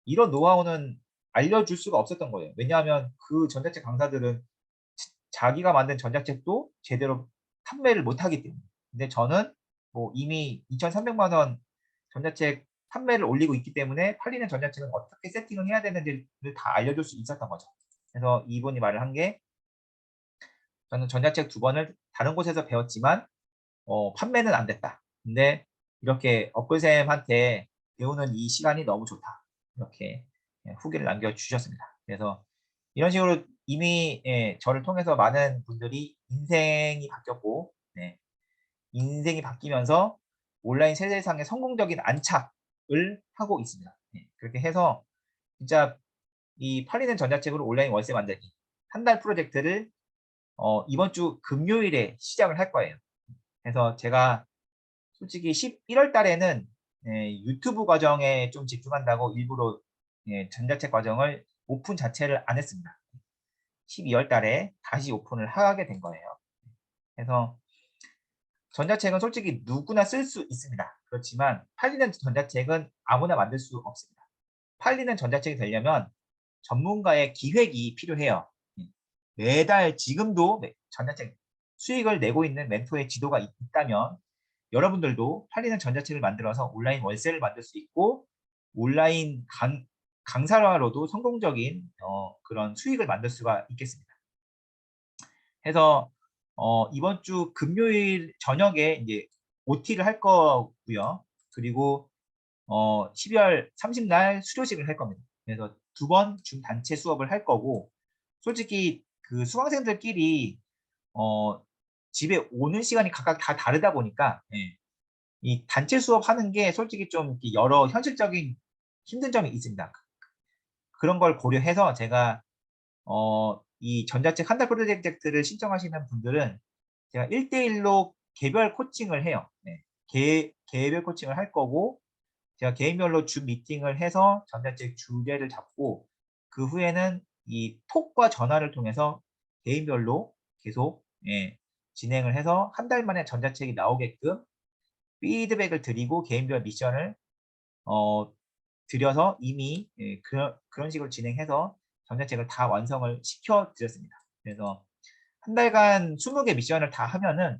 이런 노하우는 알려줄 수가 없었던 거예요. 왜냐하면 그 전자책 강사들은 자기가 만든 전자책도 제대로 판매를 못하기 때문에 근데 저는 뭐 이미 2,300만 원 전자책 판매를 올리고 있기 때문에 팔리는 전자책은 어떻게 세팅을 해야 되는지를 다 알려줄 수 있었던 거죠. 그래서 이분이 말을 한 게 저는 전자책 2번을 다른 곳에서 배웠지만 판매는 안 됐다. 근데 이렇게 업글쌤한테 배우는 이 시간이 너무 좋다. 이렇게 후기를 남겨주셨습니다. 그래서 이런 식으로 이미 저를 통해서 많은 분들이 인생이 바뀌었고 인생이 바뀌면서 온라인 세상에 성공적인 안착을 하고 있습니다. 그렇게 해서 진짜 이 팔리는 전자책으로 온라인 월세 만들기 한 달 프로젝트를 이번 주 금요일에 시작을 할 거예요. 그래서 제가 솔직히 11월 달에는 유튜브 과정에 좀 집중한다고 일부러 전자책 과정을 오픈 자체를 안 했습니다. 12월 달에 다시 오픈을 하게 된 거예요. 그래서 전자책은 솔직히 누구나 쓸 수 있습니다. 그렇지만 팔리는 전자책은 아무나 만들 수 없습니다. 팔리는 전자책이 되려면 전문가의 기획이 필요해요. 매달 지금도 전자책 수익을 내고 있는 멘토의 지도가 있다면 여러분들도 팔리는 전자책을 만들어서 온라인 월세를 만들 수 있고 온라인 강사로도 성공적인 그런 수익을 만들 수가 있겠습니다. 해서 이번 주 금요일 저녁에 이제 OT를 할 거고요. 그리고 12월 30날 수료식을 할 겁니다. 그래서 2번 중단체 수업을 할 거고 솔직히 그 수강생들끼리 집에 오는 시간이 각각 다 다르다 보니까 이 단체 수업 하는 게 솔직히 좀 여러 현실적인 힘든 점이 있습니다. 그런 걸 고려해서 제가 이 전자책 한 달 프로젝트를 신청하시는 분들은 제가 1대1로 개별 코칭을 해요. 개별 코칭을 할 거고 제가 개인별로 줌 미팅을 해서 전자책 주제를 잡고 그 후에는 이 톡과 전화를 통해서 개인별로 계속 진행을 해서 한 달 만에 전자책이 나오게끔 피드백을 드리고 개인별 미션을 드려서 이미 그런 식으로 진행해서 전자책을 다 완성을 시켜드렸습니다. 그래서 한 달간 20개 미션을 다 하면은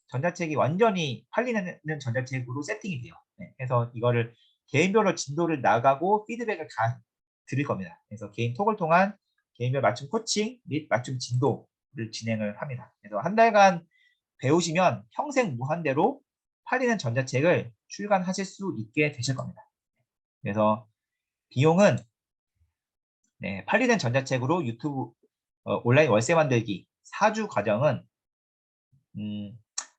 전자책이 완전히 팔리는 전자책으로 세팅이 돼요. 그래서 이거를 개인별로 진도를 나가고 피드백을 다 드릴 겁니다. 그래서 개인 톡을 통한 개인별 맞춤 코칭 및 맞춤 진도를 진행을 합니다. 그래서 한 달간 배우시면 평생 무한대로 팔리는 전자책을 출간하실 수 있게 되실 겁니다. 그래서 비용은 팔리는 전자책으로 유튜브 온라인 월세 만들기 4주 과정은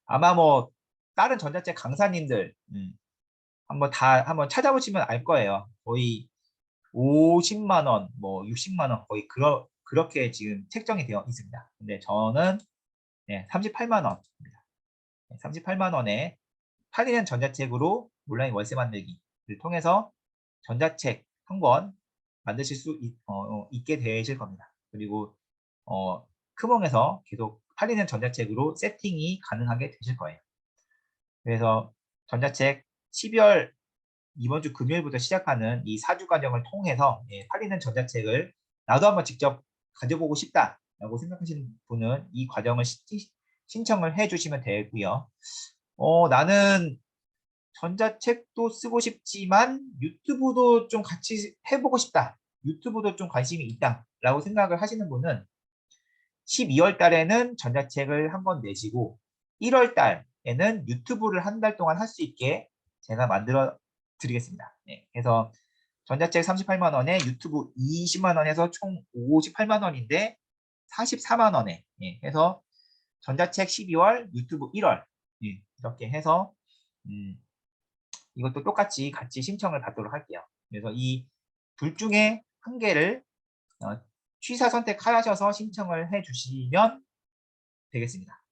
아마 뭐 다른 전자책 강사님들 한번 찾아보시면 알 거예요. 거의 50만 원, 뭐 60만 원 거의 그렇게 지금 책정이 되어 있습니다. 근데 저는 38만 원입니다. 38만 원에 팔리는 전자책으로 온라인 월세 만들기를 통해서 전자책 한 권 만드실 수 있게 되실 겁니다. 그리고 크몽에서 계속 팔리는 전자책으로 세팅이 가능하게 되실 거예요. 그래서 전자책 12월 이번 주 금요일부터 시작하는 이 4주 과정을 통해서 팔리는 전자책을 나도 한번 직접 가져보고 싶다라고 생각하시는 분은 이 과정을 신청을 해주시면 되고요. 나는 전자책도 쓰고 싶지만 유튜브도 좀 같이 해보고 싶다. 유튜브도 좀 관심이 있다라고 생각을 하시는 분은 12월 달에는 전자책을 한 권 내시고 1월 달에는 유튜브를 한 달 동안 할 수 있게 제가 만들어 드리겠습니다. 그래서 전자책 38만 원에 유튜브 20만 원에서 총 58만 원인데 44만 원에 해서 전자책 12월, 유튜브 1월 이렇게 해서 이것도 똑같이 같이 신청을 받도록 할게요. 그래서 이 둘 중에 한 개를 취사 선택하셔서 신청을 해주시면 되겠습니다.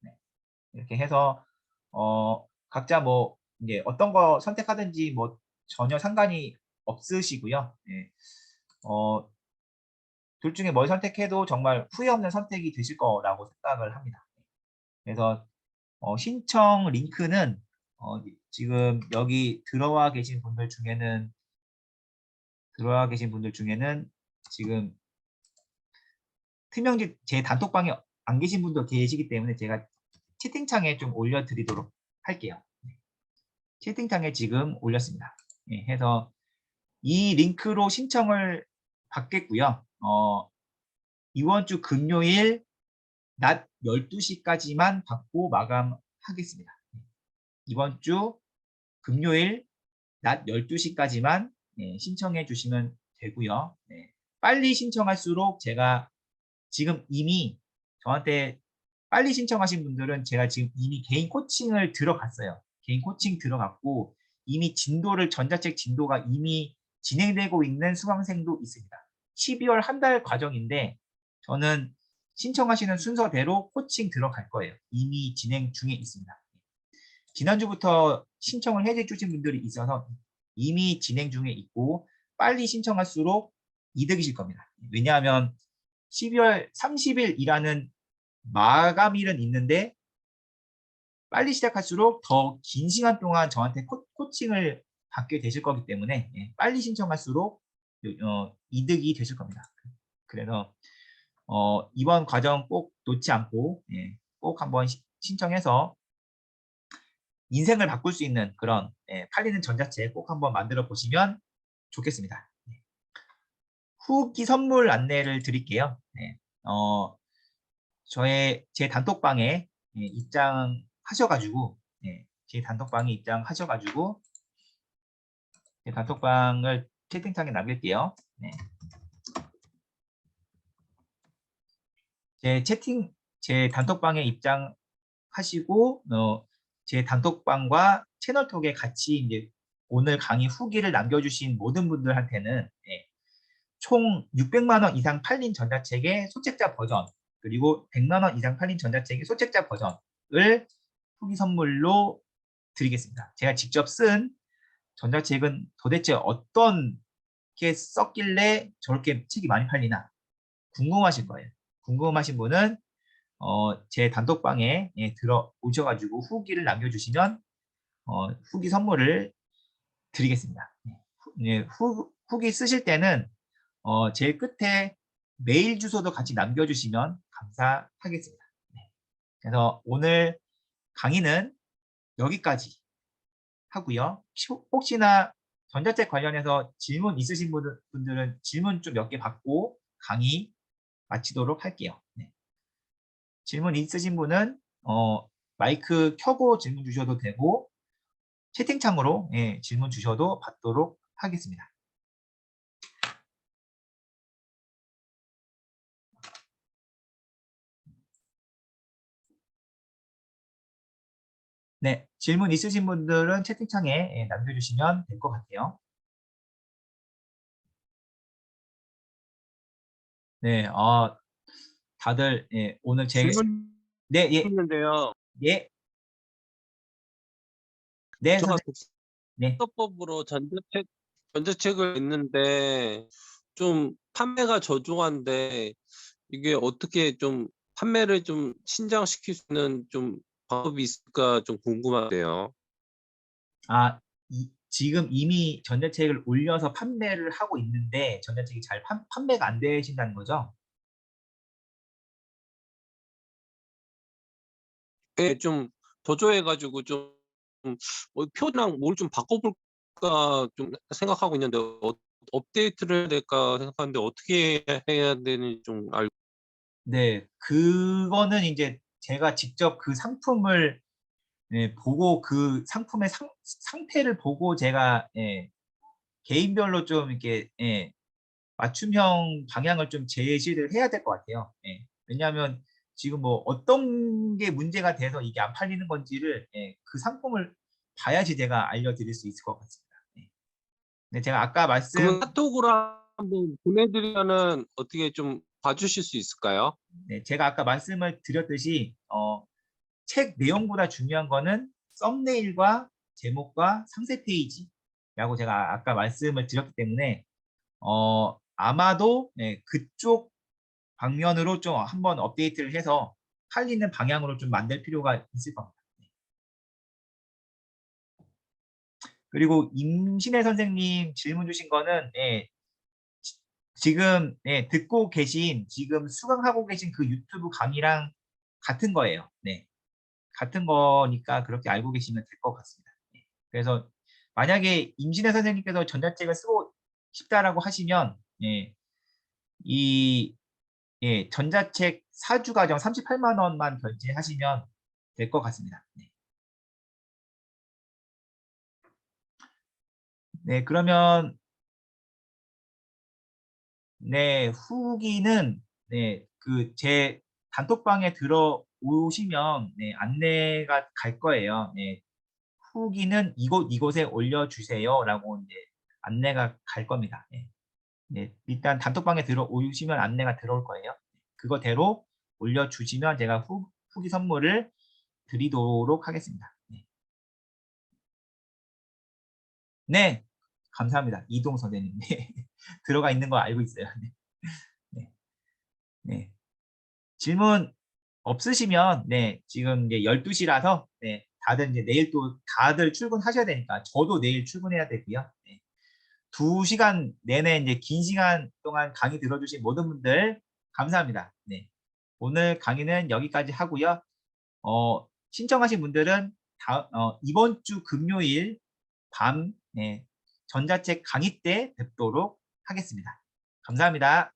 이렇게 해서 각자 뭐 이제 어떤 거 선택하든지 뭐 전혀 상관이 없으시고요. 둘 중에 뭘 선택해도 정말 후회 없는 선택이 되실 거라고 생각을 합니다. 그래서 신청 링크는 지금 여기 들어와 계신 분들 중에는 지금 투명지 제 단톡방에 안 계신 분도 계시기 때문에 제가 채팅창에 좀 올려드리도록 할게요. 채팅창에 지금 올렸습니다. 해서 이 링크로 신청을 받겠고요. 이번 주 금요일 낮 12시까지만 받고 마감하겠습니다. 이번 주 금요일 낮 12시까지만 신청해 주시면 되고요. 빨리 신청할수록 제가 지금 이미 저한테 빨리 신청하신 분들은 제가 지금 이미 개인 코칭을 들어갔어요. 개인 코칭 들어갔고 이미 전자책 진도가 이미 진행되고 있는 수강생도 있습니다. 12월 한 달 과정인데 저는 신청하시는 순서대로 코칭 들어갈 거예요. 이미 진행 중에 있습니다. 지난주부터 신청을 해 주신 분들이 있어서 이미 진행 중에 있고 빨리 신청할수록 이득이실 겁니다. 왜냐하면 12월 30일이라는 마감일은 있는데 빨리 시작할수록 더 긴 시간 동안 저한테 코칭을 받게 되실 거기 때문에 빨리 신청할수록 이득이 되실 겁니다. 그래서 이번 과정 꼭 놓지 않고 꼭 한번 신청해서 인생을 바꿀 수 있는 그런 팔리는 전자책 꼭 한번 만들어 보시면 좋겠습니다. 후기 선물 안내를 드릴게요. 제 단톡방에 입장하셔가지고 제 단톡방에 입장하셔가지고 제 단톡방을 채팅창에 남길게요. 제 단톡방에 입장하시고 제 단톡방과 채널톡에 같이 이제 오늘 강의 후기를 남겨주신 모든 분들한테는 총 600만 원 이상 팔린 전자책의 소책자 버전 그리고 100만 원 이상 팔린 전자책의 소책자 버전을 후기 선물로 드리겠습니다. 제가 직접 쓴 전자책은 도대체 어떤 게 썼길래 저렇게 책이 많이 팔리나 궁금하실 거예요. 궁금하신 분은 제 단톡방에 들어오셔가지고 후기를 남겨주시면 후기 선물을 드리겠습니다. 후기 쓰실 때는 제일 끝에 메일 주소도 같이 남겨주시면 감사하겠습니다. 그래서 오늘 강의는 여기까지 하고요. 혹시나 전자책 관련해서 질문 있으신 분들은 질문 좀 몇 개 받고 강의 마치도록 할게요. 질문 있으신 분은 마이크 켜고 질문 주셔도 되고 채팅창으로 질문 주셔도 받도록 하겠습니다. 네, 질문 있으신 분들은 채팅창에 남겨주시면 될 것 같아요. 네, 다들 오늘 질문 네, 예, 있는데요. 예, 네, 제가 네, 독서법으로 전자책을 읽는데 좀 판매가 저조한데 이게 어떻게 좀 판매를 좀 신장시킬 수 있는 좀 방법이 있을까 좀 궁금한데요. 지금 이미 전자책을 올려서 판매를 하고 있는데 전자책이 잘 판매가 안 되신다는 거죠? 예, 좀 저조해가지고 좀 표랑 뭘 좀 바꿔볼까 좀 생각하고 있는데 업데이트를 해야 될까 생각하는데 어떻게 해야 되는지 좀 알고. 네, 그거는 이제 제가 직접 그 상품을 보고 그 상품의 상태를 보고 제가 개인별로 좀 이렇게 맞춤형 방향을 좀 제시를 해야 될 것 같아요. 왜냐하면 지금 뭐 어떤 게 문제가 돼서 이게 안 팔리는 건지를 그 상품을 봐야지 제가 알려드릴 수 있을 것 같습니다. 근데 제가 아까 그러면 카톡으로 한번 보내드리면은 어떻게 좀 봐주실 수 있을까요? 제가 아까 말씀을 드렸듯이 책 내용보다 중요한 거는 썸네일과 제목과 상세 페이지라고 제가 아까 말씀을 드렸기 때문에 아마도 그쪽 방면으로 좀 한번 업데이트를 해서 팔리는 방향으로 좀 만들 필요가 있을 겁니다. 그리고 임신혜 선생님 질문 주신 거는 지금 듣고 계신 지금 수강하고 계신 그 유튜브 강의랑 같은 거예요. 같은 거니까 그렇게 알고 계시면 될 것 같습니다. 예. 그래서 만약에 임진애 선생님께서 전자책을 쓰고 싶다라고 하시면 예, 이 예, 전자책 사주 과정 38만 원만 결제하시면 될 것 같습니다. 네. 네, 그러면 네, 후기는 네, 그 제 단톡방에 들어오시면 네, 안내가 갈 거예요. 네, 후기는 이곳에 올려주세요라고 이제 안내가 갈 겁니다. 네. 네, 일단 단톡방에 들어오시면 안내가 들어올 거예요. 그거대로 올려주시면 제가 후기 선물을 드리도록 하겠습니다. 네, 네, 감사합니다. 이동 선생님. 네, 들어가 있는 거 알고 있어요. 네, 네, 네. 질문 없으시면 네, 지금 이제 12시라서 네, 다들 이제 내일 또 다들 출근하셔야 되니까 저도 내일 출근해야 되고요. 네. 2시간 내내 이제 긴 시간 동안 강의 들어주신 모든 분들 감사합니다. 네. 오늘 강의는 여기까지 하고요. 신청하신 분들은 이번 주 금요일 밤 네, 전자책 강의 때 뵙도록 하겠습니다. 감사합니다.